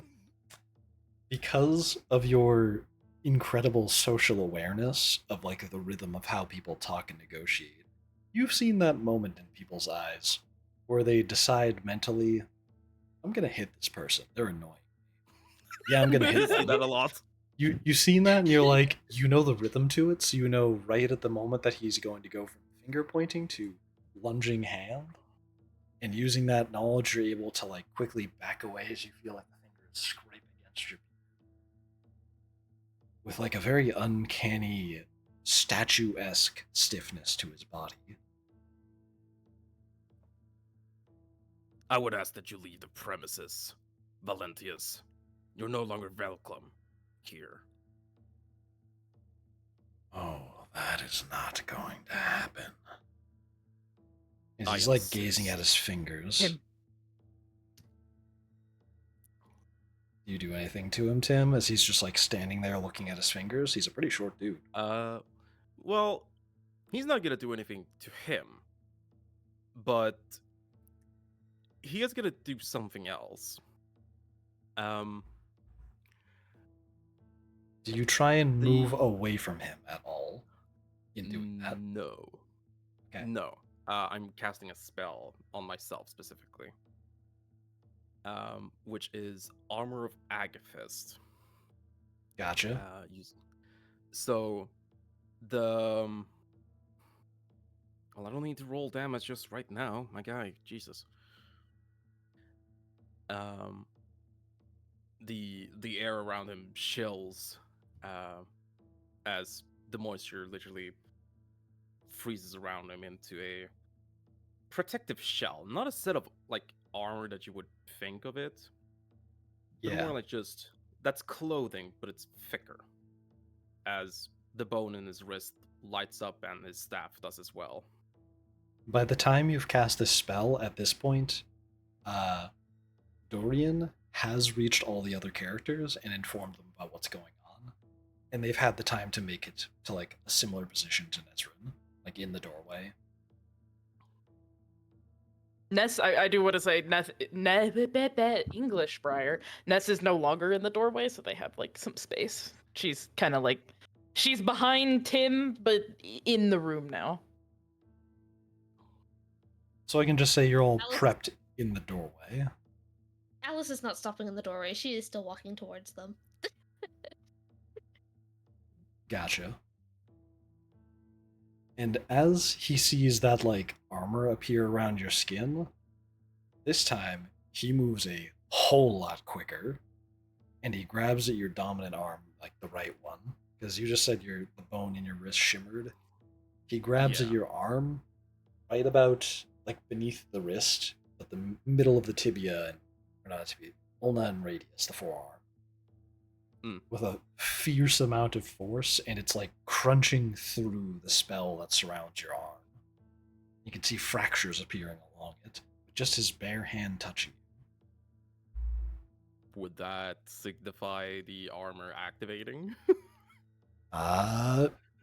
because of your incredible social awareness of like the rhythm of how people talk and negotiate, you've seen that moment in people's eyes where they decide mentally, I'm gonna hit this person. They're annoying. Yeah, I'm gonna hit See them. that a lot. you seen that and you're like, you know the rhythm to it, so you know right at the moment that he's going to go from finger pointing to lunging hand, and using that knowledge, you're able to like quickly back away as you feel like the finger is scraping against your with like a very uncanny statuesque stiffness to his body. I would ask that you leave the premises, Valentius. You're no longer welcome here. Oh, that is not going to happen. As I he's like gazing insist. at his fingers. Tim. Do you do anything to him, Tim, as he's just like standing there looking at his fingers? He's a pretty short dude. Well, he's not gonna do anything to him, but he is gonna do something else. Do you try and move The- away from him at all in doing that? No. Okay. No. I'm casting a spell on myself specifically. Which is Armor of Agathist. Gotcha. So the well, I don't need to roll damage just right now, my guy. Jesus. The air around him chills, as the moisture literally freezes around him into a protective shell, not a set of like armor that you would think of it, but Yeah. more like just that's clothing, but it's thicker. As the bone in his wrist lights up and his staff does as well. By the time you've cast this spell at this point, Dorian has reached all the other characters and informed them about what's going on. And they've had the time to make it to like a similar position to Nesrin, like in the doorway. Ness, I do want to say, English Briar. Ness is no longer in the doorway, so they have like some space. She's kind of like, she's behind Tim, but in the room now. So I can just say you're all Alice- prepped in the doorway. Alice is not stopping in the doorway. She is still walking towards them. Gotcha. And as he sees that like armor appear around your skin, this time he moves a whole lot quicker, and he grabs at your dominant arm, like the right one, because you just said the bone in your wrist shimmered. He grabs at Yeah. your arm, right about like beneath the wrist, but the middle of the tibia, or not tibia, ulna and radius, the forearm. With a fierce amount of force, and it's like crunching through the spell that surrounds your arm. You can see fractures appearing along it, with just his bare hand touching you. Would that signify the armor activating?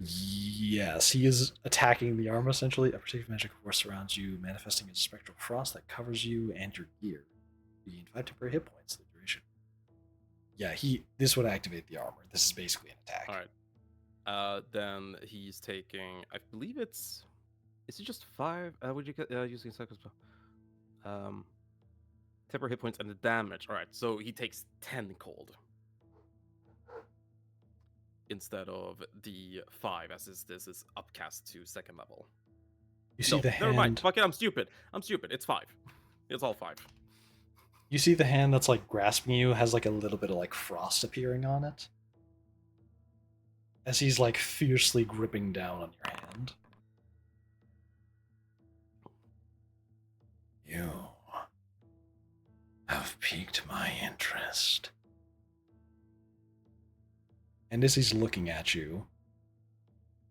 Yes, he is attacking the arm essentially. A particular magic force surrounds you, manifesting a spectral frost that covers you and your gear. You gain 5 temporary hit points the duration. Yeah, this would activate the armor. This is basically an attack. All right. Then he's taking. I believe it's. Is it just 5? Would you get using cycle spell? Temporary hit points and the damage. All right. So he takes 10 cold instead of the 5, as this is upcast to 2nd level. You see the Never mind. hand. Fuck it. I'm stupid. It's 5. It's all 5. You see the hand that's like grasping you has like a little bit of like frost appearing on it, as he's like fiercely gripping down on your hand. You have piqued my interest. And as he's looking at you,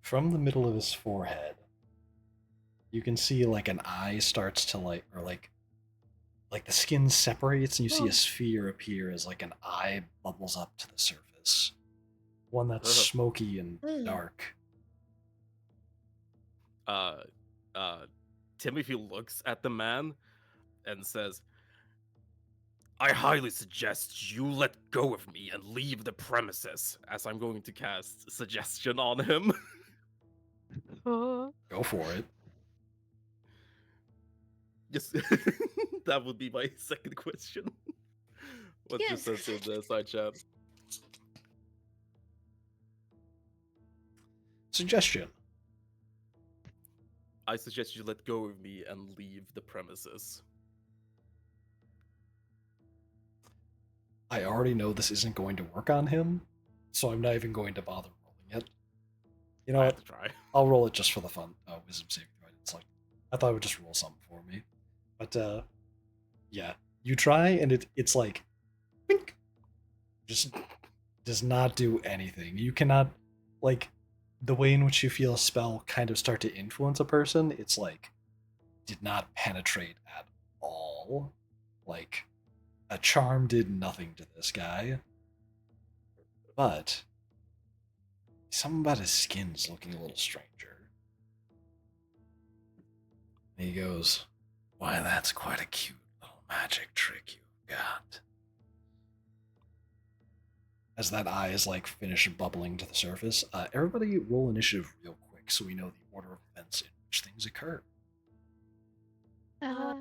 from the middle of his forehead, you can see like an eye starts to like the skin separates and you see a sphere appear as like an eye bubbles up to the surface. One that's Ugh. smoky and dark. Timothy looks at the man and says, I highly suggest you let go of me and leave the premises, as I'm going to cast suggestion on him. Go for it. Just that would be my second question. What Yes. just says in the side chat? Suggestion. I suggest you let go of me and leave the premises. I already know this isn't going to work on him, so I'm not even going to bother rolling it. You know I what? have to try. I'll roll it just for the fun. Wisdom saving throw. It's like I thought it would just roll something for me, but yeah, you try and it's like, wink, just does not do anything. You cannot like the way in which you feel a spell kind of start to influence a person. It's like did not penetrate at all. Like a charm did nothing to this guy, but something about his skin's looking a little stranger. And he goes, Why, that's quite a cute little magic trick you've got. as that eye is like finished bubbling to the surface. Everybody roll initiative real quick so we know the order of events in which things occur. Uh,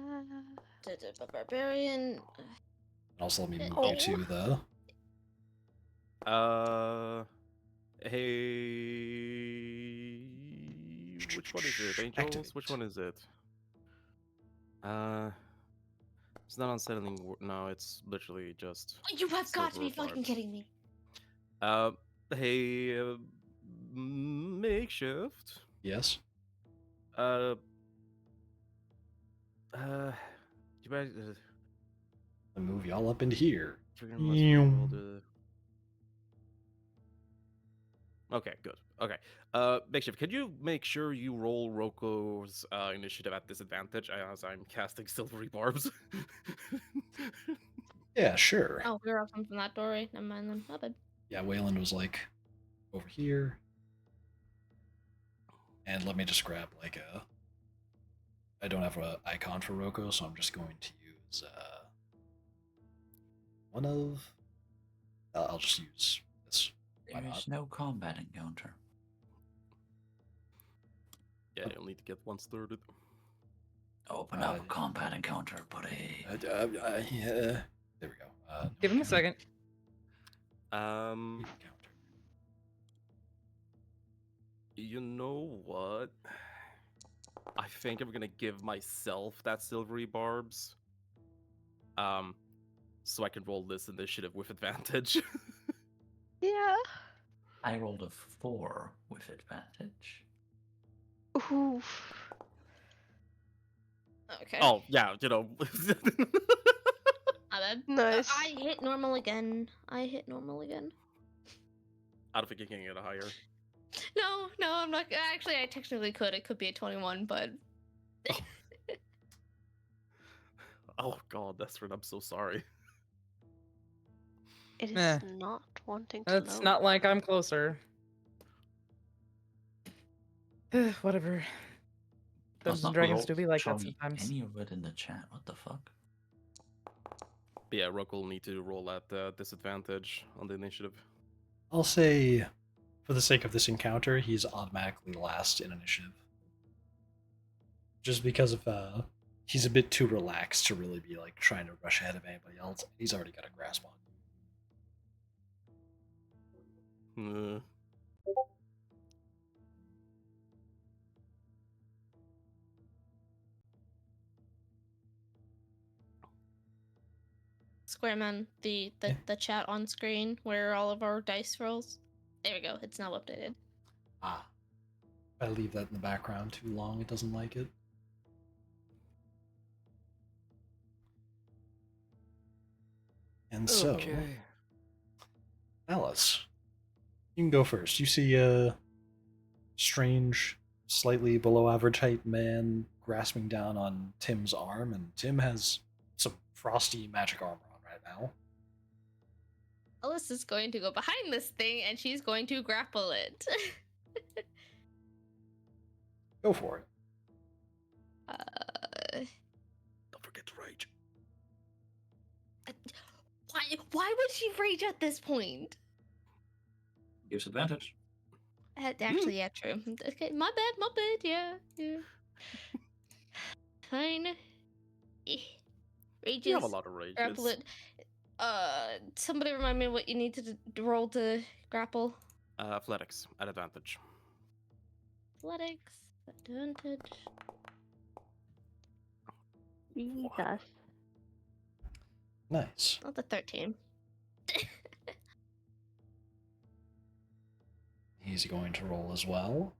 Barbarian. And also let me move Oh. you to the Hey, which one is it? Angels? Activate. Which one is it? It's not unsettling. No, it's literally just. You have got to be Silver fucking barbs. kidding me. Hey, makeshift. Yes. You guys. I move y'all up into here. Trigger must be rolled, Okay, good. Okay. Makeshift, can you make sure you roll Roko's initiative at disadvantage as I'm casting silvery barbs? Yeah, sure. Oh, we were off from that doorway. Never mind then. My bad. Yeah, Wayland was like over here. And let me just grab like a. I don't have an icon for Roko, so I'm just going to use one of. I'll just use this. Why There not? is no combat encounter. Yeah, you'll need to get one started. Open up a combat encounter, buddy. Yeah. There we go. Give him a second. Encounter. You know what? I think I'm gonna give myself that silvery barbs. So I can roll this initiative with advantage. yeah. I rolled a 4 with advantage. Oof. Okay. Oh yeah, you know. My bad. Nice. I hit normal again. I I don't think you can get a higher. No, I'm not. Actually, I technically could. It could be a 21, but. Oh god, Desrin, I'm so sorry. It is Eh. not wanting to It's load. not like I'm closer. Whatever. Dungeons and Dragons do be like that showing sometimes. any of it in the chat. What the fuck? But yeah, Rook will need to roll at disadvantage on the initiative. I'll say, for the sake of this encounter, he's automatically last in initiative. Just because of he's a bit too relaxed to really be like trying to rush ahead of anybody else. He's already got a grasp on. Squareman, the chat on screen where all of our dice rolls. There we go. It's now updated. Ah. If I leave that in the background too long, it doesn't like it. And so, Alice, you can go first. You see a strange, slightly below average height man grasping down on Tim's arm, and Tim has some frosty magic armor on right now. Alice is going to go behind this thing and she's going to grapple it. Go for it. Don't forget to rage. Why would she rage at this point? Gives advantage. Actually, yeah, true. Okay, my bad, yeah. Fine. Rages. You have a lot of rages. Grapple it. Somebody remind me what you need to roll to grapple. Athletics at advantage. athletics. Advantage. Jesus. Nice. Not the 13. He's going to roll as well.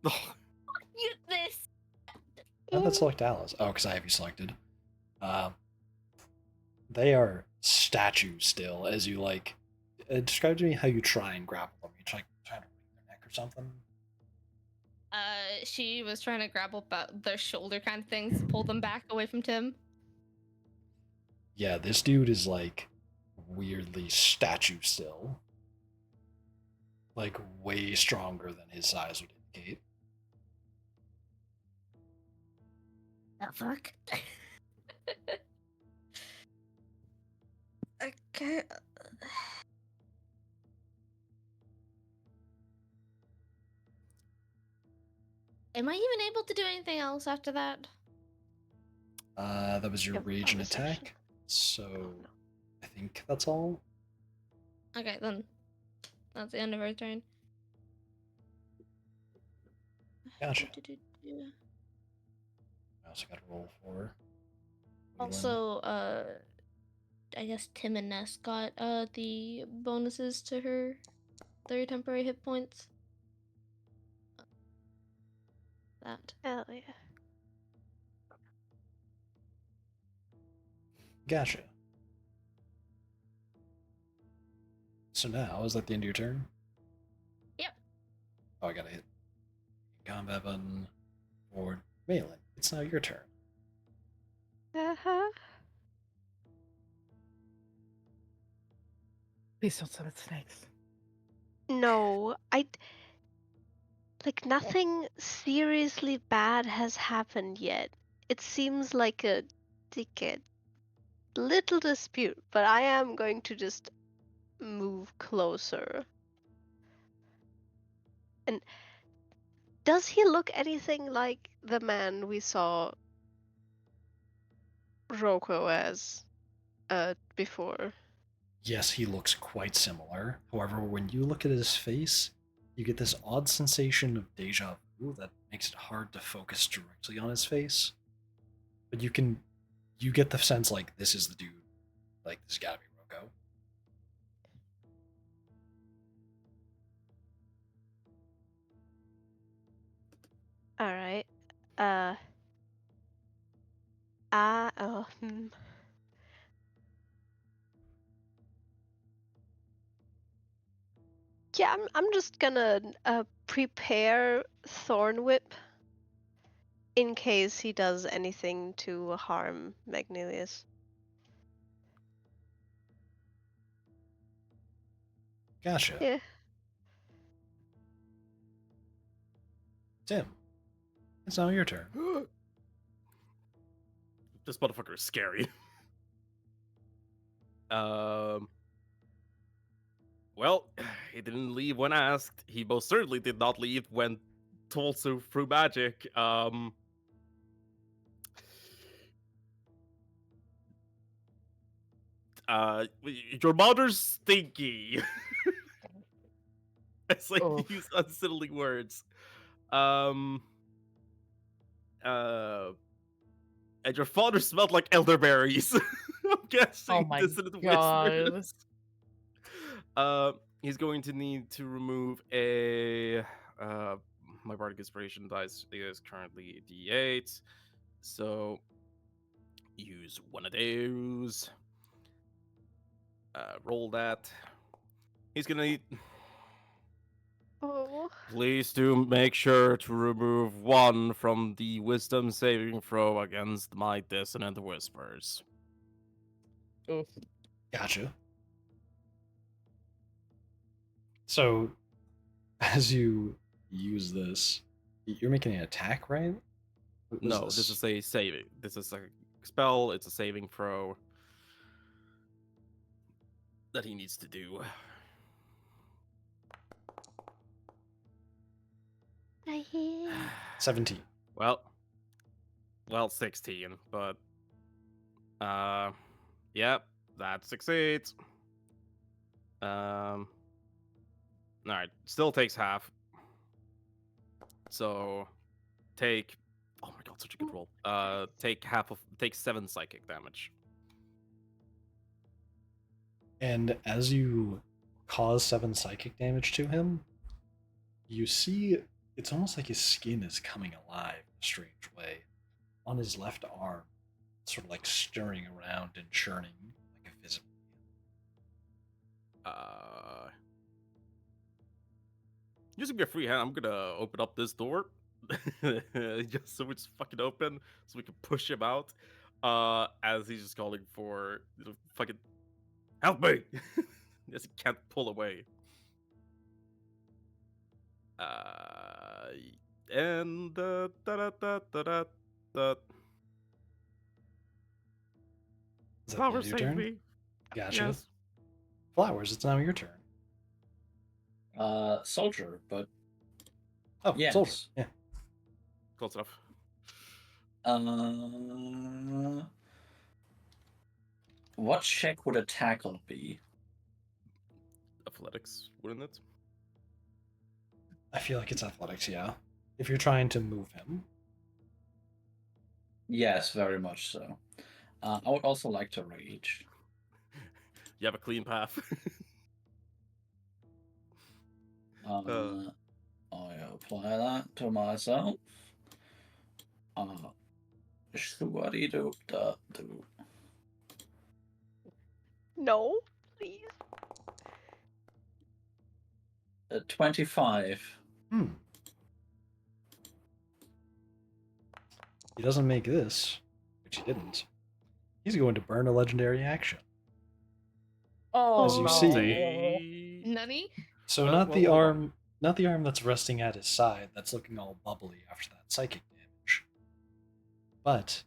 You this. How did that select Alice? Oh, because I have you selected. They are statues still, as you like. Describe to me how you try and grapple them. You trying to break their neck or something? She was trying to grapple about their shoulder kind of things, pull them back away from Tim. Yeah, this dude is like weirdly statue still. Like way stronger than his size would indicate. The fuck? Okay. Am I even able to do anything else after that? That was your Yep, rage and bonus action. attack. So Oh, no. I think that's all. Okay, then. That's the end of her turn. Gotcha. Do-do-do-do. I also got to roll for Wayland. Also, I guess Tim and Ness got the bonuses to their temporary hit points. That. Hell yeah. Gotcha. So now, is that the end of your turn? Yep. Oh, I gotta hit combat button for Malin. It's now your turn. Uh-huh. Please don't summon snakes. No, like nothing seriously bad has happened yet. It seems like a little dispute, but I am going to just move closer. And does he look anything like the man we saw Roko as before? Yes, he looks quite similar. However, when you look at his face, you get this odd sensation of deja vu that makes it hard to focus directly on his face. But you get the sense like this is the dude. Like, this gotta be Roko. All right. Oh, Yeah, I'm just gonna prepare Thorn Whip in case he does anything to harm Magnelius. Gotcha. Yeah. Tim, it's now your turn. This motherfucker is scary. Well, he didn't leave when asked. He most certainly did not leave when told so through magic. Your mother's stinky. It's like Oh. use unsettling words. And your father smelled like elderberries. I'm guessing Oh my dissonant God. whispers. He's going to need to remove a my bardic inspiration dice is currently D8. So use one of those. Roll that. He's gonna need. Oh. Please do make sure to remove one from the wisdom saving throw against my dissonant whispers. Oof. Gotcha. So, as you use this, you're making an attack, right? What was No, this is a saving. This is a spell. It's a saving throw that he needs to do. I hear. 17. Well, 16, but yep, that succeeds. Alright, still takes half. So take oh my god, such a good roll. Take 7 psychic damage. And as you cause 7 psychic damage to him, you see it's almost like his skin is coming alive in a strange way. On his left arm, sort of like stirring around and churning like a visibly. Using your free hand, I'm gonna open up this door. Just so it's fucking open, so we can push him out. As he's just calling for fucking help me! As he can't pull away. And da da da da da da. Is that the end Flower of your save turn? me. Gotcha. Yes. Flowers, it's now your turn. Soldier, but Oh, yes. soldier. Yeah. Close enough. What check would a tackle be? Athletics, wouldn't it? I feel like it's athletics, yeah. If you're trying to move him. Yes, very much so. I would also like to rage. You have a clean path. I apply that to myself. Shoo-a-dee-doo-da-doo. No, please. 25. He doesn't make this, which he didn't. He's going to burn a legendary action. Oh, As you no. see. Nani? So Oh, not well, the hold on. arm, not the arm that's resting at his side, that's looking all bubbly after that psychic damage. But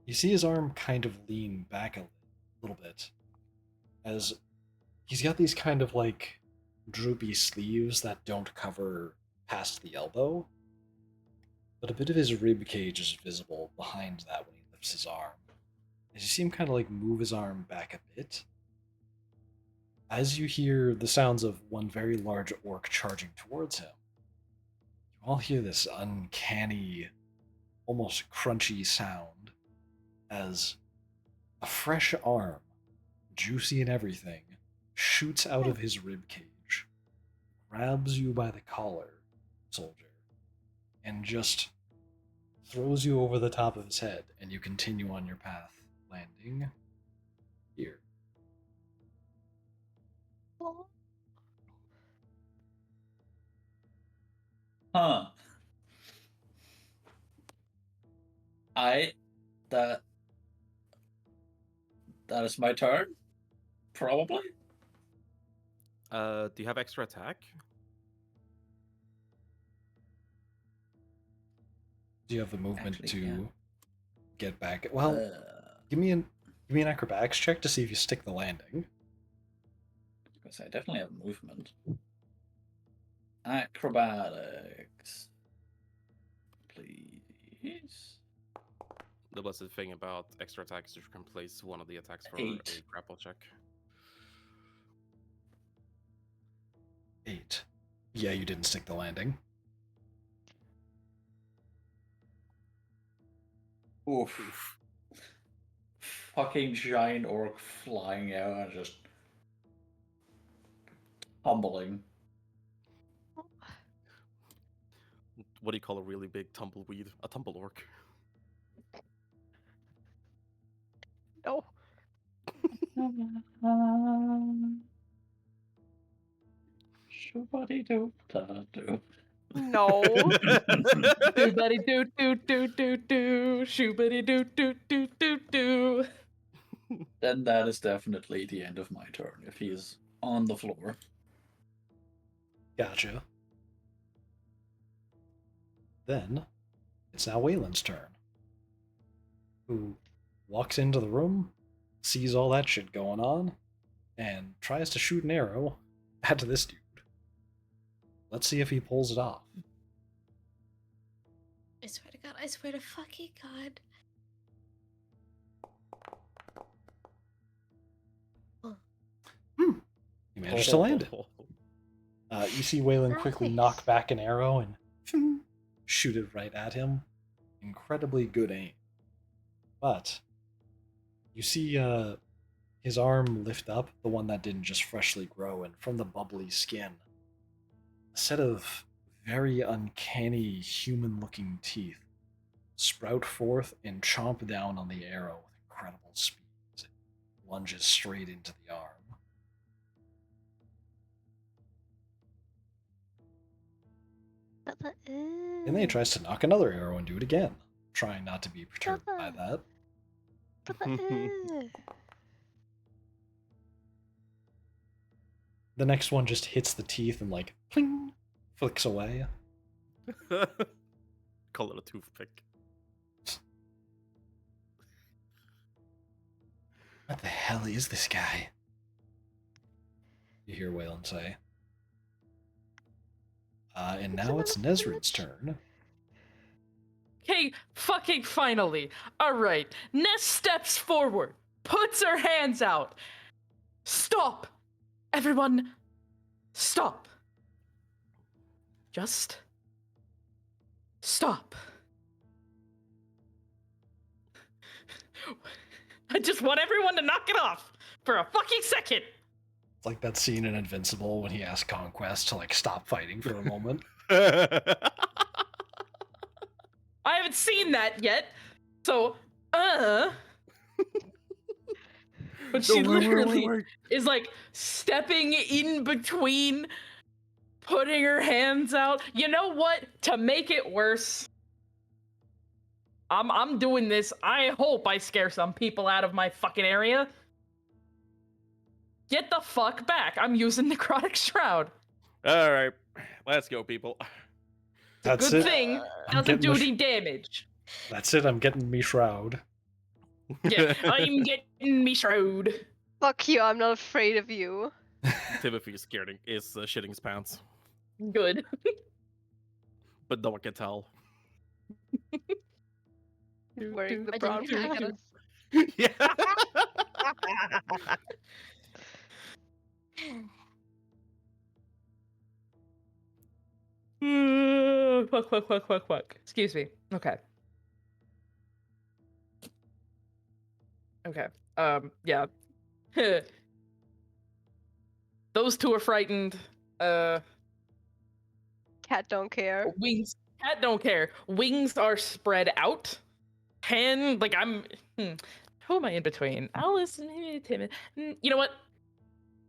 you see his arm kind of lean back a little bit, as he's got these kind of like droopy sleeves that don't cover past the elbow, but a bit of his rib cage is visible behind that when he lifts his arm. As you see him kind of like move his arm back a bit, as you hear the sounds of one very large orc charging towards him, you all hear this uncanny, almost crunchy sound as a fresh arm, juicy and everything, shoots out of his rib cage, grabs you by the collar, soldier, and just throws you over the top of his head, and you continue on your path, landing here. Huh. That is my turn? Probably? Do you have extra attack? Do you have the movement Actually, to yeah. get back? Well, give me an acrobatics check to see if you stick the landing. Because I definitely have movement. Acrobatics. Please. The blessed thing about extra attack is you can place one of the attacks for 8. a grapple check. 8. Yeah, you didn't stick the landing. Oof. Fucking giant orc flying out and just tumbling. What do you call a really big tumbleweed? A tumble orc. No. Shoo-ba-dee-doo-da-doo. No. Shoobity doo doo doo doo doo. Shoobity doo doo doo doo doo. Then that is definitely the end of my turn, if he is on the floor. Gotcha. Then it's now Waylon's turn, who walks into the room, sees all that shit going on, and tries to shoot an arrow at this dude. Let's see if he pulls it off. I swear to God, I swear to fucking God. He managed to land it. You see Waylon quickly knock Nice. back an arrow and shoot it right at him. Incredibly good aim. But you see his arm lift up, the one that didn't just freshly grow, and from the bubbly skin, a set of very uncanny human-looking teeth sprout forth and chomp down on the arrow with incredible speed as it lunges straight into the arm. And then he tries to knock another arrow and do it again, trying not to be perturbed by that. The next one just hits the teeth and like pling, flicks away. Call it a toothpick. What the hell is this guy? You hear Waylon say. And now it's Nezrin's turn. Okay, fucking finally. Alright, Ness steps forward, puts her hands out. Stop! Everyone, stop. Just stop. I just want everyone to knock it off for a fucking second. It's like that scene in Invincible when he asked Conquest to like stop fighting for a moment. I haven't seen that yet, so but she literally is like stepping in between, putting her hands out. You know what? To make it worse, I'm doing this. I hope I scare some people out of my fucking area. Get the fuck back. I'm using Necrotic Shroud. All right, let's go, people. That's Good it. thing I'm doesn't getting do the any damage. That's it. I'm getting me shroud. Yeah, I'm getting me shroud. Fuck you, I'm not afraid of you. Timothy is shitting his pants, Good. but no one can tell. Wearing the I brown didn't think I pants. Yeah. Fuck. Excuse me. Okay. Okay. Yeah. Those two are frightened. Cat don't care. Wings. Cat don't care. Wings are spread out. Hand, like I'm. Who am I in between? Alice and Tim. You know what?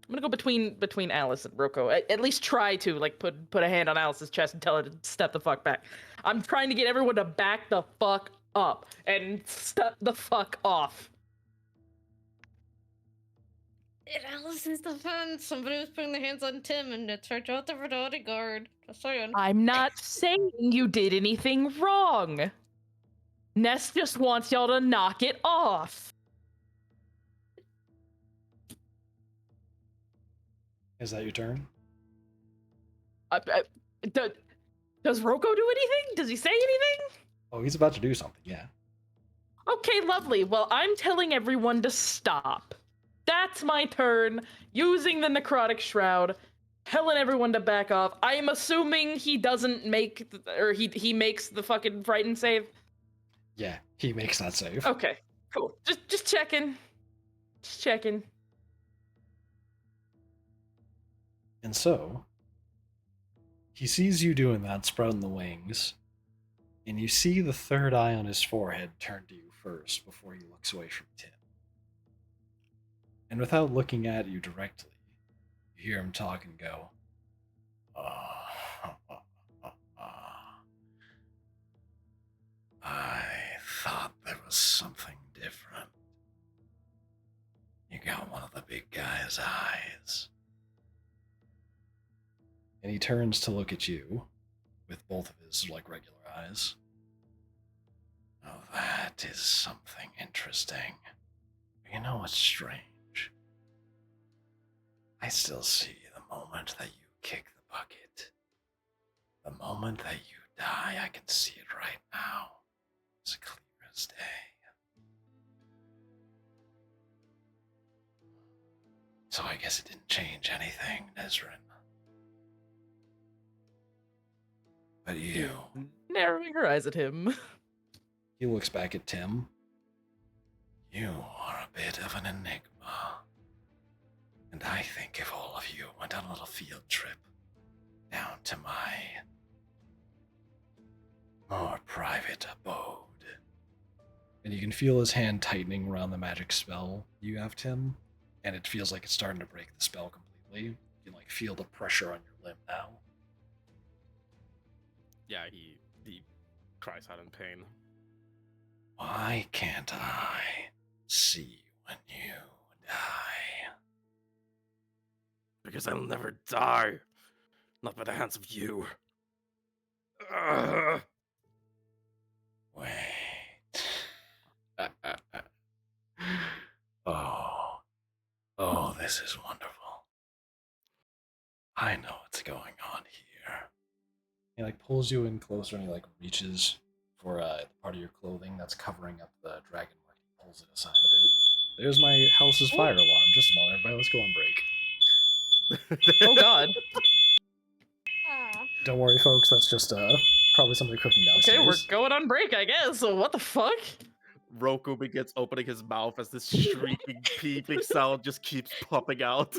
I'm gonna go between Alice and Roko. At least try to like put a hand on Alice's chest and tell her to step the fuck back. I'm trying to get everyone to back the fuck up and step the fuck off. In Alice's defense, somebody was putting their hands on Tim and it turned out they were the bodyguard. Just saying. I'm not saying you did anything wrong. Ness just wants y'all to knock it off. Is that your turn? Does Roko do anything? Does he say anything? Oh, he's about to do something, yeah. Okay, lovely. Well, I'm telling everyone to stop. That's my turn, using the Necrotic Shroud, telling everyone to back off. I'm assuming he doesn't make, or he makes the fucking frightened save. Yeah, he makes that save. Okay, cool. Just checking. Just checking. And so, he sees you doing that, sprouting the wings, and you see the third eye on his forehead turn to you first before he looks away from Tim. And without looking at you directly, you hear him talk and go, I thought there was something different. You got one of the big guy's eyes. and he turns to look at you with both of his like regular eyes. Oh, that is something interesting. You know what's strange? I still see the moment that you kick the bucket. The moment that you die, I can see it right now. It's clear as day. So I guess it didn't change anything, Nezrin. But you, Narrowing her eyes at him. He looks back at Tim. you are a bit of an enigma. And I think if all of you went on a little field trip down to my more private abode. And you can feel his hand tightening around the magic spell you have, Tim. And it feels like it's starting to break the spell completely. You can like feel the pressure on your limb now. Yeah, he cries out in pain. Why can't I see when you die? Because I'll never die. Not by the hands of you. Ugh. Wait. Oh, this is wonderful. I know what's going on here. He like pulls you in closer and he like reaches for the part of your clothing that's covering up the dragon mark. He pulls it aside a bit. There's my house's fire alarm. Just a moment, everybody. Let's go on break. Oh god. Don't worry, folks. That's just probably somebody cooking downstairs. Okay, we're going on break, I guess. So what the fuck? Roku begins opening his mouth as this shrieking, peeping sound just keeps popping out.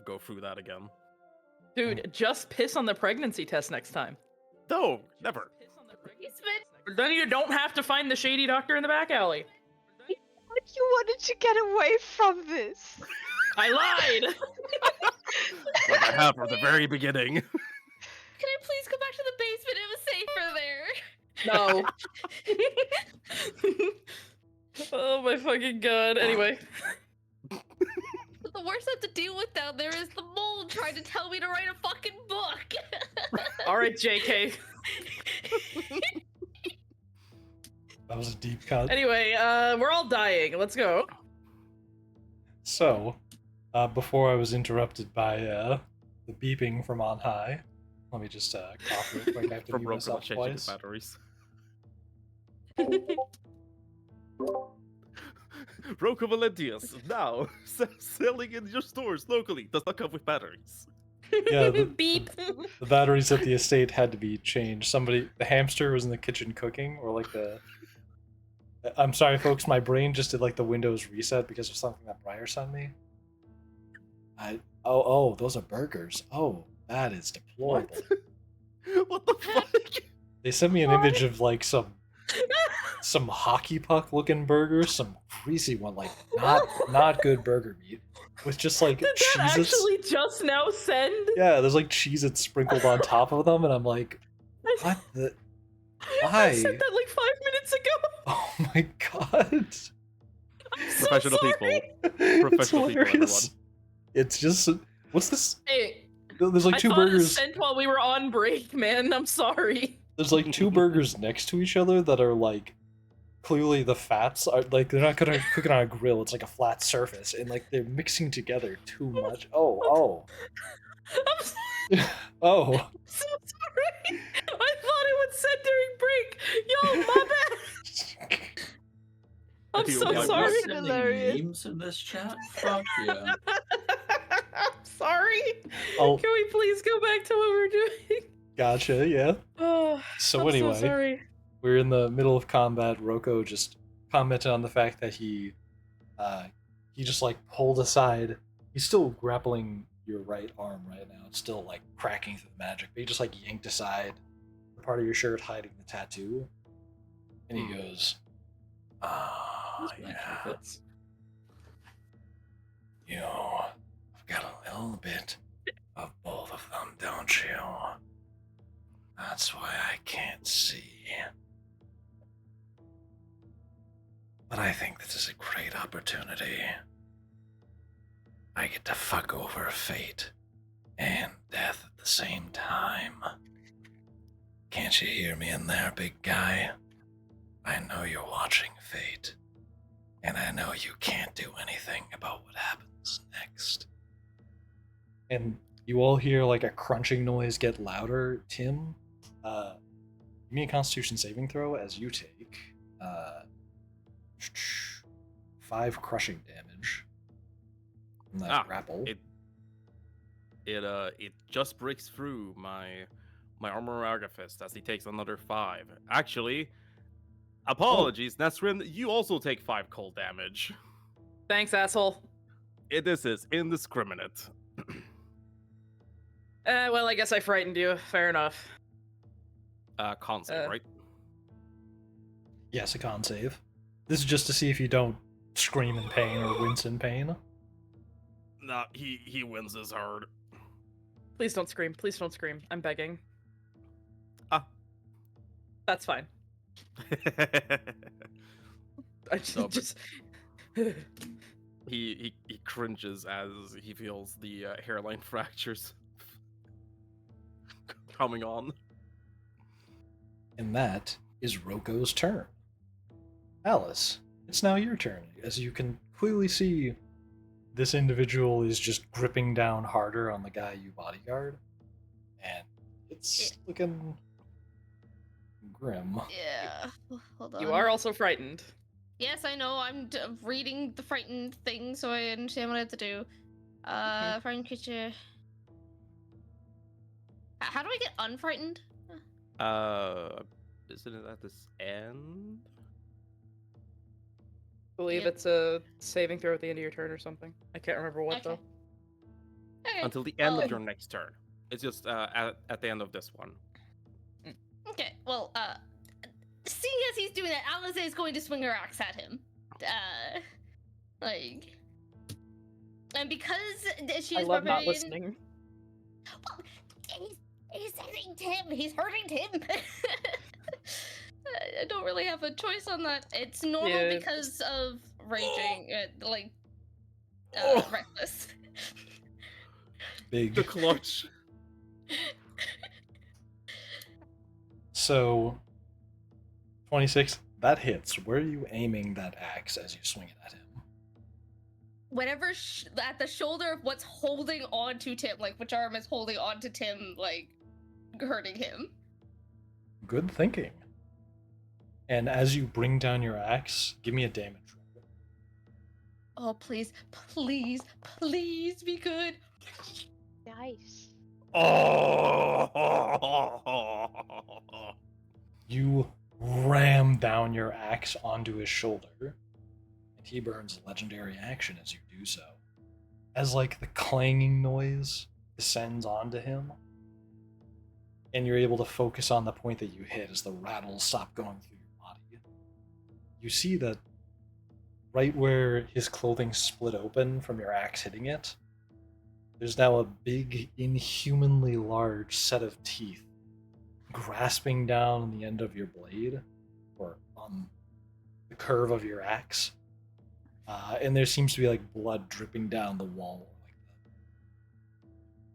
go through that again. Dude, just piss on the pregnancy test next time. No, never. Basement. Then you don't have to find the shady doctor in the back alley. But you wanted to get away from this. I lied! Like I have from the very beginning. Can I please go back to the basement? It was safer there. No. Oh my fucking god. Anyway. But the worst I have to deal with down there is the mole trying to tell me to write a fucking book. Alright, JK. That was a deep cut. Anyway, we're all dying. Let's go. So, before I was interrupted by the beeping from on high, let me just cough real quick. I have to From mute Roku myself changing his twice. batteries. Roku Valentius, now selling in your stores locally. Does not come with batteries. Yeah, Beep. the batteries at the estate had to be changed. The hamster was in the kitchen cooking, or like the... I'm sorry, folks, my brain just did like the Windows reset because of something that Briar sent me. Oh, those are burgers. Oh, that is deplorable. What the fuck? They sent me an image of like some hockey puck looking burgers, some greasy one, like not good burger meat, with just like Did that Cheez-Its. actually just now send? Yeah, there's like Cheez-Its sprinkled on top of them, and I'm like, what the? I Why? said that like 5 minutes ago. Oh my god! I'm so Professional sorry. people. It's Professional people, hilarious. It's just what's this? Hey, There's like I two thought it was burgers. sent while we were on break, man. I'm sorry. There's like two burgers next to each other that are like clearly the fats are like they're not gonna cook it on a grill. It's like a flat surface, and like they're mixing together too much. Oh. I'm Oh. so sorry. I thought it would send during break. Yo, my bad. I'm You so like We're sorry. sending Hilarious. memes in this chat? Fuck yeah. I'm sorry. Oh. Can we please go back to what we're doing? Gotcha, yeah. Oh, So I'm anyway, so sorry. we're in the middle of combat. Rocco just commented on the fact that he just like pulled aside. He's still grappling your right arm right now. It's still like cracking through the magic, but he just like yanked aside the part of your shirt hiding the tattoo, and he goes, yeah, I've got a little bit of both of them, don't you? That's why I can't see. But I think this is a great opportunity. I get to fuck over fate and death at the same time. Can't you hear me in there, big guy? I know you're watching fate, and I know you can't do anything about what happens next. And you all hear like a crunching noise get louder. Tim, give me a Constitution saving throw as you take 5 crushing damage from that grapple. It just breaks through my armor artifice as he takes another 5. Actually, apologies, Nesrin, you also take 5 cold damage. Thanks, asshole. This is indiscriminate. Well, I guess I frightened you. Fair enough. Con save, right? Yes, a con save. This is just to see if you don't scream in pain or wince in pain. Nah, he wins this hard. Please don't scream. Please don't scream. I'm begging. Ah. That's fine. I just... He cringes as he feels the hairline fractures coming on. And that is Rocco's turn. Alice, it's now your turn. As you can clearly see, this individual is just gripping down harder on the guy you bodyguard. And it's looking grim. Yeah. Hold on. You are also frightened. Yes, I know. I'm reading the frightened thing, so I understand what I have to do. Frightened creature. How do I get unfrightened? Isn't it at this end? I believe Yep. it's a saving throw at the end of your turn or something. I can't remember what though. Okay. until the end well, of your next turn. It's just at the end of this one. Okay, well, seeing as he's doing that, Alice is going to swing her axe at him. Like, and because she I is love not barbarian, listening. well, he's hitting Tim. He's hurting Tim. I don't really have a choice on that. It's normal Yeah. because of raging, reckless. Big. The clutch. So, 26, that hits. Where are you aiming that axe as you swing it at him? Whatever at the shoulder of what's holding on to Tim, like which arm is holding on to Tim, like hurting him. Good thinking. And as you bring down your axe, give me a damage roll. Oh, please, please, please be good. Nice. Oh! You ram down your axe onto his shoulder, and he burns a legendary action as you do so. As like the clanging noise descends onto him, and you're able to focus on the point that you hit as the rattles stop going through your body. You see that right where his clothing split open from your axe hitting it, there's now a big, inhumanly large set of teeth grasping down on the end of your blade, or on the curve of your axe. And there seems to be like blood dripping down the wall, like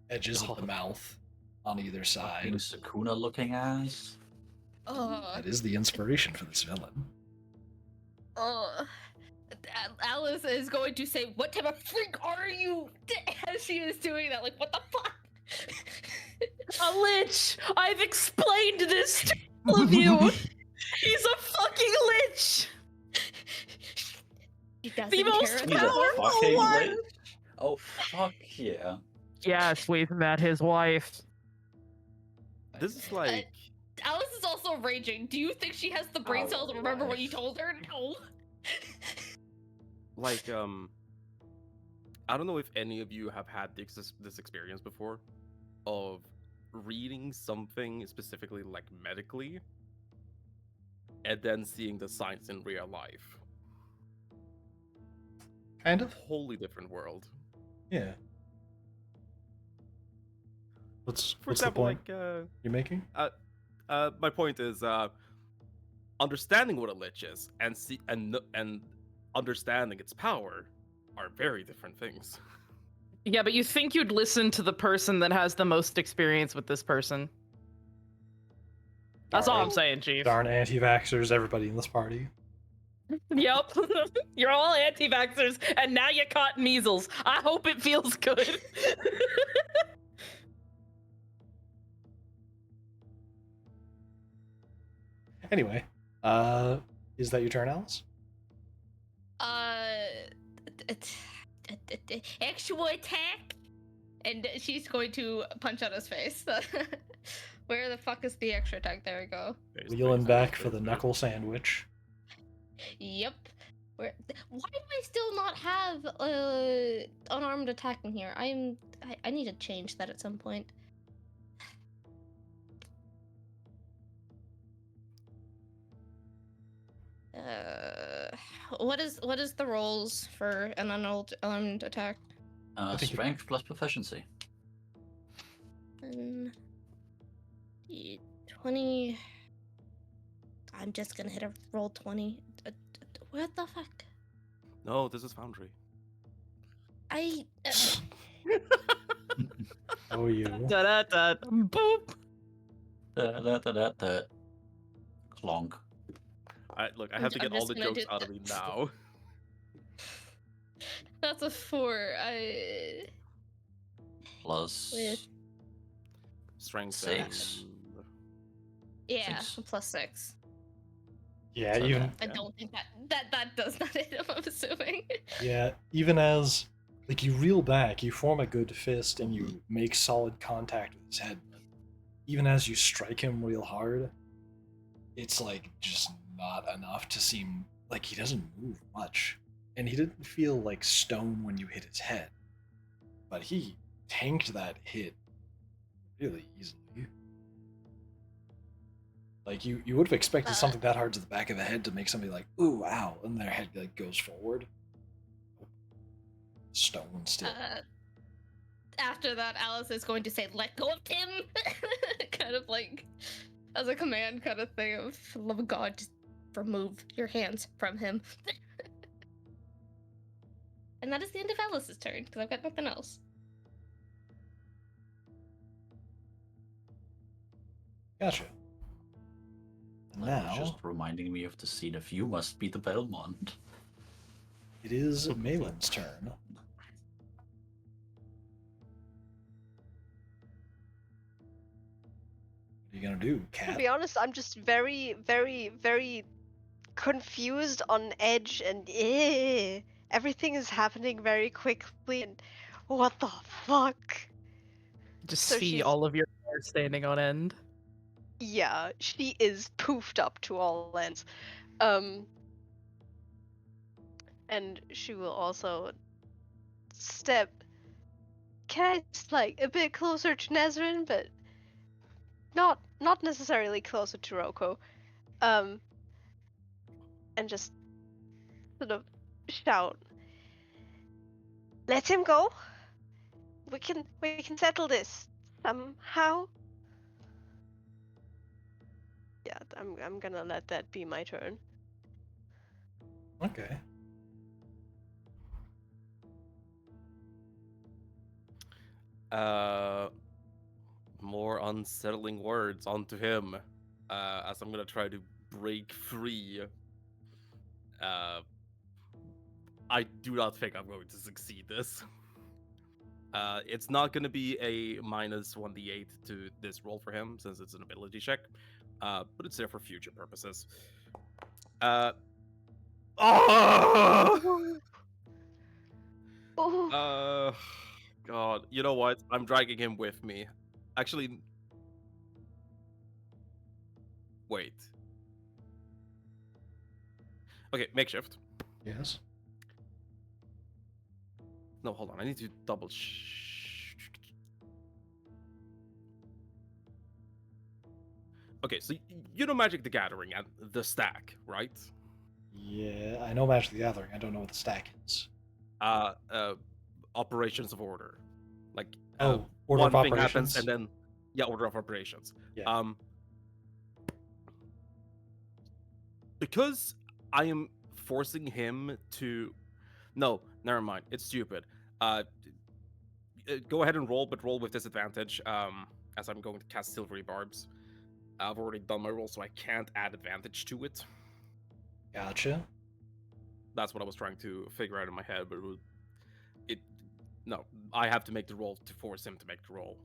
the edges of the mouth on either side. Fucking Sakuna looking ass. That is the inspiration for this villain. Alice is going to say, "What type of freak are you?" As she is doing that, like, what the fuck? A lich! I've explained this to all of you! He's a fucking lich! He doesn't The most care He's about a powerful fucking one! lich. Oh fuck yeah. Yes, we've met his wife. This is like Alice is also raging. Do you think she has the brain cells to remember what you told her? No. like I don't know if any of you have had this experience before of reading something specifically like medically and then seeing the signs in real life. Kind of? Wholly different world. Yeah. What's For the example, point like you're making? my point is understanding what a lich is and understanding its power are very different things. Yeah, but you think you'd listen to the person that has the most experience with this person. That's all I'm saying, Chief. Darn anti-vaxxers, everybody in this party. Yep. You're all anti-vaxxers, and now you caught measles. I hope it feels good. Anyway, is that your turn, Alice? Actual attack, and she's going to punch out his face. Where the fuck is the extra attack? There we go. Wheeling back for the knuckle sandwich. Yep. Why do I still not have unarmed attack in here? I need to change that at some point. What is the rolls for an unarmed attack? Strength plus proficiency. 20. I'm just gonna hit a roll 20. What the fuck? No, this is Foundry. Oh, you. Da-da-da. Boop. Clonk. Look, I have to I'm get all the just gonna jokes do out of me now. That's a 4. Plus With- Strength 6. Yeah, Six. plus 6. Yeah, So even I don't think that does not hit him, I'm assuming. yeah, even as like you reel back, you form a good fist and you make solid contact with his head. But even as you strike him real hard, it's like just not enough to seem like he doesn't move much. And he didn't feel like stone when you hit his head, but he tanked that hit really easily. Like you would have expected something that hard to the back of the head to make somebody like, ooh, ow, and their head like goes forward. Stone still. After that, Alice is going to say, "Let go of Tim," kind of like as a command, kind of thing of, for the love of God, just remove your hands from him. And that is the end of Alice's turn because I've got nothing else. Gotcha. And That was now just reminding me of the scene of "You must be the Belmont." it is Malin's turn. What are you gonna do, To cat? be honest, I'm just very, very, very confused, on edge, and everything is happening very quickly. And what the fuck? Just So see she's all of your hair standing on end. yeah, she is poofed up to all ends. And she will also step, can I like a bit closer to Nezrin, but not necessarily closer to Roko. And just sort of shout, "Let him go. We can settle this somehow." Yeah, I'm gonna let that be my turn. Okay. More unsettling words onto him. As I'm gonna try to break free. I do not think I'm going to succeed this. It's not going to be a minus 1d8 to this roll for him, since it's an ability check. But it's there for future purposes. Oh! Oh! God. You know what? I'm dragging him with me. Actually... Wait. Okay, makeshift. Yes. No, hold on. I need to double... Okay, so you know Magic the Gathering and the stack, right? Yeah, I know Magic the Gathering. I don't know what the stack is. Operations of order. Like, Order one of thing operations. happens and then... Yeah, order of operations. Yeah. Because I am forcing him to... No, never mind. It's stupid. Go ahead and roll, but roll with disadvantage, as I'm going to cast Silvery Barbs. I've already done my roll, so I can't add advantage to it. Gotcha. That's what I was trying to figure out in my head, but no, I have to make the roll to force him to make the roll.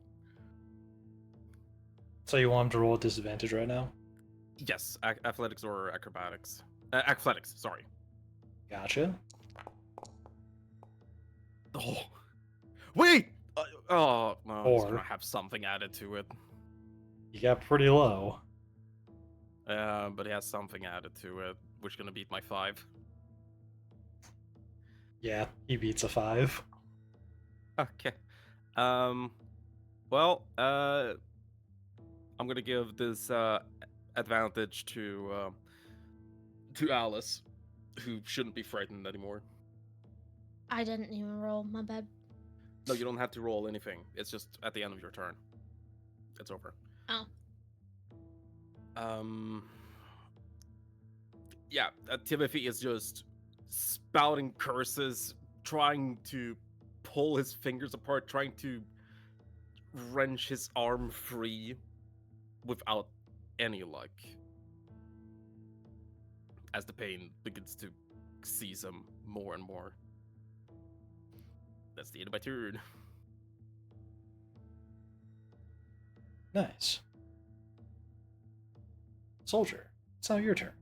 So you want him to roll at disadvantage right now? Yes, athletics or acrobatics. Athletics, sorry. Gotcha. Oh, wait! Oh, no, he's Or- gonna have something added to it. You got pretty low. But he has something added to it, which is gonna beat my 5. Yeah, he beats a 5. Okay. Well, I'm gonna give this advantage to Alice, who shouldn't be frightened anymore. I didn't even roll, my bad. No, you don't have to roll anything. It's just at the end of your turn. It's over. Oh. Yeah, Timothy is just spouting curses, trying to pull his fingers apart, trying to wrench his arm free without any luck. As the pain begins to seize him more and more. That's the end of my turn. Nice. Soldier, it's now your turn.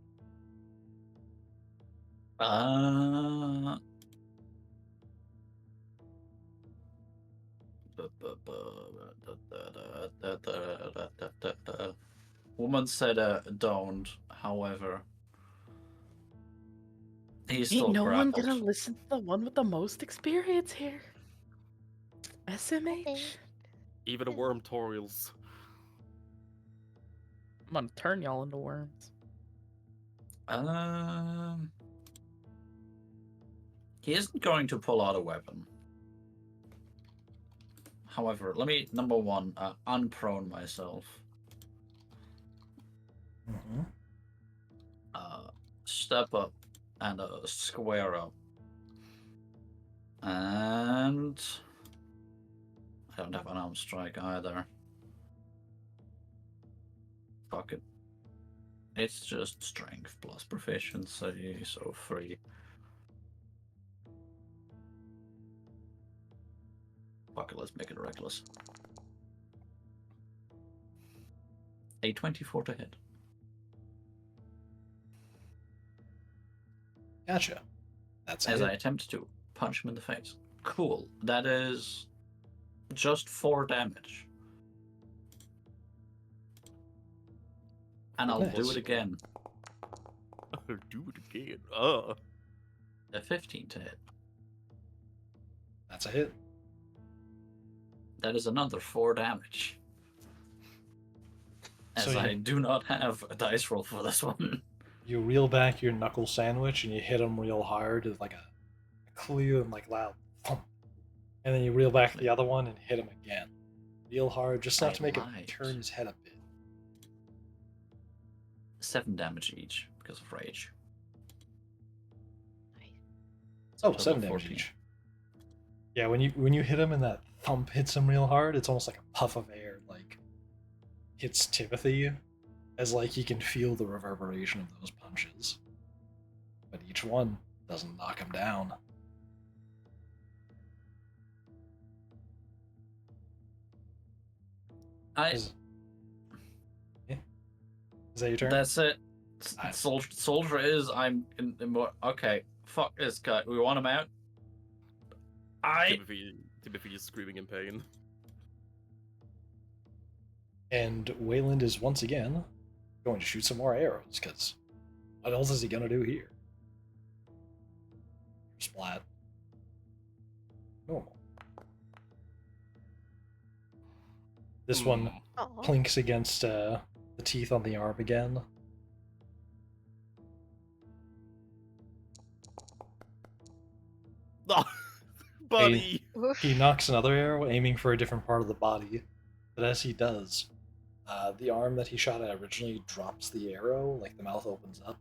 Woman said don't, however. He's Ain't still no one grappled. gonna listen to the one with the most experience here. SMH? Even a worm toils. I'm gonna turn y'all into worms. He isn't going to pull out a weapon. However, let me, number one, unprone myself. Mm-hmm. Step up and square up. And I don't have an arm strike either. Fuck it. It's just strength plus proficiency, so 3. Fuck it, let's make it reckless. A 24 to hit. Gotcha. That's As it. I attempt to punch him in the face. Cool. That is just 4 damage. And I'll do Nice. it again. Do it again. A 15 to hit. That's a hit. That is another 4 damage. As So I do not have a dice roll for this one. You reel back your knuckle sandwich and you hit him real hard with like a clear and like loud thump. And then you reel back the other one and hit him again. Real hard, just enough to make him Right. turn his head a bit. 7 damage each because of rage. Oh, Total 7 damage 14. each. Yeah, when you hit him and that thump hits him real hard, it's almost like a puff of air like hits Timothy, as like he can feel the reverberation of those punches. But each one doesn't knock him down. Is that your turn? That's it. Alright. Soldier is. I'm in more. Okay, fuck this guy. We want him out. Timothy is screaming in pain. And Wayland is once again going to shoot some more arrows, because what else is he going to do here? Splat. Normal. This one Aw. plinks against the teeth on the arm again. Buddy! Oof. He knocks another arrow, aiming for a different part of the body. But as he does, the arm that he shot at originally drops the arrow, like the mouth opens up.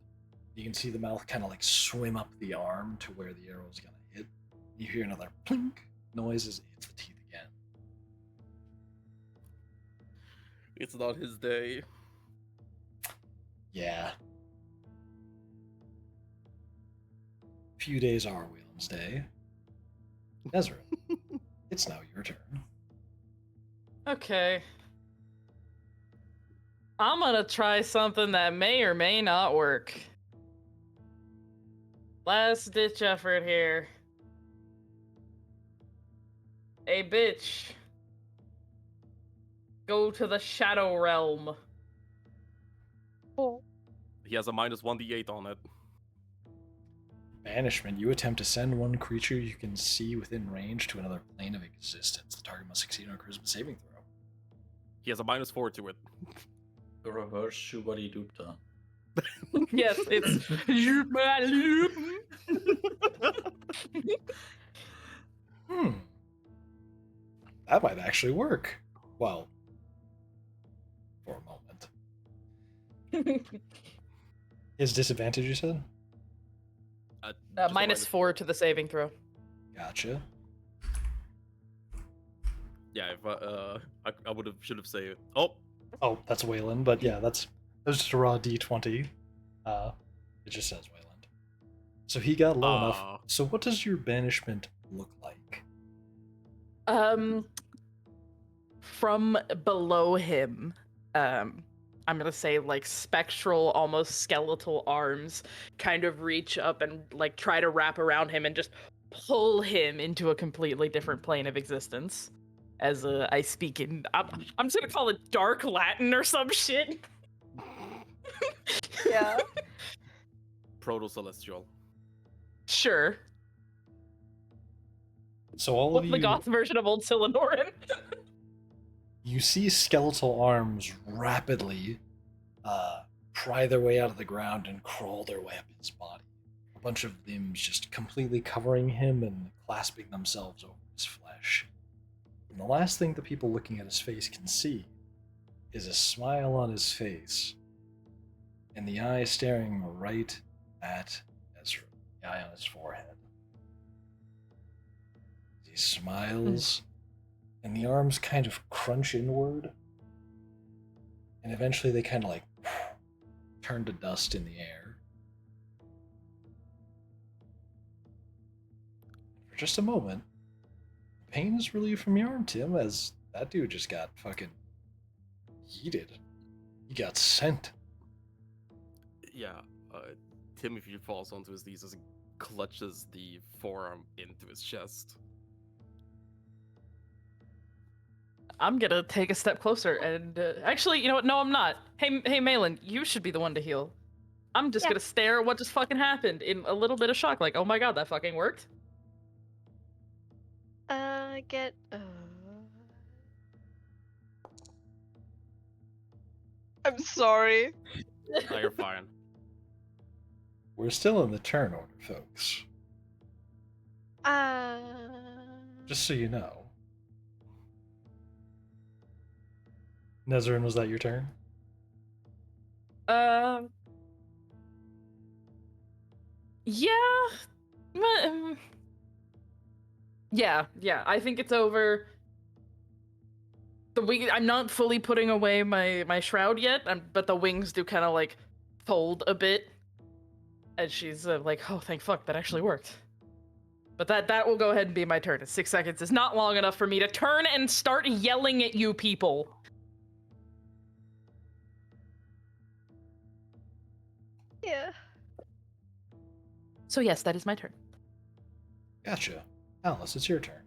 You can see the mouth kind of like swim up the arm to where the arrow is going to hit. You hear another plink noise as it hits the teeth again. It's not his day. Yeah. Few days are Wayland's day. Ezra, it's now your turn. Okay. I'm gonna try something that may or may not work. Last ditch effort here. Hey, bitch. Go to the Shadow Realm. Oh. He has a minus 1d8 on it. Banishment. You attempt to send one creature you can see within range to another plane of existence. The target must succeed on a charisma saving throw. He has a minus 4 to it. Reverse Shubari Dupta. Yes, it's. That might actually work. Well, for a moment. His disadvantage, you said? Just a minus 4 to the saving throw. Gotcha. Yeah, if I would have should have saved. Oh, Oh, that's Wayland, but yeah, that was just a raw d20. It just says Wayland. So he got low enough. So what does your banishment look like? From below him, I'm gonna say like spectral, almost skeletal arms kind of reach up and like try to wrap around him and just pull him into a completely different plane of existence. As I speak in, I'm just gonna call it Dark Latin or some shit. Yeah. Proto-Celestial. Sure. So all of What's the you, goth version of old Silinorin? you see skeletal arms rapidly pry their way out of the ground and crawl their way up his body. A bunch of limbs just completely covering him and clasping themselves over his flesh. And the last thing the people looking at his face can see is a smile on his face and the eye staring right at Ezra, the eye on his forehead. He smiles, and the arms kind of crunch inward, and eventually they kind of like turn to dust in the air. For just a moment, the pain is relieved from your arm, Tim, as that dude just got fucking yeeted. He got sent. Yeah, Timothy falls onto his knees as he clutches the forearm into his chest. I'm gonna take a step closer and actually, you know what? No, I'm not. Hey, Malin, you should be the one to heal. I'm just gonna stare at what just fucking happened in a little bit of shock, like, oh my god, that fucking worked. Get. I'm sorry. No, you're fine. We're still in the turn order, folks. Uh. Just so you know. Nezrin, was that your turn? Yeah. Yeah. I think it's over. I'm not fully putting away my shroud yet, but the wings do kind of like fold a bit, and she's like, "Oh, thank fuck, that actually worked." But that will go ahead and be my turn. 6 seconds is not long enough for me to turn and start yelling at you people. Yeah. So yes, that is my turn. Gotcha. Alice, it's your turn.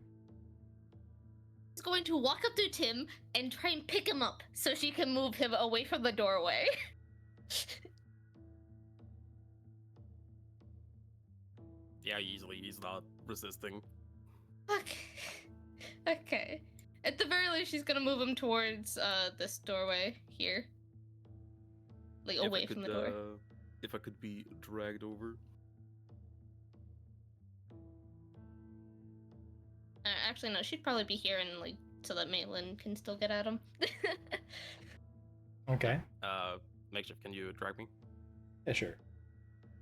She's going to walk up to Tim and try and pick him up so she can move him away from the doorway. Yeah, easily. He's not resisting. Okay. At the very least, she's gonna move him towards this doorway here, like away from the door. If I could be dragged over. Actually, no. She'd probably be here and like so that Malin can still get at him. Okay. Makeshift, can you drag me? Yeah, sure.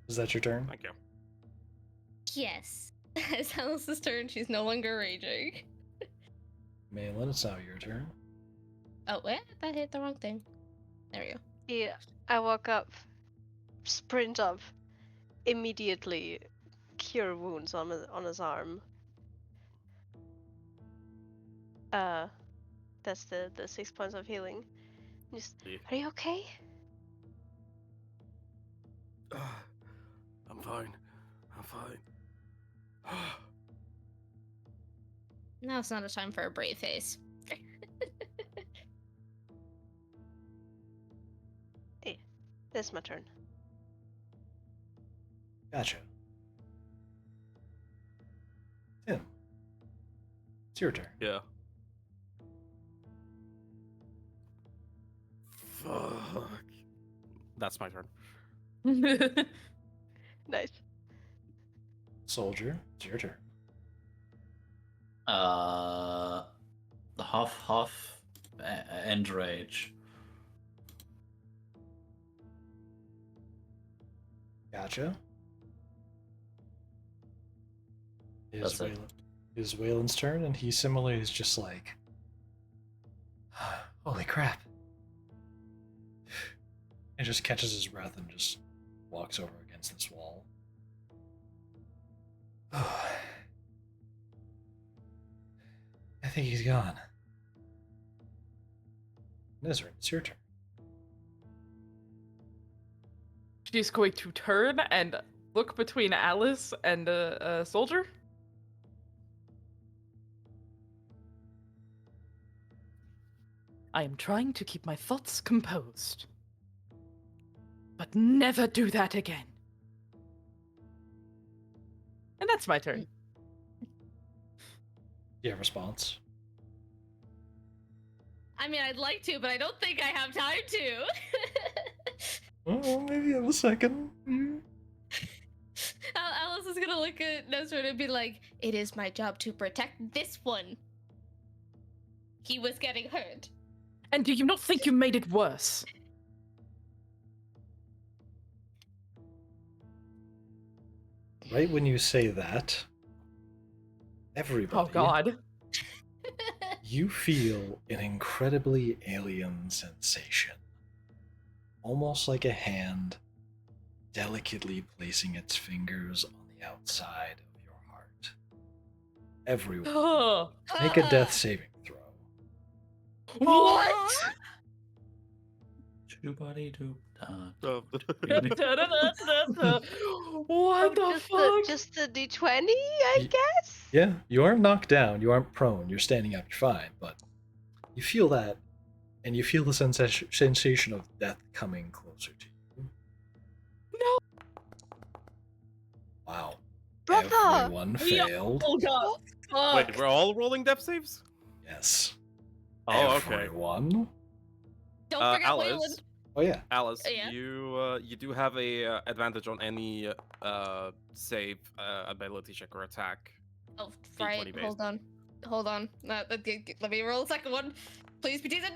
Is that your turn? Thank you. Yes. It's Alice's turn. She's no longer raging. Malin, it's now your turn. Oh, wait, that hit the wrong thing. There we go. Yeah. I walk up, sprint up, immediately cure wounds on his arm. That's the 6 points of healing. Just, are you okay? I'm fine. I'm fine. Now it's not a time for a brave face. Hey, this is my turn. Gotcha. Tim, it's your turn. Yeah. Fuck. That's my turn. Nice. Soldier, it's your turn. The half end rage. Gotcha. That's it. Is Waylon's turn, and he similarly is just like, holy crap. And just catches his breath and just walks over against this wall. Oh, I think he's gone. Nezrin, it's your turn. She's going to turn and look between Alice and Soldier. I am trying to keep my thoughts composed. But never do that again. And that's my turn. you have a response? I mean, I'd like to, but I don't think I have time to. Oh, maybe in a second. Alice is gonna look at Nesrin and be like, "It is my job to protect this one. He was getting hurt." And do you not think you made it worse? Right when you say that, everybody, Oh god. you feel an incredibly alien sensation. Almost like a hand delicately placing its fingers on the outside of your heart. Everyone, Oh, make a death saving throw. what? Da-da-da-da-da. What the fuck? Just the D20, I guess? Yeah, you aren't knocked down, you aren't prone, you're standing up, you're fine, but you feel that, and you feel the sensation of death coming closer to you. No. Wow. Brother! Everyone failed. Oh god. Fuck. Wait, we're all rolling death saves? Yes. Oh, okay. Everyone. Don't forget Alice. Wayland. Oh yeah. Alice, Yeah? you do have a advantage on any save, ability check or attack. Oh, D20 right. based. Hold on. Let me roll a second one. Please be decent.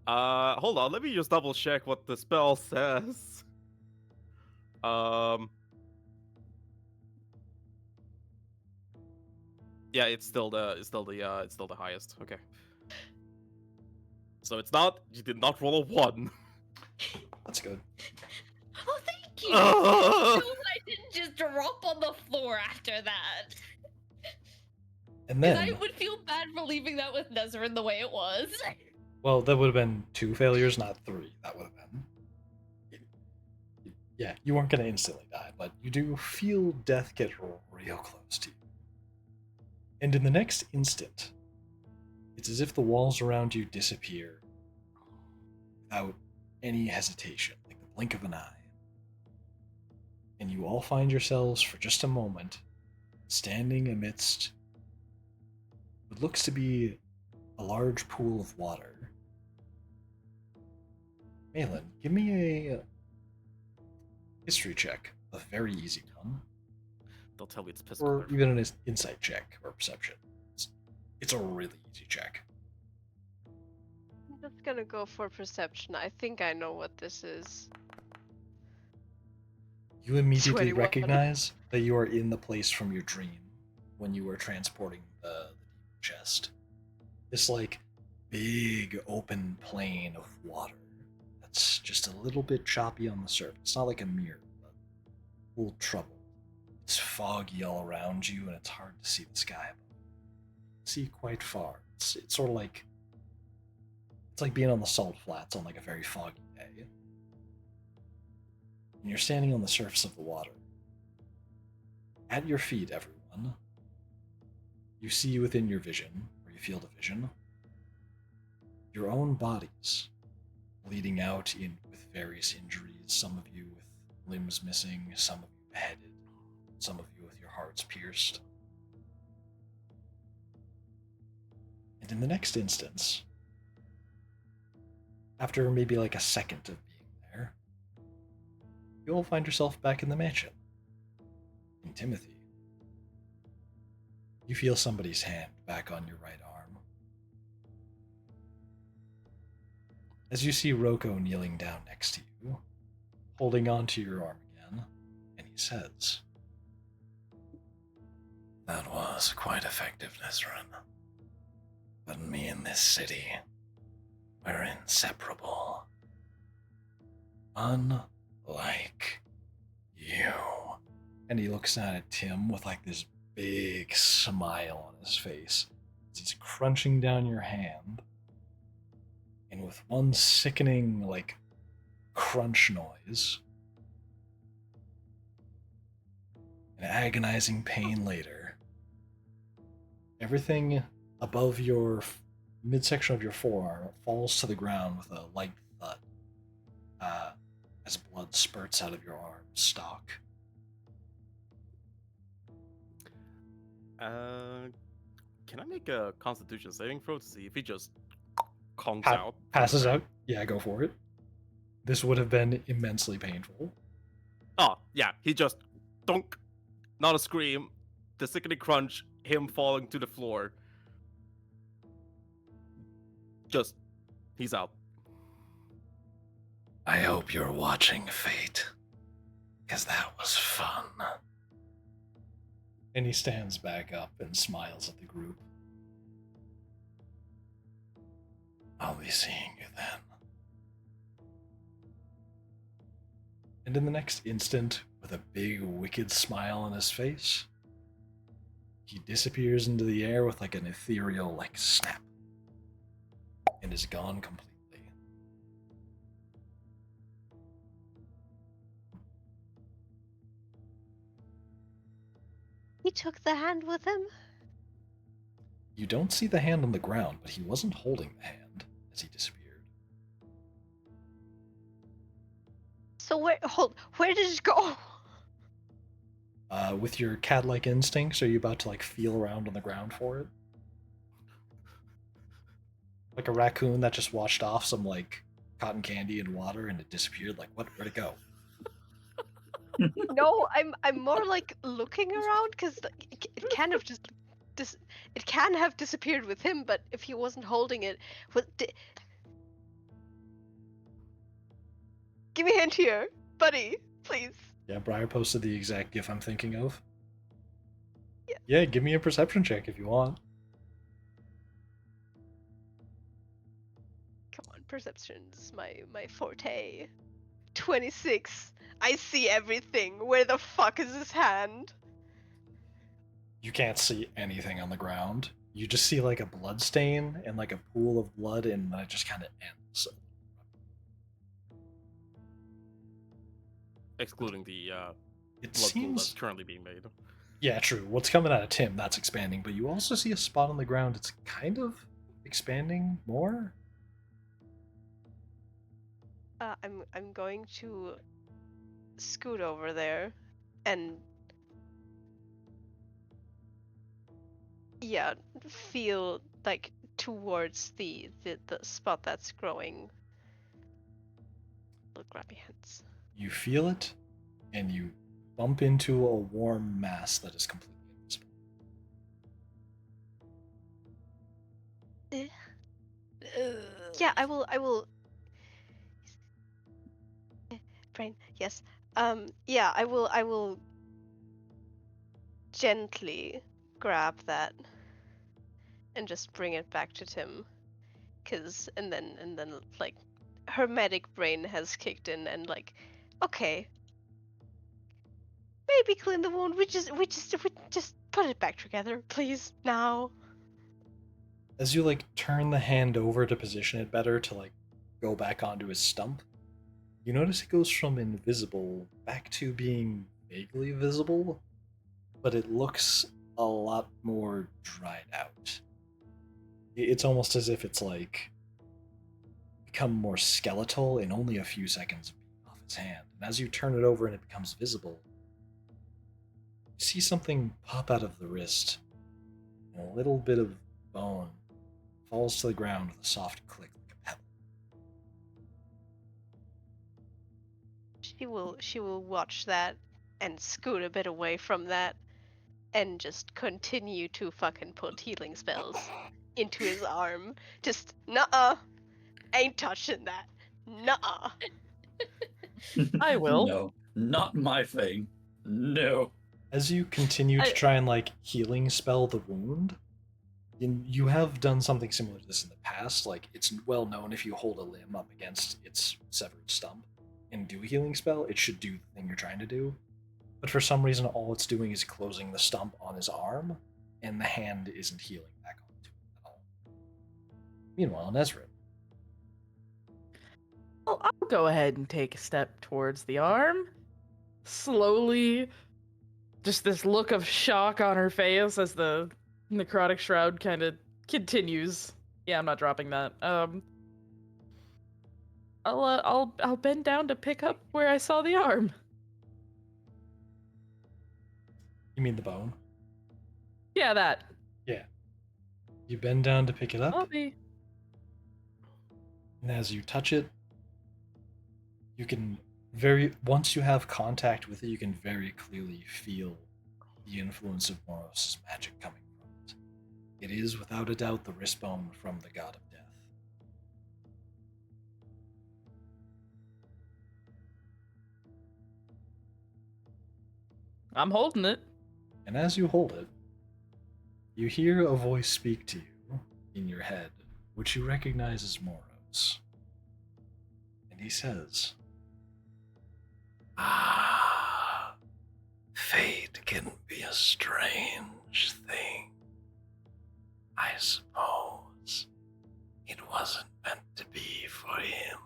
Hold on, let me just double check what the spell says. Yeah, it's still the highest. Okay. So it's not. You did not roll a 1. That's good. Oh, thank you. Ugh. So I didn't just drop on the floor after that. And Because then, I would feel bad for leaving that with Nezrin the way it was. well, that would have been 2 failures, not 3. That would have been. Yeah, you weren't going to instantly die, but you do feel death get real close to you. And in the next instant, it's as if the walls around you disappear without any hesitation, like the blink of an eye. And you all find yourselves, for just a moment, standing amidst what looks to be a large pool of water. Malin, give me a history check, a very easy one, They'll tell me it's physical. or even an insight check or perception. It's a really easy check. I'm just gonna go for perception. I think I know what this is. You immediately 21. recognize that you are in the place from your dream when you were transporting the chest. This like big open plain of water that's just a little bit choppy on the surface. It's not like a mirror, but a little troubled. It's foggy all around you, and it's hard to see the sky above. See quite far. It's sort of like it's like being on the salt flats on like a very foggy day. And you're standing on the surface of the water. At your feet, everyone, you see within your vision, or you feel the vision, your own bodies bleeding out with various injuries, some of you with limbs missing, some of you beheaded, some of you with your hearts pierced. And in the next instance, after maybe like a second of being there, you'll find yourself back in the mansion. And Timothy, you feel somebody's hand back on your right arm. As you see Rocco kneeling down next to you, holding onto your arm again, and he says, That was quite effective, Nesrin. But me and this city, we're inseparable. Unlike you. and he looks down at Tim with like this big smile on his face as he's crunching down your hand. And with one sickening, like, crunch noise, an agonizing pain later, everything above your midsection of your forearm falls to the ground with a light thud as blood spurts out of your arm stalk. Can I make a Constitution saving throw to see if he just conks out? Passes out. Yeah, go for it. This would have been immensely painful. Oh, yeah, he just dunk. Not a scream. The sickening crunch, him falling to the floor. Just, he's out. I hope you're watching Fate, because that was fun. And he stands back up and smiles at the group. I'll be seeing you then. And in the next instant, with a big, wicked smile on his face, he disappears into the air with like an ethereal, like, snap. And is gone completely. He took the hand with him? You don't see the hand on the ground, but he wasn't holding the hand as he disappeared. So where did it go? With your cat-like instincts, are you about to like feel around on the ground for it? Like a raccoon that just washed off some like cotton candy and water and it disappeared. Like where'd it go? No, I'm more like looking around because it kind of just it can have disappeared with him, but if he wasn't holding it, give me a hint here, buddy, please. Yeah, Briar posted the exact gif I'm thinking of. Yeah. Yeah, give me a perception check if you want. Come on, perception's my forte. 26. I see everything. Where the fuck is his hand? You can't see anything on the ground. You just see like a blood stain and like a pool of blood, and it just kind of ends. Excluding the It blood pool that's seems. currently being made. Yeah, true. What's coming out of Tim, that's expanding, but you also see a spot on the ground. It's kind of expanding more. I'm going to scoot over there and yeah, feel like towards the spot that's growing. I'll grab your hands. You feel it, and you bump into a warm mass that is completely invisible. Yeah, I will. Brain, yes. Yeah, I will gently grab that and just bring it back to Tim, and then like hermetic brain has kicked in and like, okay, maybe clean the wound. We just put it back together, please, now. As you like turn the hand over to position it better to like go back onto his stump, you notice it goes from invisible back to being vaguely visible, but it looks a lot more dried out. It's almost as if it's like become more skeletal in only a few seconds of being off its hand. And as you turn it over and it becomes visible, you see something pop out of the wrist. And a little bit of bone falls to the ground with a soft click like a pebble. She will watch that and scoot a bit away from that and just continue to fucking put healing spells into his arm. Just nuh-uh. Ain't touching that. Nuh-uh. I will. No, not my thing. No. As you continue to try and like healing spell the wound, you have done something similar to this in the past. Like it's well known if you hold a limb up against its severed stump and do a healing spell, it should do the thing you're trying to do. But for some reason, all it's doing is closing the stump on his arm, and the hand isn't healing back onto it at all. Meanwhile, Nezrin. Well, I'll go ahead and take a step towards the arm. Slowly, just this look of shock on her face as the necrotic shroud kind of continues. Yeah, I'm not dropping that. I'll bend down to pick up where I saw the arm. You mean the bone? Yeah, that. Yeah. You bend down to pick it up, Bobby. and as you touch it, you can once you have contact with it, you can very clearly feel the influence of Moros' magic coming from it. It is without a doubt the wristbone from the god of death. I'm holding it. And as you hold it, you hear a voice speak to you in your head, which you recognize as Moros. And he says, Ah, fate can be a strange thing. I suppose it wasn't meant to be for him.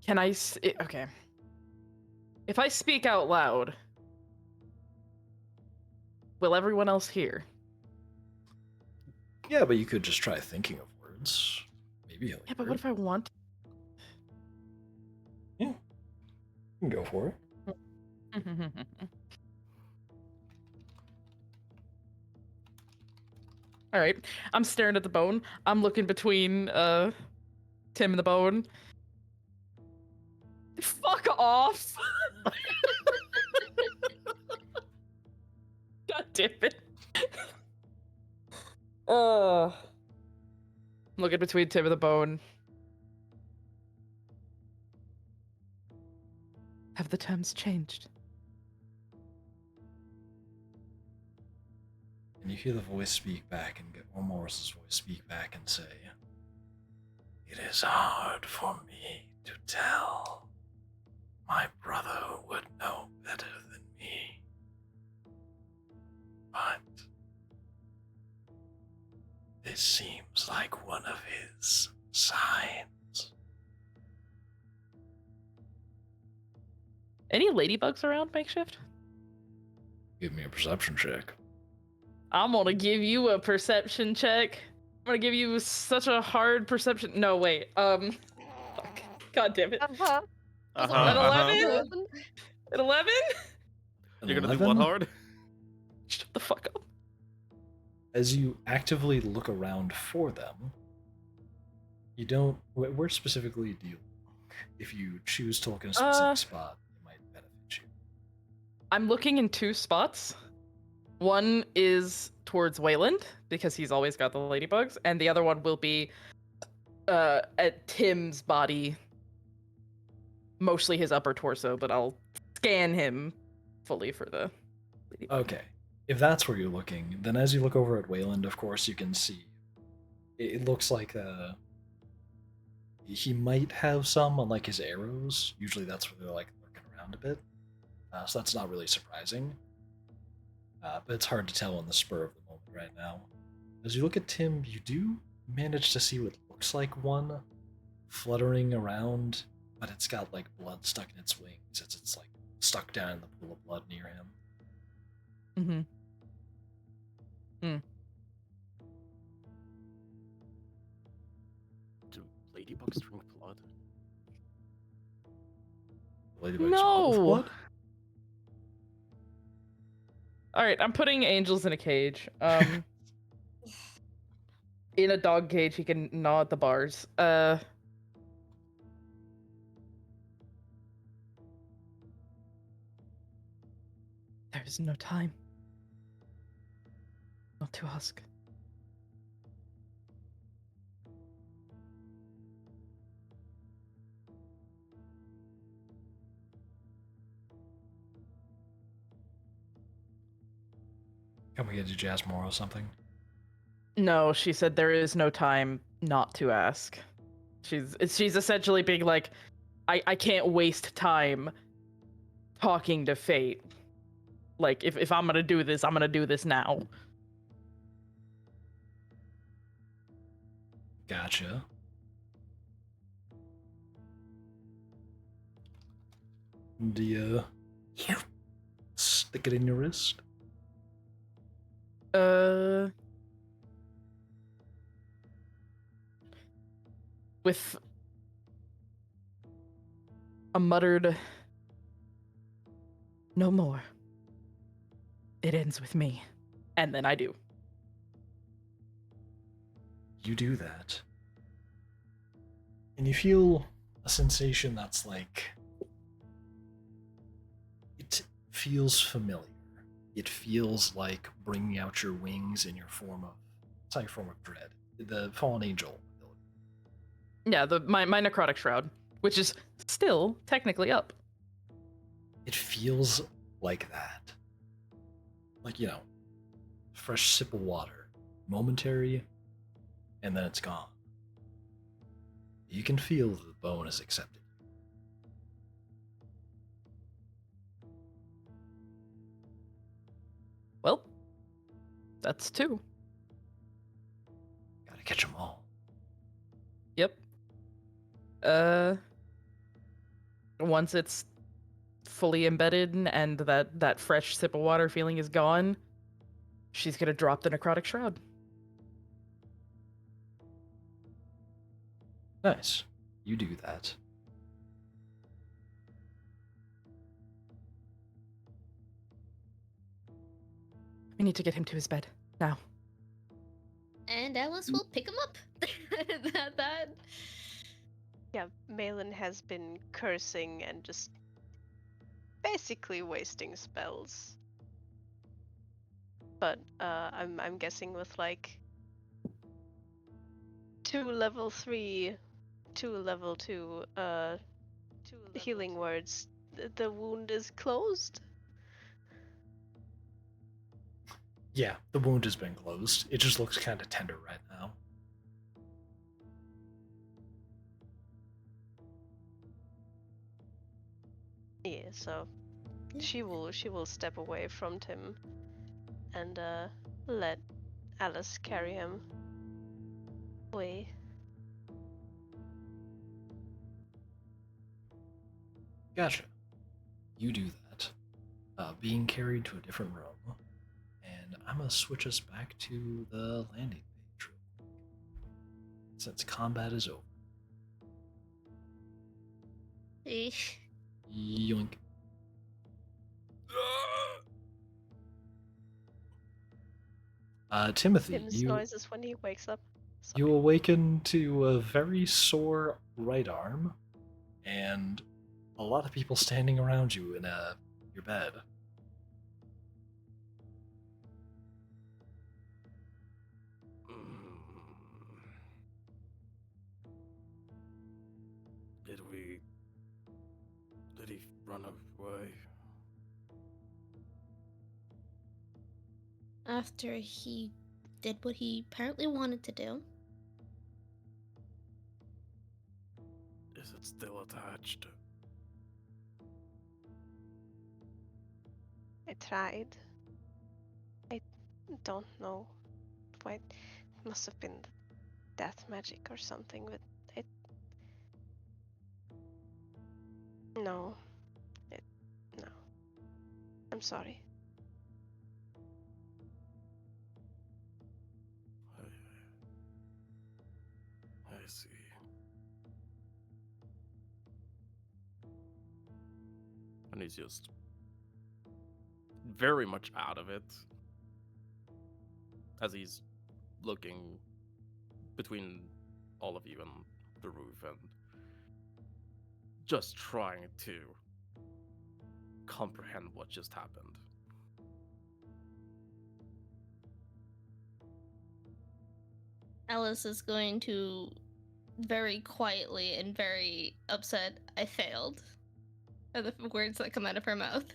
Can I okay. If I speak out loud, will everyone else hear? yeah, but you could just try thinking of words. Maybe he'll Yeah, but hear what it. if I want? Yeah, you can go for it. All right. I'm staring at the bone. I'm looking between Tim and the bone. Fuck off. God damn it. I'm looking between Tim and the bone. Have the terms changed? And you hear the voice speak back and get Morris's voice speak back and say, It is hard for me to tell. My brother would know better than me. But this seems like one of his signs. Any ladybugs around, Makeshift? give me a perception check. I'm gonna give you a perception check. I'm gonna give you such a hard perception. No, wait. Fuck. God damn it. Uh-huh. An 11? 11? An 11? You're gonna do what 11? hard? Shut the fuck up. As you actively look around for them, you don't. Where specifically do you look? If you choose to look in a specific spot, it might benefit you. I'm looking in two spots. One is towards Wayland, because he's always got the ladybugs, and the other one will be at Tim's body, mostly his upper torso, but I'll scan him fully for the ladybug. Okay. If that's where you're looking, then as you look over at Wayland, of course, you can see. It looks like he might have some on like his arrows. Usually that's where they're like lurking around a bit. So that's not really surprising. But it's hard to tell on the spur of the moment right now. As you look at Tim, you do manage to see what looks like one fluttering around, but it's got like blood stuck in its wings as it's like stuck down in the pool of blood near him. Mm-hmm. Do ladybugs drink blood? Ladybugs No! love blood? Alright, I'm putting Angels in a cage. In a dog cage, he can gnaw at the bars. There is no time. Not to ask. Can we get to Jasmine or something? No, she said there is no time not to ask. She's essentially being like, I can't waste time talking to fate. Like, if I'm gonna do this, I'm gonna do this now. Gotcha. Do you stick it in your wrist? with a muttered, "No more. It ends with me." And then I do. You do that. And you feel a sensation that's like... It feels familiar. It feels like bringing out your wings in your form of... It's not your form of dread. The fallen angel ability. Yeah, my necrotic shroud, which is still technically up. It feels like that. Like, fresh sip of water. Momentary, and then it's gone. You can feel that the bone is accepted. Well, that's 2. Gotta catch them all. Yep. Once it's fully embedded and that fresh sip of water feeling is gone, she's gonna drop the necrotic shroud. Nice. You do that. We need to get him to his bed now. And Alice will pick him up. that. Yeah, Malin has been cursing and just basically wasting spells. But I'm guessing with like 2 level 3, 2 level 2 healing words, the wound is closed. Yeah, the wound has been closed. It just looks kind of tender right now. Yeah, so she will step away from Tim and let Alice carry him away. Gotcha. You do that. Being carried to a different room. And I'm gonna switch us back to the landing page real quick. Since combat is over. Eesh. Yoink. Timothy, Tim's noises when he wakes up. Sorry. you awaken to a very sore right arm, and a lot of people standing around you in your bed. Did he run away? After he did what he apparently wanted to do. Is it still attached? I tried. I don't know why. It must have been death magic or something, but it. No. No. I'm sorry. I see. And he's just very much out of it as he's looking between all of you and the roof and just trying to comprehend what just happened. Alice is going to very quietly and very upset, "I failed," are the words that come out of her mouth.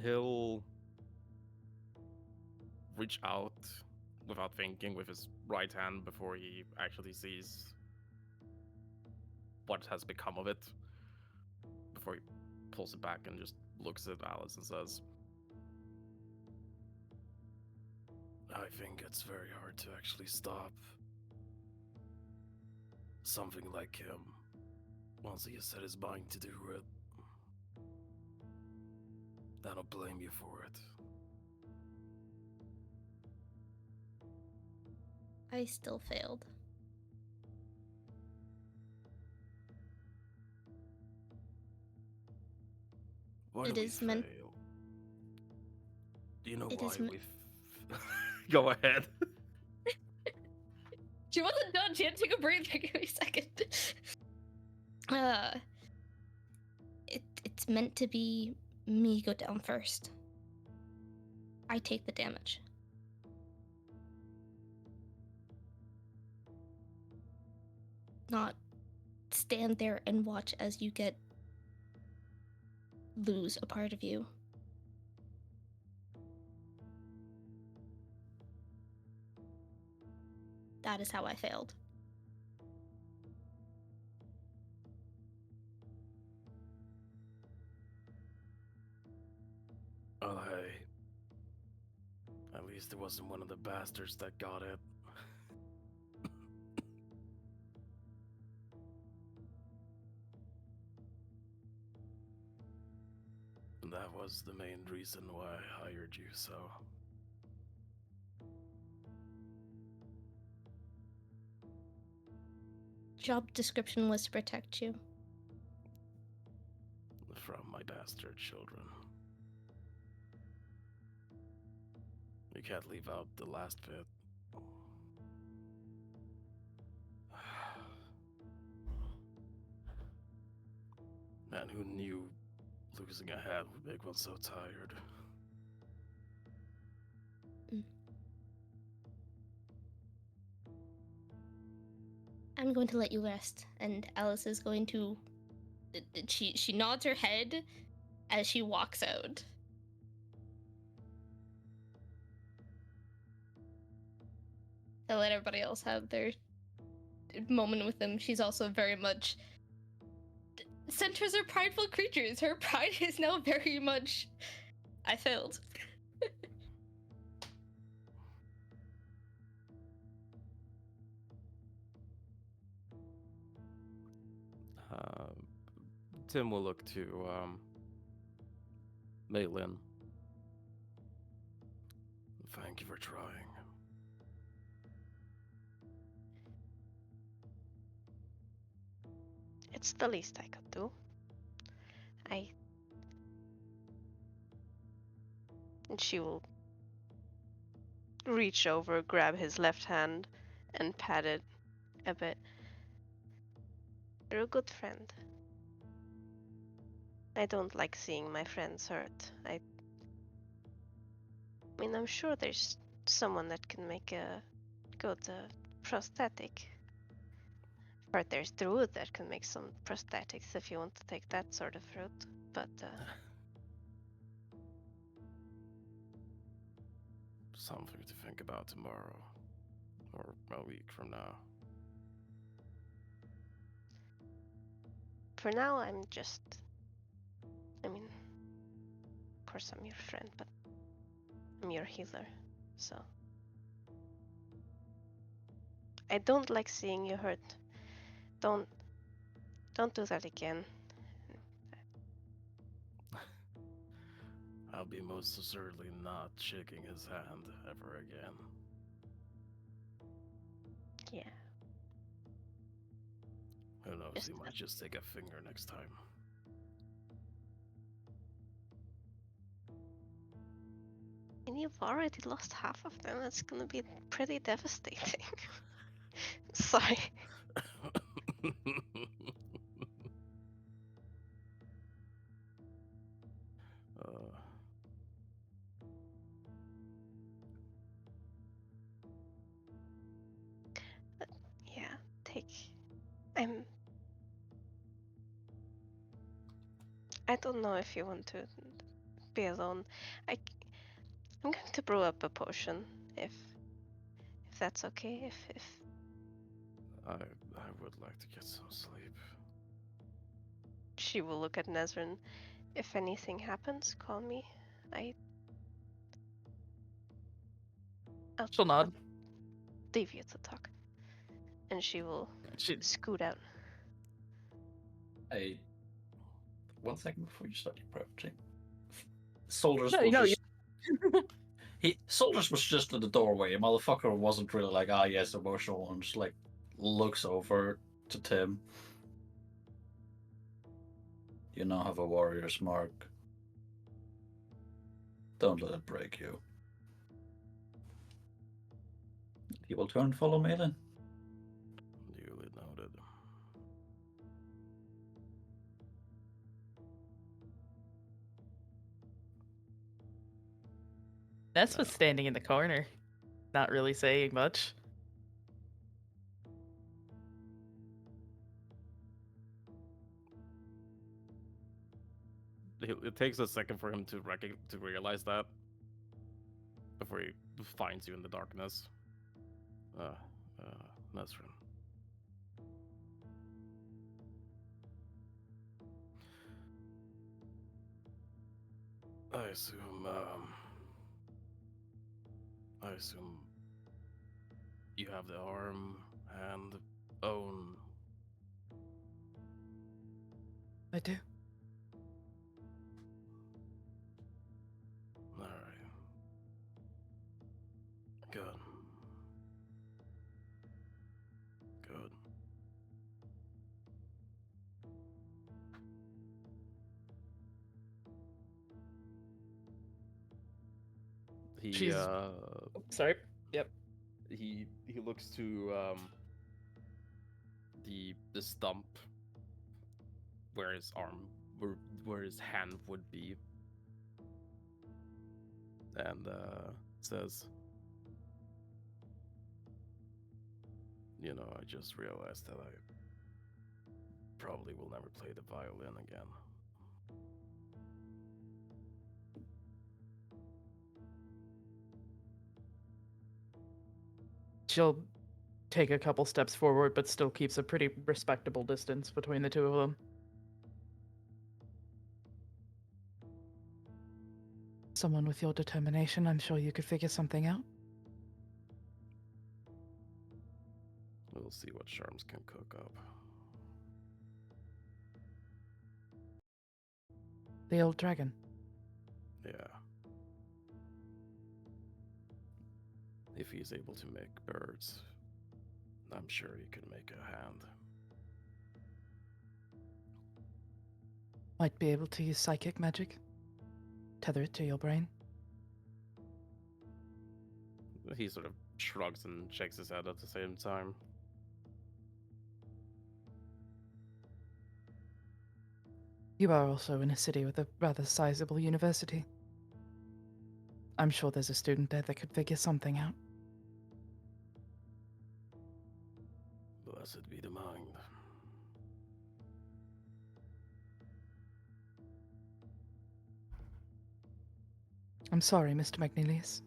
He'll reach out without thinking with his right hand before he actually sees what has become of it. Before he pulls it back and just looks at Alice and says, I think it's very hard to actually stop something like him once he has set his mind to do it. I don't blame you for it. I still failed. Why It do we is meant- fail? Do you know It why is we? Go ahead. She wasn't done. She had to take a breather. Give me a second. It's meant to be me go down first. I take the damage. Not stand there and watch as you lose a part of you. That is how I failed. Oh, hey. At least it wasn't one of the bastards that got it. And that was the main reason why I hired you, so. Job description was to protect you. From my bastard children. You can't leave out the last bit. Man, who knew losing a hat would make one so tired? I'm going to let you rest, and Alice is going to. She nods her head as she walks out. To let everybody else have their moment with them. She's also very much. Centaurs are prideful creatures. Her pride is now very much. I failed. Tim will look to Maylin. Thank you for trying. It's the least I could do. And she will reach over, grab his left hand, and pat it a bit. You're a good friend. I don't like seeing my friends hurt. I mean, I'm sure there's someone that can make a good prosthetic. Or there's Druid that can make some prosthetics if you want to take that sort of route. But Something to think about tomorrow. Or a week from now. for now, I'm just... I mean, of course I'm your friend, but I'm your healer, so... I don't like seeing you hurt. Don't do that again. I'll be most assuredly not shaking his hand ever again. Yeah. Who knows, Just he might just take a finger next time. And you've already lost half of them. That's gonna be pretty devastating. Sorry. Yeah, I don't know if you want to be alone. I'm going to brew up a potion, if that's okay. If I would like to get some sleep. she will look at Nezrin. If anything happens, call me. She'll nod. Leave you to talk. And she will scoot out. Hey, 1 second before you start your approaching. Soldiers No, will no, just Soldiers was just in the doorway. Motherfucker wasn't really like, ah, yes, emotional one. Just like looks over to Tim. You now have a warrior's mark. Don't let it break you. He will turn and follow me then. Duly noted. Ness was standing in the corner, not really saying much. It takes a second for him to realize that before he finds you in the darkness. Nesrin. I assume you have the arm and bone. I do. All right. Good. Good. He She's- Sorry. Yep. he looks to the stump where his arm where his hand would be, and says, you know, I just realized that I probably will never play the violin again. She'll take a couple steps forward, but still keeps a pretty respectable distance between the two of them. Someone with your determination, I'm sure you could figure something out. We'll see what Sharms can cook up. The old dragon. Yeah. If he's able to make birds, I'm sure he could make a hand. Might be able to use psychic magic. Tether it to your brain. He sort of shrugs and shakes his head at the same time. You are also in a city with a rather sizable university. I'm sure there's a student there that could figure something out. Blessed be the mind. I'm sorry, Mr. Magnelius.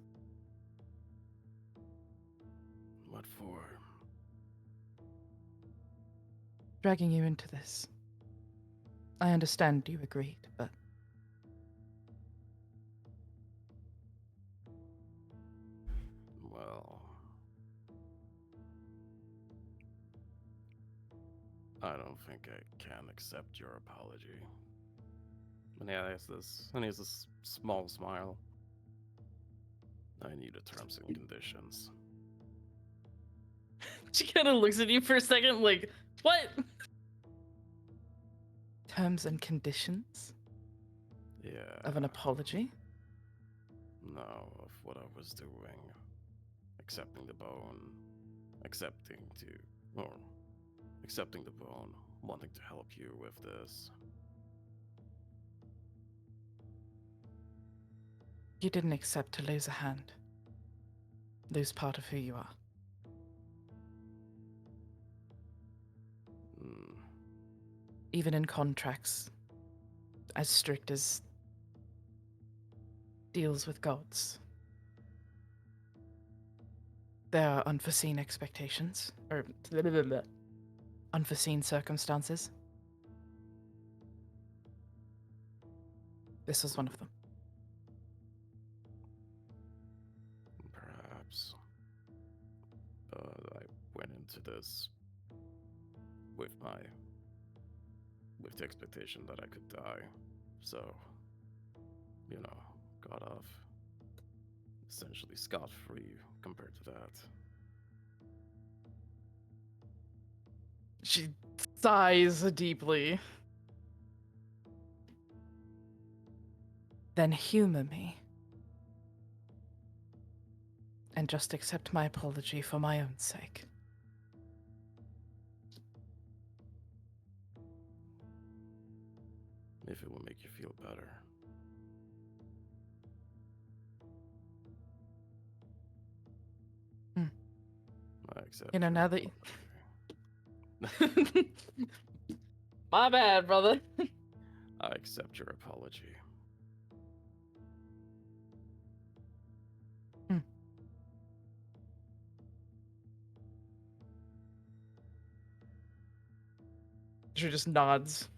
What for? Dragging you into this. I understand you agreed, but Well, I don't think I can accept your apology. And he has this small smile. I need the terms and conditions. she kind of looks at you for a second like, what? Terms and conditions Yeah. of an apology? No, of what I was doing. Accepting the bone. Accepting the bone. Wanting to help you with this. You didn't accept to lose a hand. Lose part of who you are. Mm. Even in contracts as strict as deals with gods, there are unforeseen expectations, or unforeseen circumstances. This was one of them. Perhaps. I went into this with the expectation that I could die. So, got off essentially scot-free compared to that. She sighs deeply. Then humor me. And just accept my apology for my own sake. If it will make you feel better. Hmm. I accept. You know, your now that apology. My bad, brother. I accept your apology. She just nods.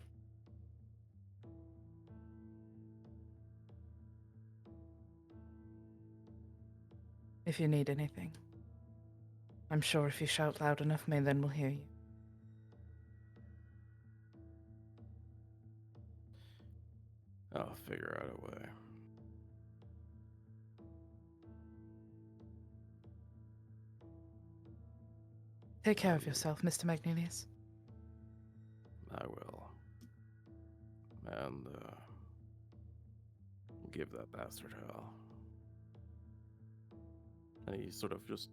If you need anything, I'm sure if you shout loud enough, Malin will hear you. I'll figure out a way. Take care of yourself, Mr. Magnelius. I will. And, give that bastard hell. And he sort of just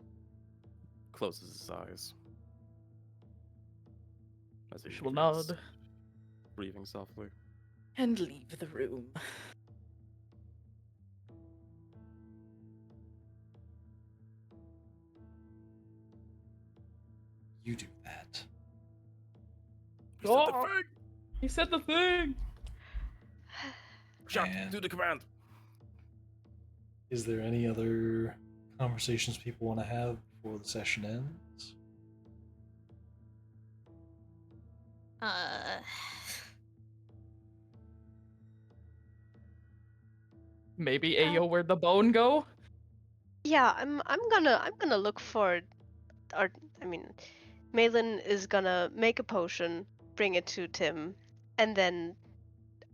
closes his eyes. As he She will begins nod. breathing softly. And leave the room. You do that. He said the Oh! thing! He said the thing! Shout, And do the command! is there any other conversations people want to have before the session ends? Maybe Ayo, where'd the bone go? Yeah, I'm gonna look for, or I mean, Malin is gonna make a potion, bring it to Tim, and then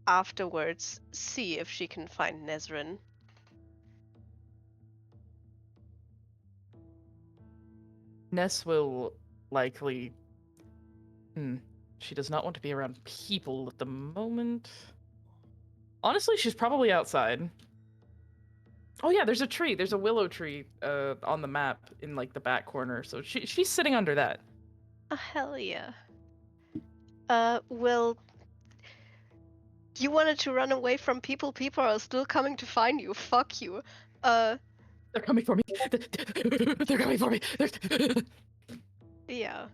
afterwards see if she can find Nezrin. Ness will likely... She does not want to be around people at the moment. Honestly, she's probably outside. Oh yeah, there's a tree. There's a willow tree on the map in like the back corner. So she's sitting under that. Oh, hell yeah. Well, you wanted to run away from people. People are still coming to find you. Fuck you. They're coming for me. They're coming for me. Yeah.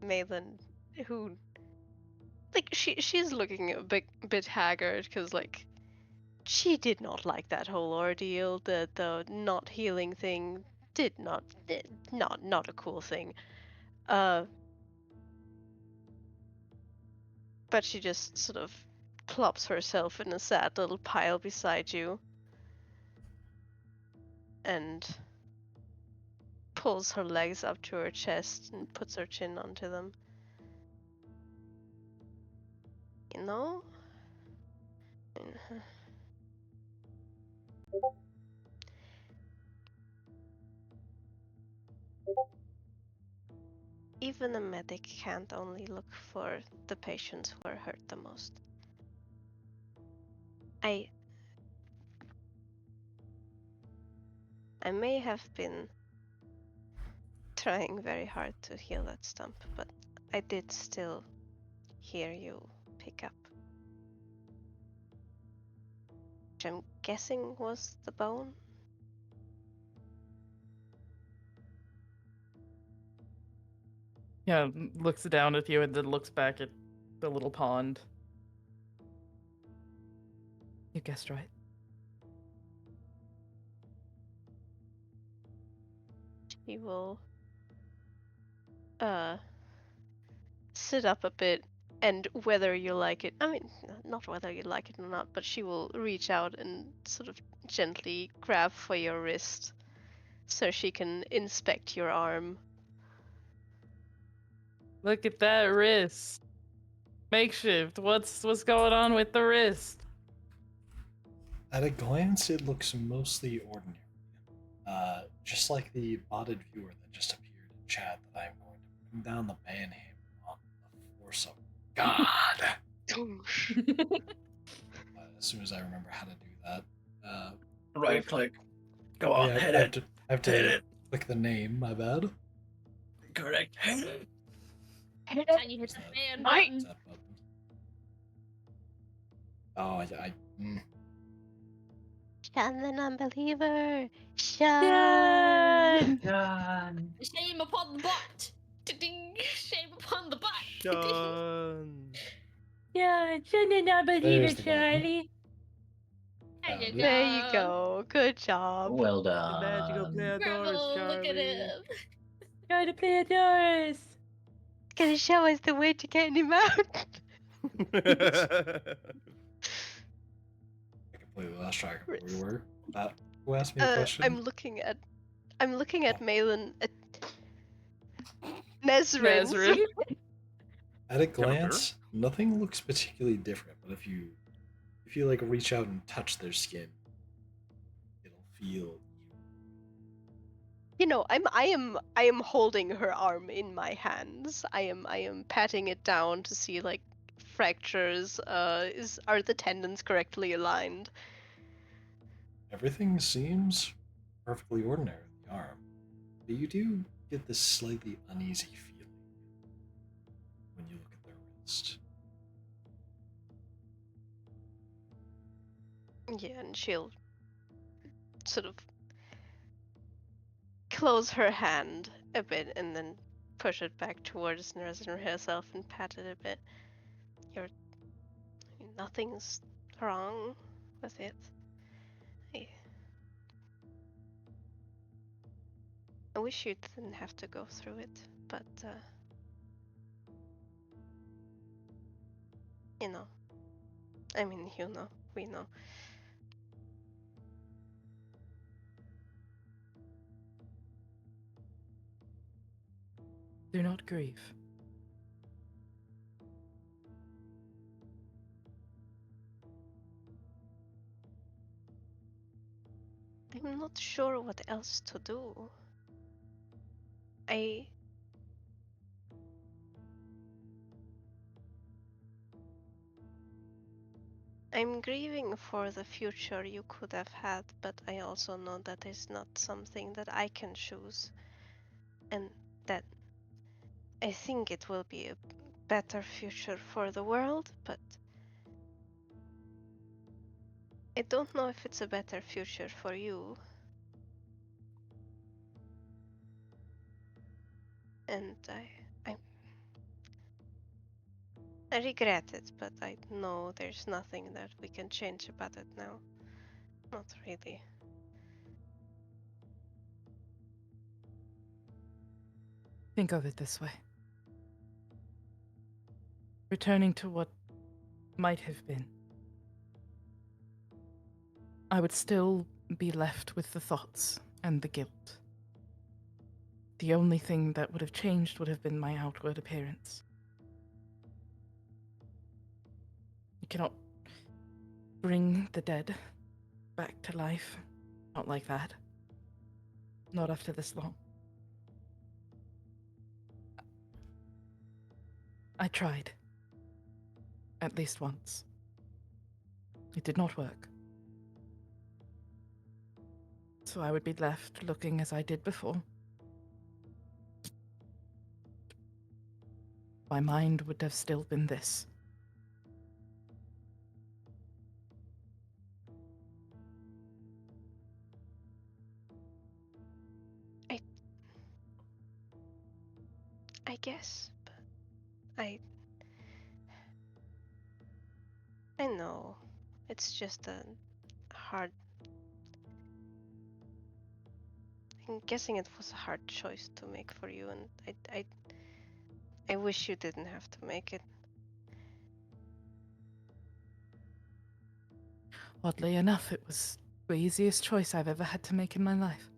Malin, who, like, she's looking a bit haggard because, like, she did not like that whole ordeal. The not healing thing not a cool thing. But she just sort of plops herself in a sad little pile beside you and pulls her legs up to her chest and puts her chin onto them. You know? Even a medic can't only look for the patients who are hurt the most. I may have been trying very hard to heal that stump, but I did still hear you pick up. Which I'm guessing was the bone? Yeah, looks down at you and then looks back at the little pond. You guessed right. She will sit up a bit, and whether you like it, I mean, not whether you like it or not, but she will reach out and sort of gently grab for your wrist so she can inspect your arm. Look at that wrist. Makeshift. What's going on with the wrist? At a glance, it looks mostly ordinary. Just like the botted viewer that just appeared in chat, that I'm going to bring down the banhammer on the force of God. As soon as I remember how to do that. Right click. Go Oh on, yeah, hit I have it. to, I have Hit to it. click the name, my bad. Correct. Hit it. And you hit the fan button. That button. Oh, Shun the non-believer. Shun. Done. Shame upon the bot. Ding. Shame upon the bot. Sean. Yeah, shouldn't not believe There's it, the button. Charlie. Found it. There you go. Good job. Well The magical done. Pleodorus, Bravo, Charlie. look at him. Go to play Doris. Gonna show us the way to get him out. I completely lost track of where we were. Who asked me a question? I'm looking at Malin at Nezrin. Nazrin. At a Come here. glance, nothing looks particularly different, but if you like reach out and touch their skin, it'll feel. You know, I am holding her arm in my hands. I am patting it down to see like fractures. Are the tendons correctly aligned? Everything seems perfectly ordinary with the arm, but you do get this slightly uneasy feeling when you look at their wrist. Yeah, and she'll sort of close her hand a bit and then push it back towards Nezrin herself and pat it a bit. Nothing's wrong with it. I wish you didn't have to go through it, but you know. I mean, you know, we know. Do not grieve. I'm not sure what else to do. I'm grieving for the future you could have had, but I also know that is not something that I can choose. And that I think it will be a better future for the world, but I don't know if it's a better future for you. And I regret it, but I know there's nothing that we can change about it now. Not really. Think of it this way. Returning to what might have been, I would still be left with the thoughts and the guilt. The only thing that would have changed would have been my outward appearance. You cannot bring the dead back to life. Not like that. Not after this long. I tried. At least once. It did not work. So I would be left looking as I did before. My mind would have still been this. I guess, but I know. It's just a hard. I'm guessing it was a hard choice to make for you, and I wish you didn't have to make it. Oddly enough, it was the easiest choice I've ever had to make in my life.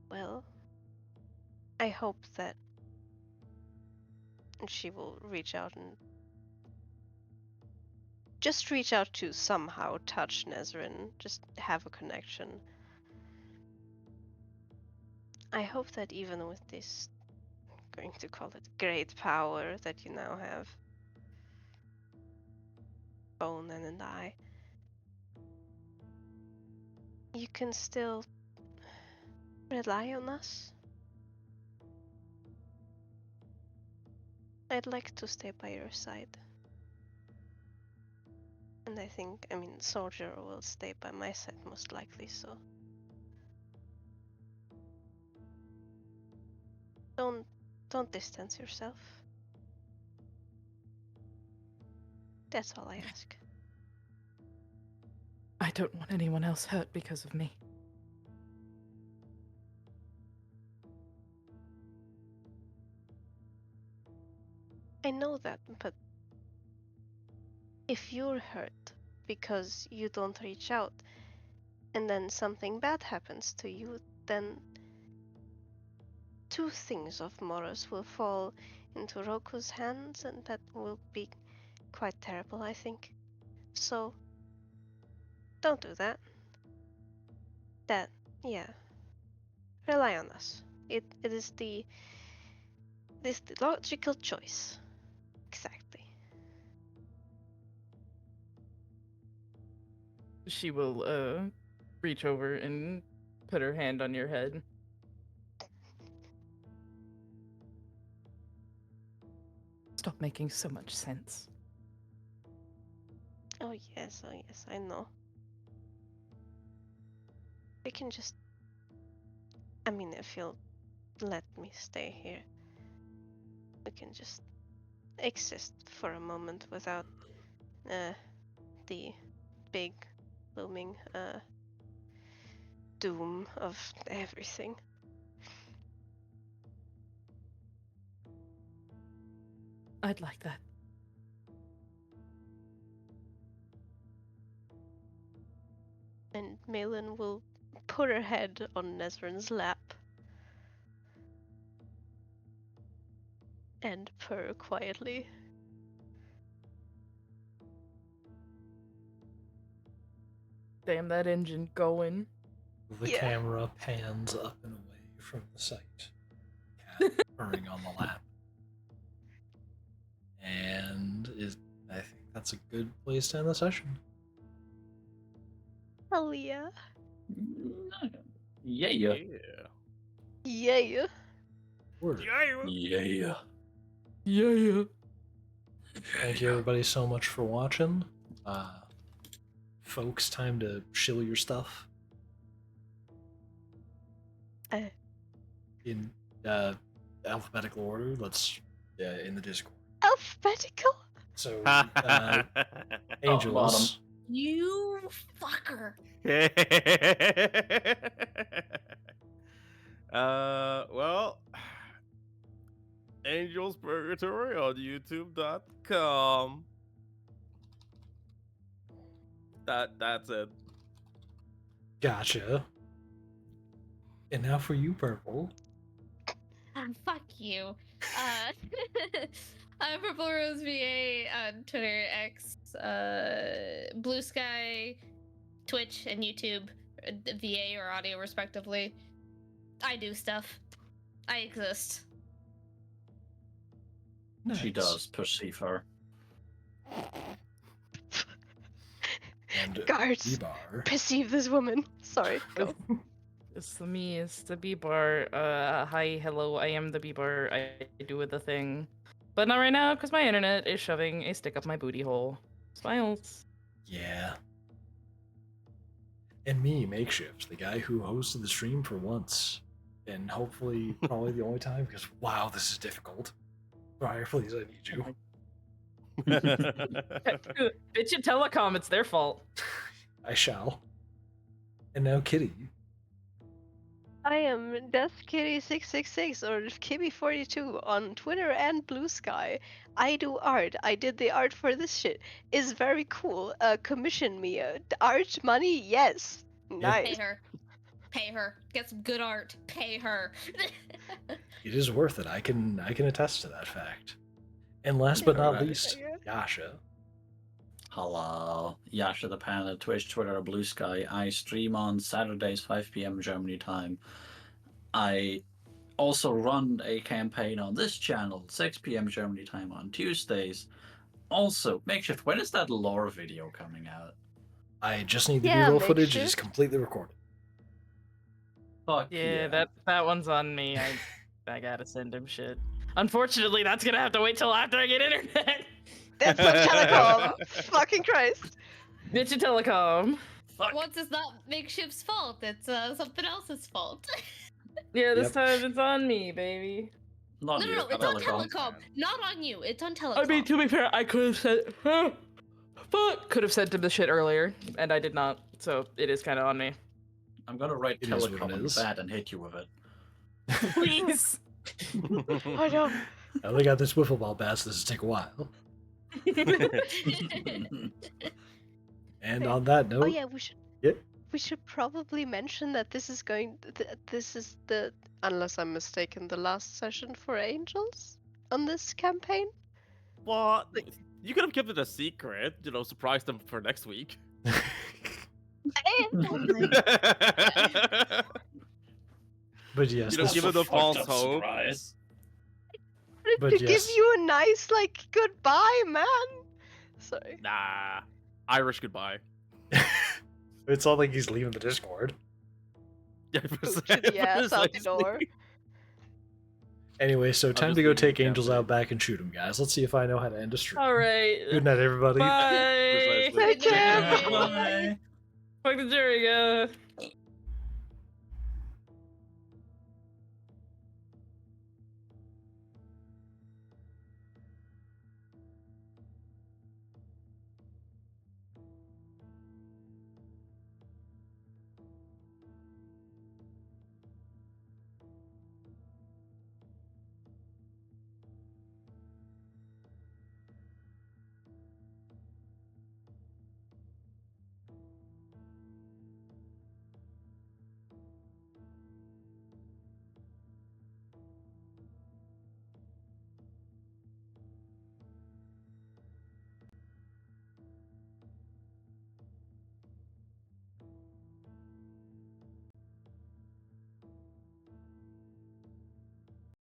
Well, I hope that she will reach out and just reach out to somehow touch Nezrin, just have a connection. I hope that even with this, I'm going to call it great power that you now have, Bonen and I, you can still rely on us. I'd like to stay by your side. And I think, Soldier will stay by my side most likely, so. Don't distance yourself. That's all I ask. I don't want anyone else hurt because of me. I know that, but if you're hurt because you don't reach out and then something bad happens to you, then two things of Morris will fall into Roku's hands, and that will be quite terrible, I think. So, don't do that. Yeah. Rely on us. It is the logical choice. Exactly. She will reach over and put her hand on your head. Stop making so much sense. Oh yes, I know. We can just... if you'll let me stay here, we can just exist for a moment without the big looming doom of everything. I'd like that. And Malin will put her head on Nezrin's lap and purr quietly. Damn that engine going. The Yeah. camera pans up and away from the sight. Cat purring on the lap. And I think that's a good place to end the session. Hell yeah. Yeah. Yeah. Word. Yeah. Yeah. Thank you everybody so much for watching. Folks, time to shill your stuff. In alphabetical order, let's in the Discord. Alphabetical? So Bottom. Angels. You fucker. Well, Angel's Purgatory on YouTube.com. That's it. Gotcha. And now for you, Purple. Fuck you. I'm Purple Rose VA on Twitter, X, Blue Sky, Twitch, and YouTube, VA or audio respectively. I do stuff. I exist. She does perceive her. And Guards, B-Bar. perceive this woman. Sorry, go. It's me, it's the B-Bar. Hi, hello, I am the B-Bar. I do the thing. But not right now, because my internet is shoving a stick up my booty hole. Smiles. Yeah. And me, Makeshift, the guy who hosted the stream for once. And hopefully, probably the only time, because wow, this is difficult. Briar, please, I need you. Bitch and Telecom, it's their fault. I shall. And now Kitty. I am DeathKitty666 or Kibby42 on Twitter and Blue Sky. I do art. I did the art for this shit. It's very cool. Commission me. Art money? Yes. Nice. Pay her. Get some good art. Pay her. It is worth it. I can attest to that fact. And last but not Alright. least, Yasha. Hello. Yasha the Panda, Twitch, Twitter, Blue Sky. I stream on Saturdays, 5 p.m. Germany time. I also run a campaign on this channel, 6 p.m. Germany time on Tuesdays. Also, Makeshift, when is that lore video coming out? I just need the Yeah, B-roll footage. It is makeshift. completely recorded. Fuck Yeah, that one's on me. I gotta send him shit. Unfortunately, that's gonna have to wait till after I get internet. That's not telecom. Fucking Christ. Bitch and telecom. Fuck. Once it's not Makeshift's fault, it's something else's fault. Yeah, this Yep. time it's on me, baby. Not No, you, it's on Telecom. telecom, not on you. It's on telecom. I mean, to be fair, I could have said, could have sent him the shit earlier, and I did not. So it is kind of on me. I'm gonna write It is what Telecom it on the is. bat and hit you with it. Please. I know. I only got this wiffle ball bat, so this will take a while. And on that note, Oh yeah, we should. Yeah. We should probably mention that this is going. This is the, unless I'm mistaken, the last session for angels on this campaign. What? You could have kept it a secret, surprise them for next week. but yes, You know, this, give it a false hope. But to give yes. you a nice goodbye, man. Sorry. Nah. Irish goodbye. It's not like he's leaving the Discord. Yeah, To the ass out the door. Anyway, so time just to go leave the take angels campaign. out back and shoot them, guys. Let's see if I know how to end a stream. All right. Good night, everybody. Bye. Precisely. Take care. Bye. Fuck the jury, go.